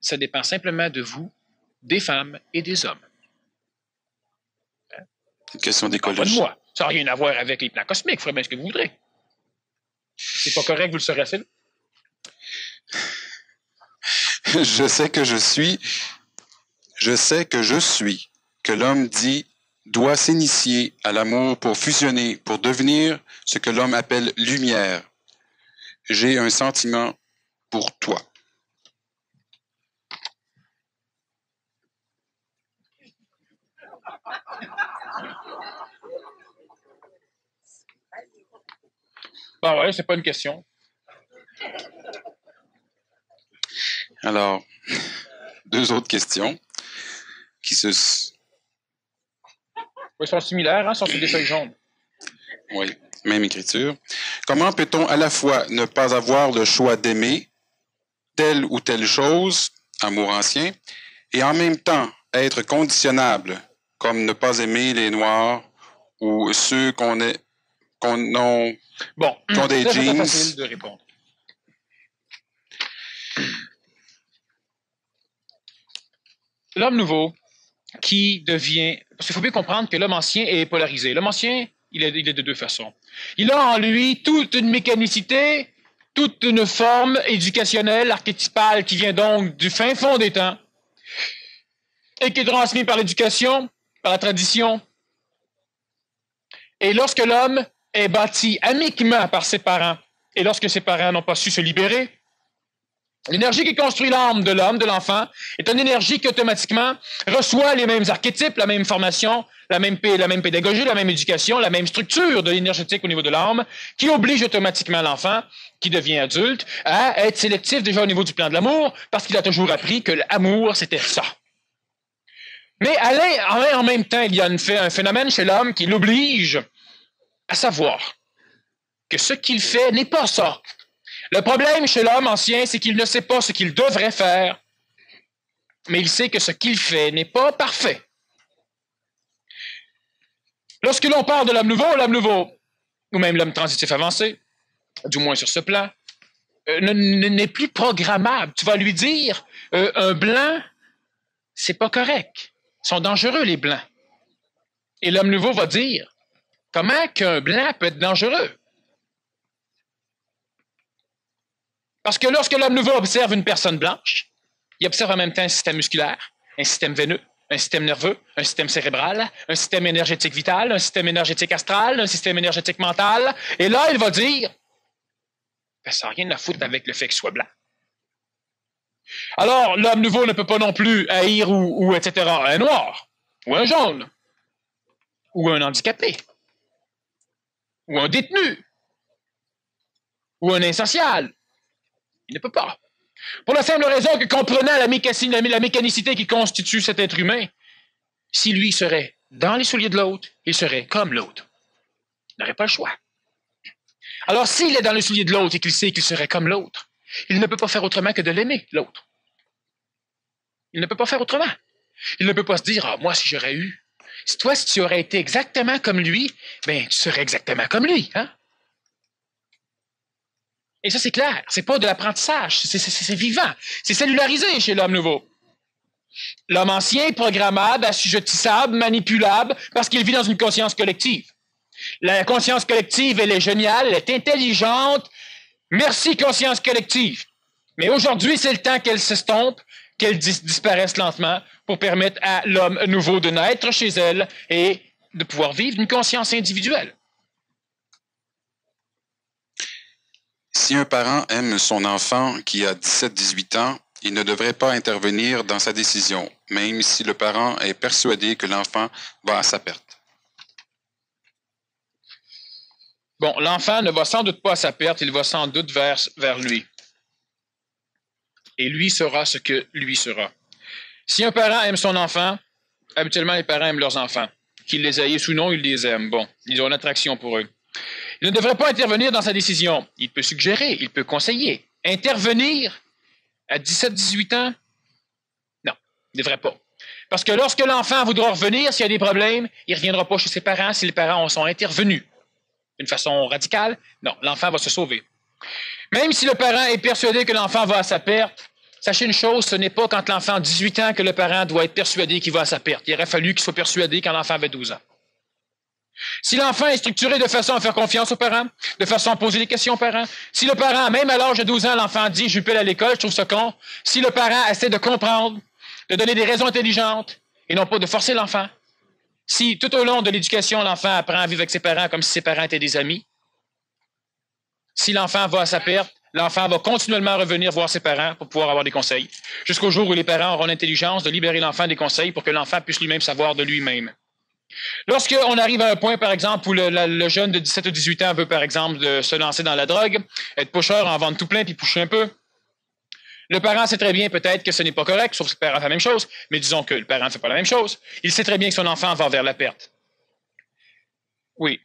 ça dépend simplement de vous, des femmes et des hommes. C'est une question Pas de d'écologie. moi. Ça n'a rien à voir avec les plans cosmiques. Vous ferez bien ce que vous voudrez. C'est pas correct, vous le saurez assez. Je sais que je suis, que l'homme dit doit s'initier à l'amour pour fusionner, pour devenir ce que l'homme appelle lumière. J'ai un sentiment pour toi. Bon, ouais, c'est pas une question. Alors, deux autres questions qui se... Ils sont similaires, hein? Ils sont sur des feuilles jaunes. Oui, même écriture. Comment peut-on à la fois ne pas avoir le choix d'aimer telle ou telle chose, amour ancien, et en même temps être conditionnable, comme ne pas aimer les Noirs ou ceux qu'on a Bon, qui ont des ça, c'est jeans. facile de répondre. L'homme nouveau qui devient... Parce qu'il faut bien comprendre que l'homme ancien est polarisé. L'homme ancien, il est de deux façons. Il a en lui toute une mécanicité, toute une forme éducationnelle, archétypale, qui vient donc du fin fond des temps et qui est transmise par l'éducation, par la tradition. Et lorsque l'homme est bâti amiquement par ses parents, et lorsque ses parents n'ont pas su se libérer, l'énergie qui construit l'âme de l'homme, de l'enfant, est une énergie qui automatiquement reçoit les mêmes archétypes, la même formation, la même pédagogie, la même éducation, la même structure de l'énergétique au niveau de l'âme, qui oblige automatiquement l'enfant, qui devient adulte, à être sélectif déjà au niveau du plan de l'amour, parce qu'il a toujours appris que l'amour, c'était ça. Mais en même temps, il y a un phénomène chez l'homme qui l'oblige à savoir que ce qu'il fait n'est pas ça. Le problème chez l'homme ancien, c'est qu'il ne sait pas ce qu'il devrait faire, mais il sait que ce qu'il fait n'est pas parfait. Lorsque l'on parle de l'homme nouveau, ou même l'homme transitif avancé, du moins sur ce plan, n'est plus programmable. Tu vas lui dire, un blanc, c'est pas correct. Ils sont dangereux, les blancs. Et l'homme nouveau va dire, comment qu'un blanc peut être dangereux? Parce que lorsque l'homme nouveau observe une personne blanche, il observe en même temps un système musculaire, un système veineux, un système nerveux, un système cérébral, un système énergétique vital, un système énergétique astral, un système énergétique mental. Et là, il va dire, ça n'a rien à foutre avec le fait qu'il soit blanc. Alors, l'homme nouveau ne peut pas non plus haïr ou etc. un noir, ou un jaune, ou un handicapé, ou un détenu, ou un insocial. Il ne peut pas. Pour la simple raison que comprenant la mécanicité qui constitue cet être humain, si lui serait dans les souliers de l'autre, il serait comme l'autre. Il n'aurait pas le choix. Alors, s'il est dans les souliers de l'autre et qu'il sait qu'il serait comme l'autre, il ne peut pas faire autrement que de l'aimer, l'autre. Il ne peut pas faire autrement. Il ne peut pas se dire, ah, moi, si j'aurais eu... Si tu aurais été exactement comme lui, ben, tu serais exactement comme lui, hein? Et ça, c'est clair. C'est pas de l'apprentissage. C'est vivant. C'est cellularisé chez l'homme nouveau. L'homme ancien est programmable, assujettissable, manipulable, parce qu'il vit dans une conscience collective. La conscience collective, elle est géniale, elle est intelligente. Merci, conscience collective. Mais aujourd'hui, c'est le temps qu'elle s'estompe, qu'elle disparaisse lentement pour permettre à l'homme nouveau de naître chez elle et de pouvoir vivre une conscience individuelle. Si un parent aime son enfant qui a 17-18 ans, il ne devrait pas intervenir dans sa décision, même si le parent est persuadé que l'enfant va à sa perte. Bon, l'enfant ne va sans doute pas à sa perte, il va sans doute vers lui. Et lui sera ce que lui sera. Si un parent aime son enfant, habituellement les parents aiment leurs enfants. Qu'ils les haïssent ou non, ils les aiment. Bon, ils ont une attraction pour eux. Il ne devrait pas intervenir dans sa décision. Il peut suggérer, il peut conseiller, intervenir à 17-18 ans? Non, il ne devrait pas. Parce que lorsque l'enfant voudra revenir, s'il y a des problèmes, il ne reviendra pas chez ses parents si les parents sont intervenus. D'une façon radicale, non, l'enfant va se sauver. Même si le parent est persuadé que l'enfant va à sa perte, sachez une chose, ce n'est pas quand l'enfant a 18 ans que le parent doit être persuadé qu'il va à sa perte. Il aurait fallu qu'il soit persuadé quand l'enfant avait 12 ans. Si l'enfant est structuré de façon à faire confiance aux parents, de façon à poser des questions aux parents, si le parent, même à l'âge de 12 ans, l'enfant dit « je vais à l'école, je trouve ça con », si le parent essaie de comprendre, de donner des raisons intelligentes et non pas de forcer l'enfant, si tout au long de l'éducation, l'enfant apprend à vivre avec ses parents comme si ses parents étaient des amis, si l'enfant va à sa perte, l'enfant va continuellement revenir voir ses parents pour pouvoir avoir des conseils, jusqu'au jour où les parents auront l'intelligence de libérer l'enfant des conseils pour que l'enfant puisse lui-même savoir de lui-même. Lorsqu'on arrive à un point, par exemple, où le jeune de 17 ou 18 ans veut, par exemple, se lancer dans la drogue, être pusher, en vendre tout plein puis pusher un peu, le parent sait très bien peut-être que ce n'est pas correct, sauf que le parent fait la même chose, mais disons que le parent ne fait pas la même chose. Il sait très bien que son enfant va vers la perte. Oui.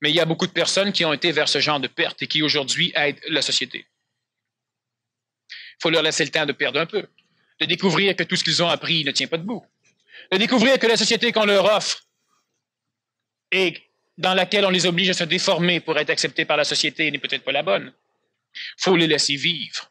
Mais il y a beaucoup de personnes qui ont été vers ce genre de perte et qui aujourd'hui aident la société. Il faut leur laisser le temps de perdre un peu, de découvrir que tout ce qu'ils ont appris ne tient pas debout, de découvrir que la société qu'on leur offre et dans laquelle on les oblige à se déformer pour être acceptés par la société n'est peut-être pas la bonne. Il faut les laisser vivre.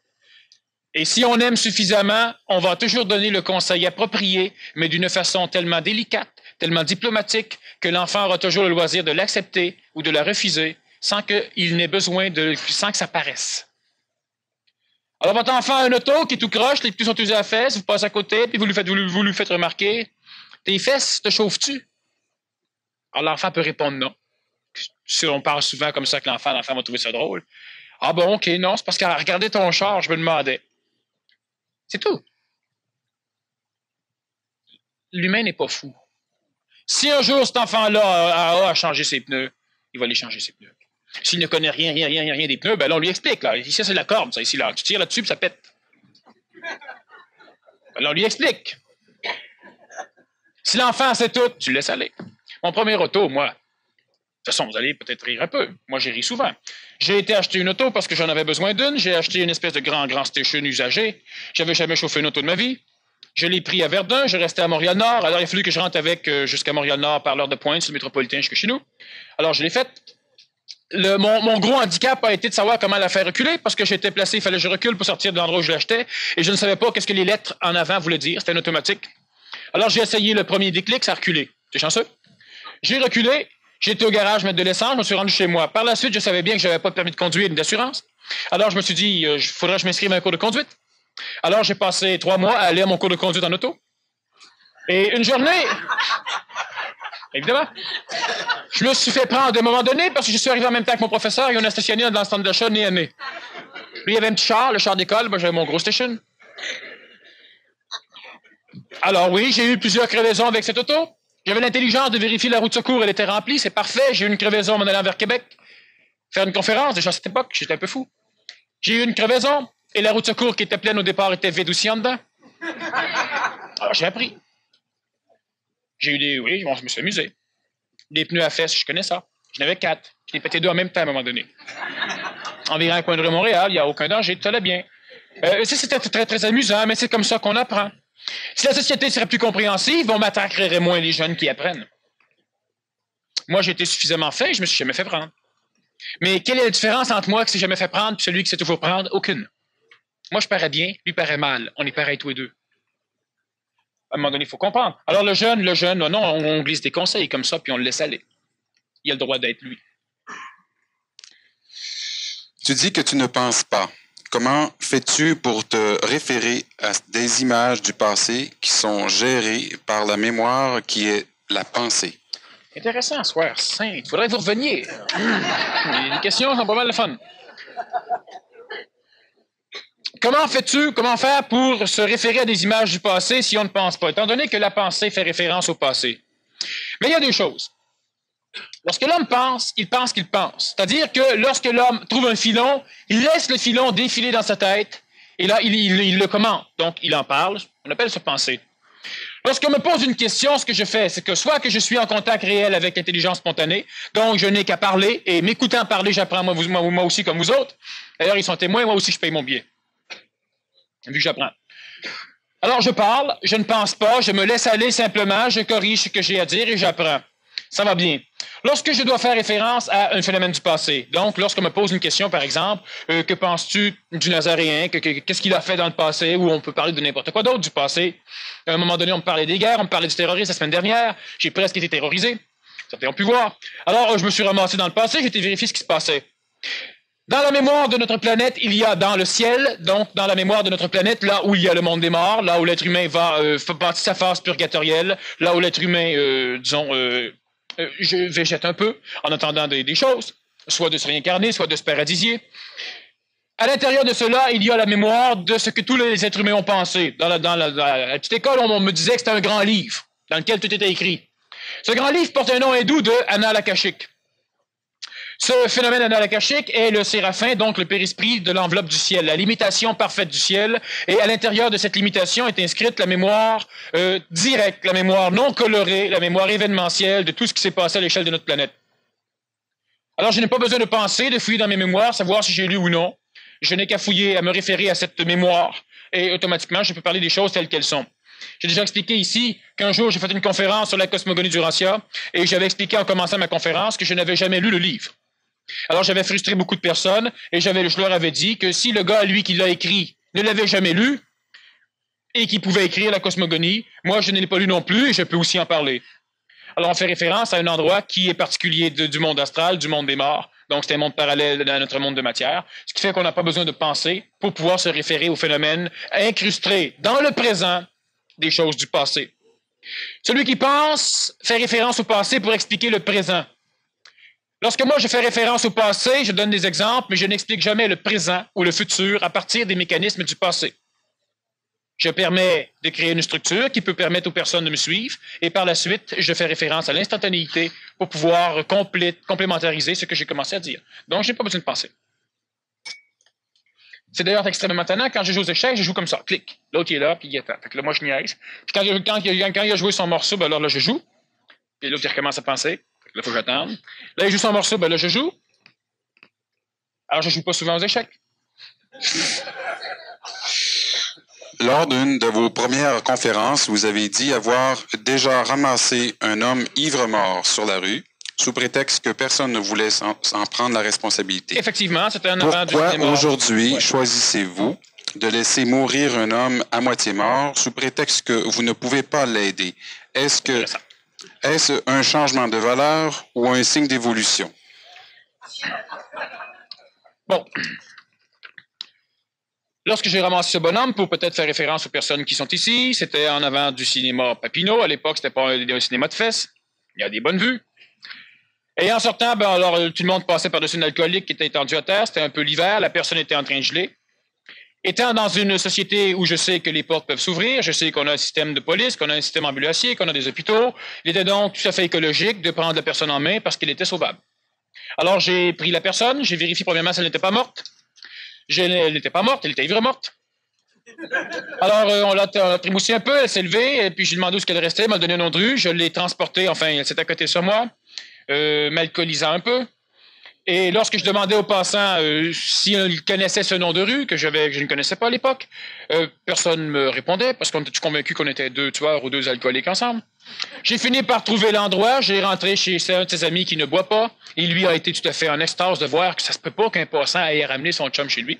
Et si on aime suffisamment, on va toujours donner le conseil approprié, mais d'une façon tellement délicate, tellement diplomatique, que l'enfant aura toujours le loisir de l'accepter ou de la refuser sans qu'il n'ait besoin sans que ça paraisse. Alors, votre enfant a un auto qui est tout croche, les pneus sont usés à la fesse, vous passez à côté, puis vous lui faites remarquer, tes fesses te chauffent-tu? Alors, l'enfant peut répondre non. Si on parle souvent comme ça que l'enfant va trouver ça drôle. Ah bon, ok, non, c'est parce qu'à regarder ton char, je me demandais. C'est tout. L'humain n'est pas fou. Si un jour cet enfant-là a changé ses pneus, il va les changer ses pneus. S'il ne connaît rien des pneus, ben là, on lui explique. Là. Ici, c'est la corde, ça, ici, là. Tu tires là-dessus, puis ça pète. Ben là, on lui explique. Si l'enfant sait tout, tu le laisses aller. Mon premier auto, moi, de toute façon, vous allez peut-être rire un peu. Moi, j'ai ri souvent. J'ai été acheter une auto parce que j'en avais besoin d'une. J'ai acheté une espèce de grand station usagé. J'avais jamais chauffé une auto de ma vie. Je l'ai pris à Verdun. Je restais à Montréal-Nord. Alors, il a fallu que je rentre avec jusqu'à Montréal-Nord par l'heure de pointe sur le métropolitain jusqu'à chez nous. Alors, je l'ai faite. Mon gros handicap a été de savoir comment la faire reculer parce que j'étais placé, il fallait que je recule pour sortir de l'endroit où je l'achetais et je ne savais pas qu'est-ce que les lettres en avant voulaient dire. C'était un automatique. Alors, j'ai essayé le premier déclic, ça a reculé. T'es chanceux? J'ai reculé. J'ai été au garage mettre de l'essence, je me suis rendu chez moi. Par la suite, je savais bien que je n'avais pas de permis de conduire ni d'assurance. Alors, je me suis dit, il faudrait que je m'inscrive à un cours de conduite. Alors, j'ai passé 3 mois à aller à mon cours de conduite en auto. Et une journée, évidemment, je me suis fait prendre à un moment donné parce que je suis arrivé en même temps que mon professeur et on a stationné dans le centre d'achat nez à nez. Lui, il y avait un petit char, le char d'école, moi, j'avais mon gros station. Alors oui, j'ai eu plusieurs crevaisons avec cette auto. J'avais l'intelligence de vérifier la roue de secours, elle était remplie, c'est parfait. J'ai eu une crevaison en allant vers Québec, faire une conférence, déjà à cette époque, j'étais un peu fou. J'ai eu une crevaison, et la roue de secours qui était pleine au départ était vide aussi en dedans. Alors j'ai appris. Oui, je me suis amusé. Des pneus à fesses, je connais ça. J'en avais 4. Je l'ai pété 2 en même temps à un moment donné. Environ un coin de rue Montréal, il n'y a aucun danger, tout allait bien. C'était très, très amusant, mais c'est comme ça qu'on apprend. Si la société serait plus compréhensive, on m'attaquerait moins les jeunes qui apprennent. Moi, j'ai été suffisamment fait, je me suis jamais fait prendre. Mais quelle est la différence entre moi qui s'est jamais fait prendre et celui qui sait toujours prendre? Aucune. Moi, je parais bien, lui paraît mal. On est pareils tous les deux. À un moment donné, il faut comprendre. Alors, le jeune, non, on glisse des conseils comme ça, puis on le laisse aller. Il a le droit d'être lui. Tu dis que tu ne penses pas. Comment fais-tu pour te référer à des images du passé qui sont gérées par la mémoire qui est la pensée? Intéressant, soir saint. Il faudrait que vous reveniez. Les questions sont pas mal de fun. Comment faire pour se référer à des images du passé si on ne pense pas, étant donné que la pensée fait référence au passé? Mais il y a 2 choses. Lorsque l'homme pense, il pense qu'il pense. C'est-à-dire que lorsque l'homme trouve un filon, il laisse le filon défiler dans sa tête, et là, il le commente. Donc, il en parle. On appelle ça penser. Lorsqu'on me pose une question, ce que je fais, c'est que soit que je suis en contact réel avec l'intelligence spontanée, donc je n'ai qu'à parler, et m'écoutant parler, j'apprends moi aussi comme vous autres. D'ailleurs, ils sont témoins, moi aussi je paye mon billet. Vu que j'apprends. Alors je parle, je ne pense pas, je me laisse aller simplement, je corrige ce que j'ai à dire et j'apprends. Ça va bien. Lorsque je dois faire référence à un phénomène du passé, donc lorsqu'on me pose une question, par exemple, que penses-tu du Nazaréen, qu'est-ce qu'il a fait dans le passé, ou on peut parler de n'importe quoi d'autre du passé. À un moment donné, on me parlait des guerres, on me parlait du terrorisme la semaine dernière, j'ai presque été terrorisé, certains ont pu voir. Alors je me suis ramassé dans le passé, j'ai été vérifier ce qui se passait. Dans la mémoire de notre planète, il y a dans le ciel, donc dans la mémoire de notre planète, là où il y a le monde des morts, là où l'être humain va passer sa phase purgatorielle, là où l'être humain, je végète un peu en attendant des choses, soit de se réincarner, soit de se paradisier. À l'intérieur de cela, il y a la mémoire de ce que tous les êtres humains ont pensé. Dans la petite école, on me disait que c'était un grand livre dans lequel tout était écrit. Ce grand livre porte un nom hindou de Anal Akashic. Ce phénomène anal-akashique est le séraphin, donc le périsprit de l'enveloppe du ciel, la limitation parfaite du ciel, et à l'intérieur de cette limitation est inscrite la mémoire directe, la mémoire non colorée, la mémoire événementielle de tout ce qui s'est passé à l'échelle de notre planète. Alors je n'ai pas besoin de penser, de fouiller dans mes mémoires, savoir si j'ai lu ou non. Je n'ai qu'à fouiller, à me référer à cette mémoire, et automatiquement je peux parler des choses telles qu'elles sont. J'ai déjà expliqué ici qu'un jour j'ai fait une conférence sur la cosmogonie d'Urantia, et j'avais expliqué en commençant ma conférence que je n'avais jamais lu le livre. Alors j'avais frustré beaucoup de personnes et je leur avais dit que si le gars, lui, qui l'a écrit, ne l'avait jamais lu et qui pouvait écrire la cosmogonie, moi je ne l'ai pas lu non plus et je peux aussi en parler. Alors on fait référence à un endroit qui est particulier du monde astral, du monde des morts. Donc c'est un monde parallèle à notre monde de matière, ce qui fait qu'on n'a pas besoin de penser pour pouvoir se référer aux phénomènes incrustés dans le présent des choses du passé. Celui qui pense fait référence au passé pour expliquer le présent. Lorsque moi je fais référence au passé, je donne des exemples, mais je n'explique jamais le présent ou le futur à partir des mécanismes du passé. Je permets de créer une structure qui peut permettre aux personnes de me suivre, et par la suite, je fais référence à l'instantanéité pour pouvoir complémentariser ce que j'ai commencé à dire. Donc, je n'ai pas besoin de penser. C'est d'ailleurs extrêmement tannant. Quand je joue aux échecs, je joue comme ça. Clic. L'autre, il est là, puis il attend. Fait que là, moi, je niaise. Puis quand il a joué son morceau, ben alors là, je joue. Puis l'autre, il recommence à penser. Là, il faut que j'attende. Là, il joue son morceau, ben là, je joue. Alors, je joue pas souvent aux échecs. Lors d'une de vos premières conférences, vous avez dit avoir déjà ramassé un homme ivre-mort sur la rue, sous prétexte que personne ne voulait en prendre la responsabilité. Effectivement, c'était un avant du Pourquoi cinéma. aujourd'hui choisissez-vous de laisser mourir un homme à moitié mort sous prétexte que vous ne pouvez pas l'aider? Est-ce un changement de valeur ou un signe d'évolution? Bon. Lorsque j'ai ramassé ce bonhomme, pour peut-être faire référence aux personnes qui sont ici, c'était en avant du cinéma Papineau. À l'époque, c'était pas un cinéma de fesses. Il y a des bonnes vues. Et en sortant, ben alors, tout le monde passait par-dessus une alcoolique qui était étendue à terre. C'était un peu l'hiver. La personne était en train de geler. Étant dans une société où je sais que les portes peuvent s'ouvrir, je sais qu'on a un système de police, qu'on a un système ambulancier, qu'on a des hôpitaux, il était donc tout à fait écologique de prendre la personne en main parce qu'elle était sauvable. Alors, j'ai pris la personne, j'ai vérifié premièrement si elle n'était pas morte. Elle n'était pas morte, elle était ivre-morte. Alors, on l'a trémoussée un peu, elle s'est levée, et puis j'ai demandé où elle restait, elle m'a donné un nom de rue, je l'ai transportée, enfin, elle s'est à côté sur moi, m'alcoolisant un peu. Et lorsque je demandais aux passants s'ils connaissaient ce nom de rue, que je ne connaissais pas à l'époque, personne ne me répondait, parce qu'on était convaincus qu'on était deux tueurs ou deux alcooliques ensemble. J'ai fini par trouver l'endroit, j'ai rentré chez un de ses amis qui ne boit pas, et lui a été tout à fait en extase de voir que ça se peut pas qu'un passant aille ramener son chum chez lui.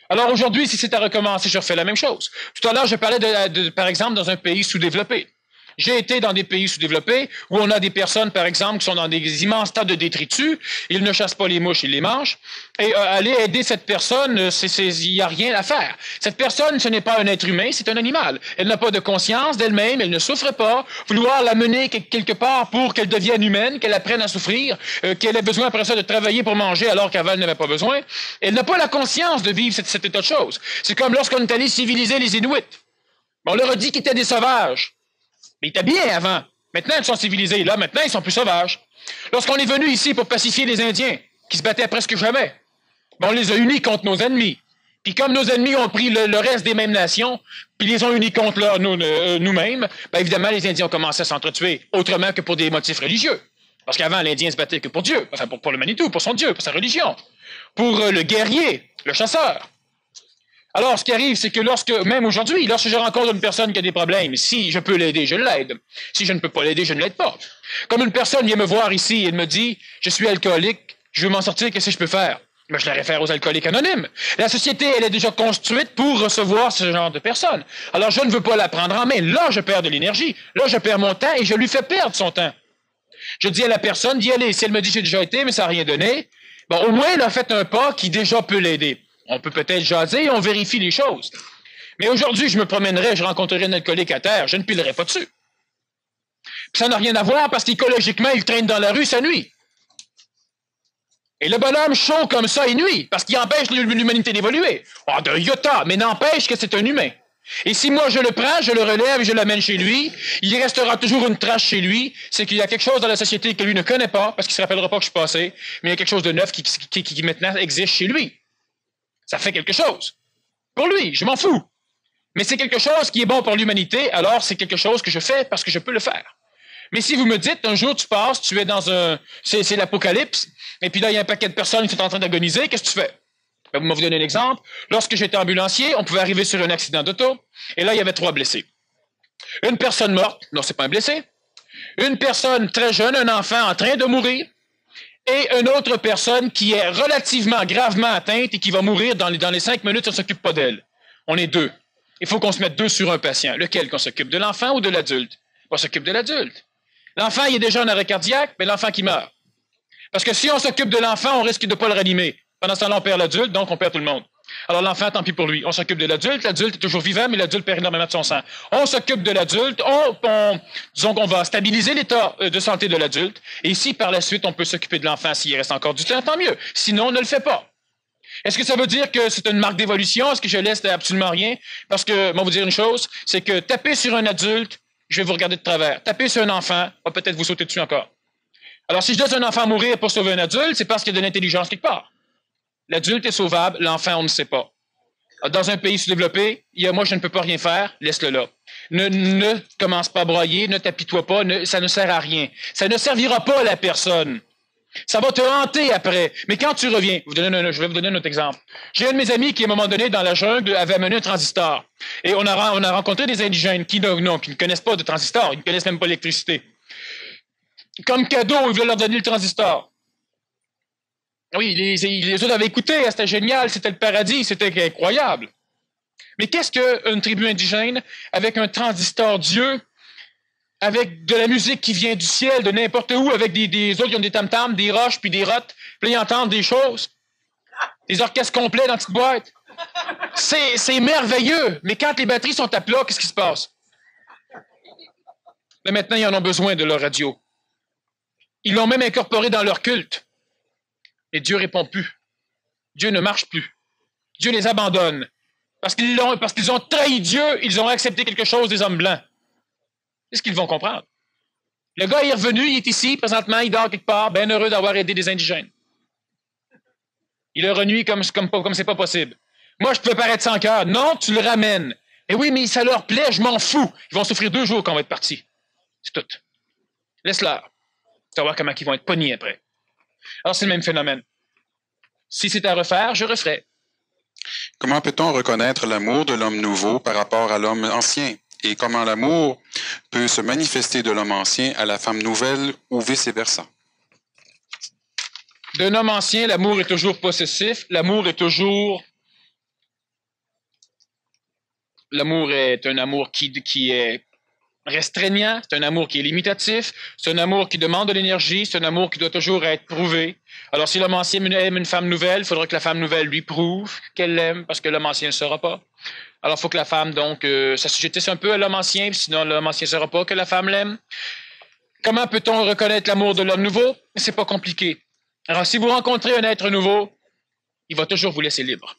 Alors aujourd'hui, si c'est à recommencer, je refais la même chose. Tout à l'heure, je parlais par exemple, dans un pays sous-développé. J'ai été dans des pays sous-développés où on a des personnes, par exemple, qui sont dans des immenses tas de détritus. Ils ne chassent pas les mouches, ils les mangent. Et aller aider cette personne, il n'y a rien à faire. Cette personne, ce n'est pas un être humain, c'est un animal. Elle n'a pas de conscience d'elle-même, elle ne souffre pas. Vouloir la mener quelque part pour qu'elle devienne humaine, qu'elle apprenne à souffrir, qu'elle ait besoin après ça de travailler pour manger alors qu'avant elle n'avait pas besoin. Elle n'a pas la conscience de vivre cet état de choses. C'est comme lorsqu'on est allé civiliser les Inuits. On leur a dit qu'ils étaétait des sauvages. Mais ils étaient bien avant. Maintenant, ils sont civilisés. Là, maintenant, ils sont plus sauvages. Lorsqu'on est venu ici pour pacifier les Indiens, qui se battaient presque jamais, on les a unis contre nos ennemis. Puis comme nos ennemis ont pris le reste des mêmes nations, puis les ont unis contre nous-mêmes, ben évidemment, les Indiens ont commencé à s'entretuer, autrement que pour des motifs religieux. Parce qu'avant, l'Indien se battait que pour Dieu, enfin pour le Manitou, pour son Dieu, pour sa religion, pour le guerrier, le chasseur. Alors, ce qui arrive, c'est que même aujourd'hui, lorsque je rencontre une personne qui a des problèmes, si je peux l'aider, je l'aide. Si je ne peux pas l'aider, je ne l'aide pas. Comme une personne vient me voir ici et me dit, je suis alcoolique, je veux m'en sortir, qu'est-ce que je peux faire? Ben, je la réfère aux alcooliques anonymes. La société, elle est déjà construite pour recevoir ce genre de personnes. Alors, je ne veux pas la prendre en main. Là, je perds de l'énergie. Là, je perds mon temps et je lui fais perdre son temps. Je dis à la personne d'y aller. Si elle me dit, j'ai déjà été, mais ça n'a rien donné, bon, au moins, elle a fait un pas qui déjà peut l'aider. On peut peut-être jaser et on vérifie les choses. Mais aujourd'hui, je me promènerais, je rencontrerais un alcoolique à terre, je ne pilerais pas dessus. Puis ça n'a rien à voir parce qu'écologiquement, il traîne dans la rue, ça nuit. Et le bonhomme chaud comme ça, il nuit, parce qu'il empêche l'humanité d'évoluer. Oh, d'un iota, mais n'empêche que c'est un humain. Et si moi je le prends, je le relève et je l'amène chez lui, il restera toujours une trace chez lui, c'est qu'il y a quelque chose dans la société que lui ne connaît pas, parce qu'il ne se rappellera pas que je suis passé, mais il y a quelque chose de neuf qui maintenant existe chez lui. Ça fait quelque chose. Pour lui, je m'en fous. Mais c'est quelque chose qui est bon pour l'humanité, alors c'est quelque chose que je fais parce que je peux le faire. Mais si vous me dites, un jour tu passes, tu es dans c'est l'apocalypse, et puis là, il y a un paquet de personnes qui sont en train d'agoniser, qu'est-ce que tu fais? Ben, vous m'avez donné un exemple. Lorsque j'étais ambulancier, on pouvait arriver sur un accident d'auto, et là, il y avait 3 blessés. Une personne morte, non, c'est pas un blessé. Une personne très jeune, un enfant en train de mourir, et une autre personne qui est relativement gravement atteinte et qui va mourir dans les 5 minutes si on ne s'occupe pas d'elle. On est 2. Il faut qu'on se mette 2 sur un patient. Lequel? Qu'on s'occupe de l'enfant ou de l'adulte? On s'occupe de l'adulte. L'enfant, il est déjà en arrêt cardiaque, mais l'enfant qui meurt. Parce que si on s'occupe de l'enfant, on risque de ne pas le réanimer. Pendant ce temps-là, on perd l'adulte, donc on perd tout le monde. Alors l'enfant, tant pis pour lui. On s'occupe de l'adulte est toujours vivant, mais l'adulte perd énormément de son sang. On s'occupe de l'adulte, disons qu'on va stabiliser l'état de santé de l'adulte, et si par la suite on peut s'occuper de l'enfant s'il reste encore du temps, tant mieux. Sinon, on ne le fait pas. Est-ce que ça veut dire que c'est une marque d'évolution? Est-ce que je laisse absolument rien? Parce que, moi, vous dire une chose, c'est que taper sur un adulte, je vais vous regarder de travers. Taper sur un enfant, va peut-être vous sauter dessus encore. Alors, si je laisse un enfant mourir pour sauver un adulte, c'est parce qu'il y a de l'intelligence quelque part. L'adulte est sauvable, l'enfant, on ne sait pas. Dans un pays sous-développé, moi, je ne peux pas rien faire, laisse-le là. Ne commence pas à broyer, ne t'apitoie pas, ça ne sert à rien. Ça ne servira pas à la personne. Ça va te hanter après. Mais quand tu reviens, je vais vous donner un autre exemple. J'ai un de mes amis qui, à un moment donné, dans la jungle, avait amené un transistor. Et on a rencontré des indigènes qui ne connaissent pas de transistor, ils ne connaissent même pas l'électricité. Comme cadeau, ils voulaient leur donner le transistor. Oui, les autres avaient écouté, c'était génial, c'était le paradis, c'était incroyable. Mais qu'est-ce qu'une tribu indigène avec un transistor Dieu, avec de la musique qui vient du ciel, de n'importe où, avec des autres qui ont des tam-tams, des roches, puis des rottes, puis là, ils entendent des choses, des orchestres complets dans une petite boîte. C'est merveilleux, mais quand les batteries sont à plat, qu'est-ce qui se passe? Mais maintenant, ils en ont besoin de leur radio. Ils l'ont même incorporé dans leur culte. Et Dieu répond plus. Dieu ne marche plus. Dieu les abandonne. Parce qu'ils ont trahi Dieu, ils ont accepté quelque chose des hommes blancs. C'est ce qu'ils vont comprendre. Le gars est revenu, il est ici, présentement, il dort quelque part, bien heureux d'avoir aidé des indigènes. Il a renié comme c'est pas possible. Moi, je peux paraître sans cœur. Non, tu le ramènes. Et oui, mais ça leur plaît, je m'en fous. Ils vont souffrir 2 jours quand on va être partis. C'est tout. Laisse-leur. Savoir comment ils vont être pognés après. Alors, c'est le même phénomène. Si c'est à refaire, je referai. Comment peut-on reconnaître l'amour de l'homme nouveau par rapport à l'homme ancien? Et comment l'amour peut se manifester de l'homme ancien à la femme nouvelle ou vice-versa? D'un homme ancien, l'amour est toujours possessif. L'amour est un amour qui est restreignant, c'est un amour qui est limitatif, c'est un amour qui demande de l'énergie, c'est un amour qui doit toujours être prouvé. Alors, si l'homme ancien aime une femme nouvelle, il faudra que la femme nouvelle lui prouve qu'elle l'aime, parce que l'homme ancien ne saura pas. Alors, il faut que la femme, donc, s'assujettisse un peu à l'homme ancien, sinon l'homme ancien ne saura pas que la femme l'aime. Comment peut-on reconnaître l'amour de l'homme nouveau? C'est pas compliqué. Alors, si vous rencontrez un être nouveau, il va toujours vous laisser libre.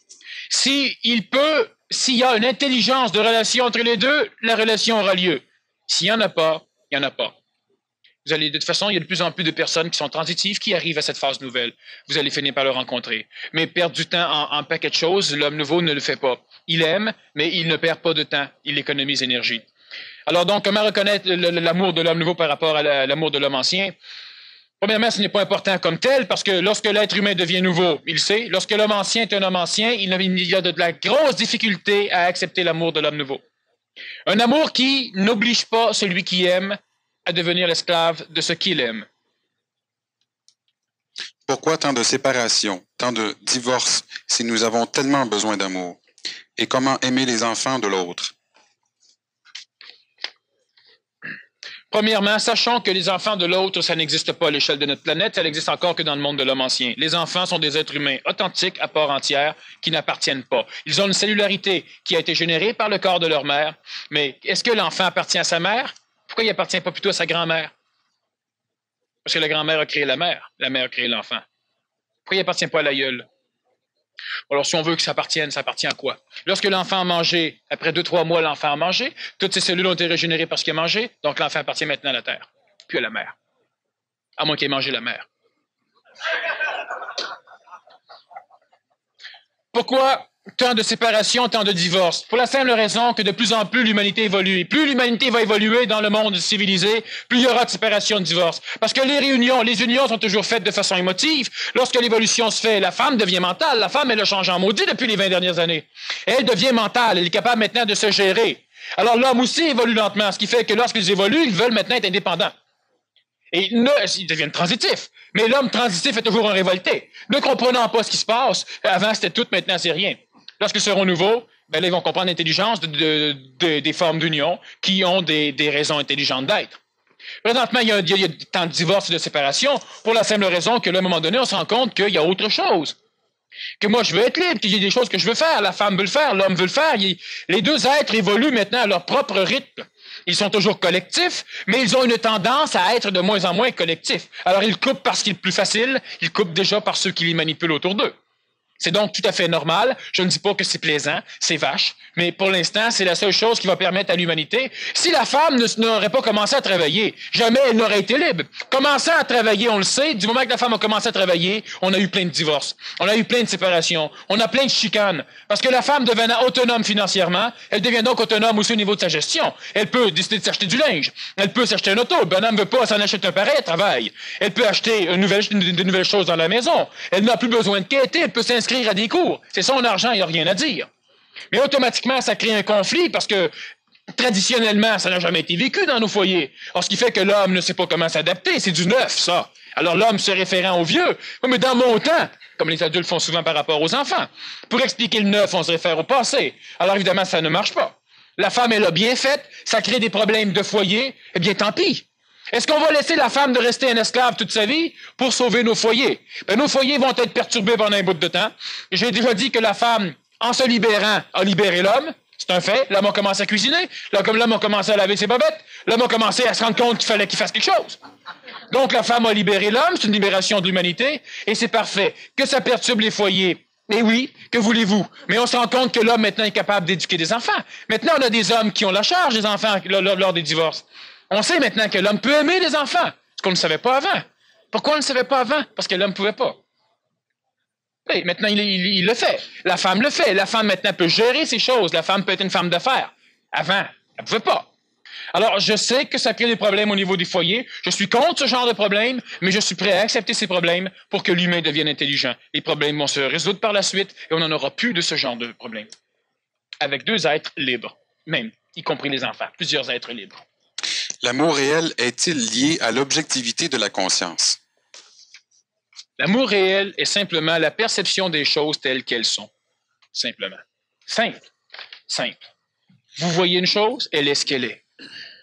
S'il y a une intelligence de relation entre les deux, la relation aura lieu. S'il n'y en a pas, il n'y en a pas. De toute façon, il y a de plus en plus de personnes qui sont transitives qui arrivent à cette phase nouvelle. Vous allez finir par le rencontrer. Mais perdre du temps en paquet de choses, l'homme nouveau ne le fait pas. Il aime, mais il ne perd pas de temps. Il économise énergie. Alors donc, comment reconnaître l'amour de l'homme nouveau par rapport à l'amour de l'homme ancien? Premièrement, ce n'est pas important comme tel, parce que lorsque l'être humain devient nouveau, il sait. Lorsque l'homme ancien est un homme ancien, il y a de la grosse difficulté à accepter l'amour de l'homme nouveau. Un amour qui n'oblige pas celui qui aime à devenir l'esclave de ce qu'il aime. Pourquoi tant de séparations, tant de divorces, si nous avons tellement besoin d'amour? Et comment aimer les enfants de l'autre? Premièrement, sachons que les enfants de l'autre, ça n'existe pas à l'échelle de notre planète, ça n'existe encore que dans le monde de l'homme ancien. Les enfants sont des êtres humains authentiques à part entière qui n'appartiennent pas. Ils ont une cellularité qui a été générée par le corps de leur mère, mais est-ce que l'enfant appartient à sa mère? Pourquoi il n'appartient pas plutôt à sa grand-mère? Parce que la grand-mère a créé la mère a créé l'enfant. Pourquoi il n'appartient pas à l'aïeul? Alors, si on veut que ça appartienne, ça appartient à quoi? Lorsque l'enfant a mangé, après 2-3 mois, l'enfant a mangé, toutes ses cellules ont été régénérées parce qu'il a mangé, donc l'enfant appartient maintenant à la terre, puis à la mère. À moins qu'il ait mangé la mère. Pourquoi tant de séparation, tant de divorces? Pour la simple raison que de plus en plus l'humanité évolue. Et plus l'humanité va évoluer dans le monde civilisé, plus il y aura de séparation, de divorces. Parce que les unions sont toujours faites de façon émotive. Lorsque l'évolution se fait, la femme devient mentale. La femme, elle a changé en maudit depuis les 20 dernières années. Elle devient mentale. Elle est capable maintenant de se gérer. Alors l'homme aussi évolue lentement, ce qui fait que lorsqu'ils évoluent, ils veulent maintenant être indépendants. Et ils deviennent transitifs. Mais l'homme transitif est toujours un révolté. Ne comprenant pas ce qui se passe, avant c'était tout, maintenant c'est rien. Lorsqu'ils seront nouveaux, ben là, ils vont comprendre l'intelligence des formes d'union qui ont des raisons intelligentes d'être. Présentement, il y a tant de divorces et de séparations pour la simple raison que, à un moment donné, on se rend compte qu'il y a autre chose. Que moi, je veux être libre, qu'il y a des choses que je veux faire. La femme veut le faire, l'homme veut le faire. Les deux êtres évoluent maintenant à leur propre rythme. Ils sont toujours collectifs, mais ils ont une tendance à être de moins en moins collectifs. Alors, ils coupent parce qu'il est plus facile, ils coupent déjà par ceux qui les manipulent autour d'eux. C'est donc tout à fait normal. Je ne dis pas que c'est plaisant, c'est vache, mais pour l'instant, c'est la seule chose qui va permettre à l'humanité. Si la femme n'aurait pas commencé à travailler, jamais elle n'aurait été libre. Commençant à travailler, on le sait, du moment que la femme a commencé à travailler, on a eu plein de divorces, on a eu plein de séparations, on a plein de chicanes. Parce que la femme devenant autonome financièrement, elle devient donc autonome aussi au niveau de sa gestion. Elle peut décider de s'acheter du linge, elle peut s'acheter un auto, le bonhomme ne veut pas s'en acheter un pareil, elle travaille. Elle peut acheter de nouvelles choses dans la maison. Elle n'a plus besoin de quêter, elle peut s'inscrire à des cours. C'est son argent, il n'y a rien à dire. Mais automatiquement, ça crée un conflit parce que traditionnellement, ça n'a jamais été vécu dans nos foyers. Alors, ce qui fait que l'homme ne sait pas comment s'adapter. C'est du neuf, ça. Alors, l'homme se référant au vieux. Oui, mais dans mon temps, comme les adultes font souvent par rapport aux enfants, pour expliquer le neuf, on se réfère au passé. Alors, évidemment, ça ne marche pas. La femme, elle a bien fait, ça crée des problèmes de foyer. Eh bien, tant pis. Est-ce qu'on va laisser la femme de rester un esclave toute sa vie pour sauver nos foyers? Ben, nos foyers vont être perturbés pendant un bout de temps. J'ai déjà dit que la femme, en se libérant, a libéré l'homme. C'est un fait. L'homme a commencé à cuisiner. Là, comme l'homme a commencé à laver ses bobettes, l'homme a commencé à se rendre compte qu'il fallait qu'il fasse quelque chose. Donc, la femme a libéré l'homme. C'est une libération de l'humanité. Et c'est parfait. Que ça perturbe les foyers. Et oui, que voulez-vous? Mais on se rend compte que l'homme, maintenant, est capable d'éduquer des enfants. Maintenant, on a des hommes qui ont la charge des enfants lors des divorces. On sait maintenant que l'homme peut aimer les enfants, ce qu'on ne savait pas avant. Pourquoi on ne le savait pas avant? Parce que l'homme ne pouvait pas. Et maintenant, il le fait. La femme le fait. La femme, maintenant, peut gérer ces choses. La femme peut être une femme d'affaires. Avant, elle ne pouvait pas. Alors, je sais que ça crée des problèmes au niveau des foyers. Je suis contre ce genre de problème, mais je suis prêt à accepter ces problèmes pour que l'humain devienne intelligent. Les problèmes vont se résoudre par la suite et on n'en aura plus de ce genre de problème. Avec deux êtres libres, même, y compris les enfants. Plusieurs êtres libres. L'amour réel est-il lié à l'objectivité de la conscience? L'amour réel est simplement la perception des choses telles qu'elles sont. Simplement. Simple. Simple. Vous voyez une chose, elle est ce qu'elle est.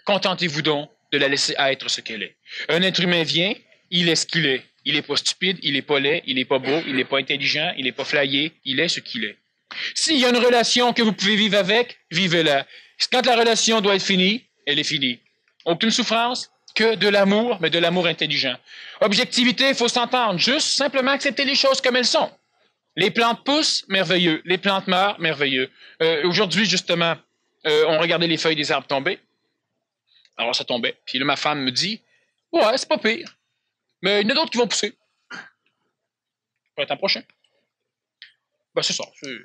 Contentez-vous donc de la laisser être ce qu'elle est. Un être humain vient, il est ce qu'il est. Il n'est pas stupide, il n'est pas laid, il n'est pas beau, il n'est pas intelligent, il n'est pas flyé, il est ce qu'il est. S'il y a une relation que vous pouvez vivre avec, vivez-la. Quand la relation doit être finie, elle est finie. Aucune souffrance, que de l'amour, mais de l'amour intelligent. Objectivité, il faut s'entendre. Juste simplement accepter les choses comme elles sont. Les plantes poussent, merveilleux. Les plantes meurent, merveilleux. Aujourd'hui, justement, on regardait les feuilles des arbres tomber. Alors, ça tombait. Puis là, ma femme me dit, Ouais, c'est pas pire. Mais il y en a d'autres qui vont pousser. Printemps prochain. Ben, c'est ça. C'est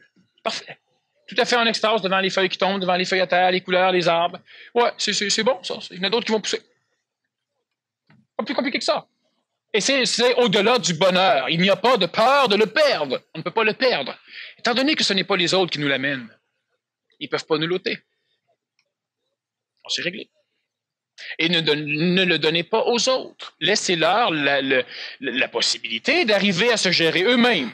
parfait. Tout à fait en extase devant les feuilles qui tombent, devant les feuilles à terre, les couleurs, les arbres. Ouais, c'est bon, ça. Il y en a d'autres qui vont pousser. Pas plus compliqué que ça. Et c'est au-delà du bonheur. Il n'y a pas de peur de le perdre. On ne peut pas le perdre. Étant donné que ce n'est pas les autres qui nous l'amènent, ils ne peuvent pas nous l'ôter. On s'est réglé. Et ne le donnez pas aux autres. Laissez-leur la possibilité d'arriver à se gérer eux-mêmes.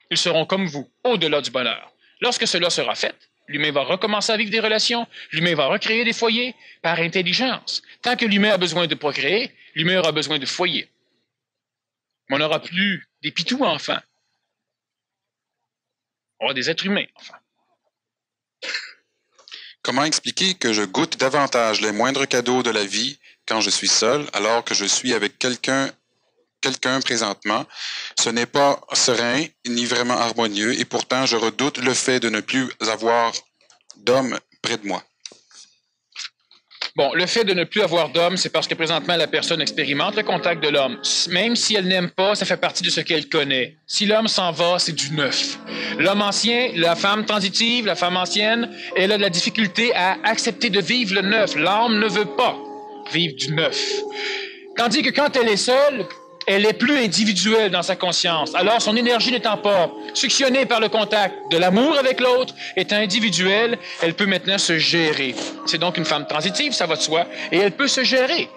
Ils seront comme vous, au-delà du bonheur. Lorsque cela sera fait, l'humain va recommencer à vivre des relations, l'humain va recréer des foyers par intelligence. Tant que l'humain a besoin de procréer, l'humain aura besoin de foyers. Mais on n'aura plus des pitous enfants. On aura des êtres humains enfants. Comment expliquer que je goûte davantage les moindres cadeaux de la vie quand je suis seul, alors que je suis avec quelqu'un présentement? Ce n'est pas serein, ni vraiment harmonieux, et pourtant je redoute le fait de ne plus avoir d'homme près de moi. Bon, le fait de ne plus avoir d'homme, c'est parce que présentement la personne expérimente le contact de l'homme. Même si elle n'aime pas, ça fait partie de ce qu'elle connaît. Si l'homme s'en va, c'est du neuf. L'homme ancien, la femme transitive, la femme ancienne, elle a de la difficulté à accepter de vivre le neuf. L'âme ne veut pas vivre du neuf. Tandis que quand elle est seule, elle est plus individuelle dans sa conscience. Alors, son énergie n'étant pas suctionnée par le contact de l'amour avec l'autre, étant individuelle, elle peut maintenant se gérer. C'est donc une femme transitive, ça va de soi, et elle peut se gérer.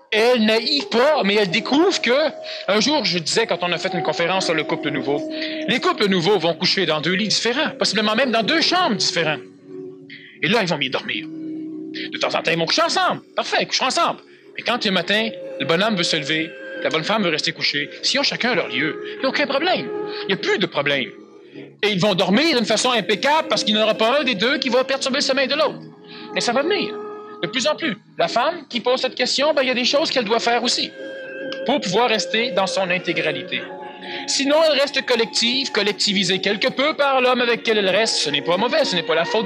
Elle n'haït pas, mais elle découvre que, un jour, je disais, quand on a fait une conférence sur le couple nouveau, les couples nouveaux vont coucher dans 2 lits différents, possiblement même dans 2 chambres différentes. Et là, ils vont bien dormir. De temps en temps, ils vont coucher ensemble. Parfait, ils couchent ensemble. Mais quand le matin, le bonhomme veut se lever, la bonne femme veut rester couchée, s'ils ont chacun leur lieu, il n'y a aucun problème. Il n'y a plus de problème. Et ils vont dormir d'une façon impeccable parce qu'il n'y en aura pas un des deux qui va perturber le sommeil de l'autre. Mais ça va venir. De plus en plus. La femme qui pose cette question, il y a des choses qu'elle doit faire aussi pour pouvoir rester dans son intégralité. Sinon, elle reste collective, collectivisée quelque peu par l'homme avec lequel elle reste. Ce n'est pas mauvais, ce n'est pas la faute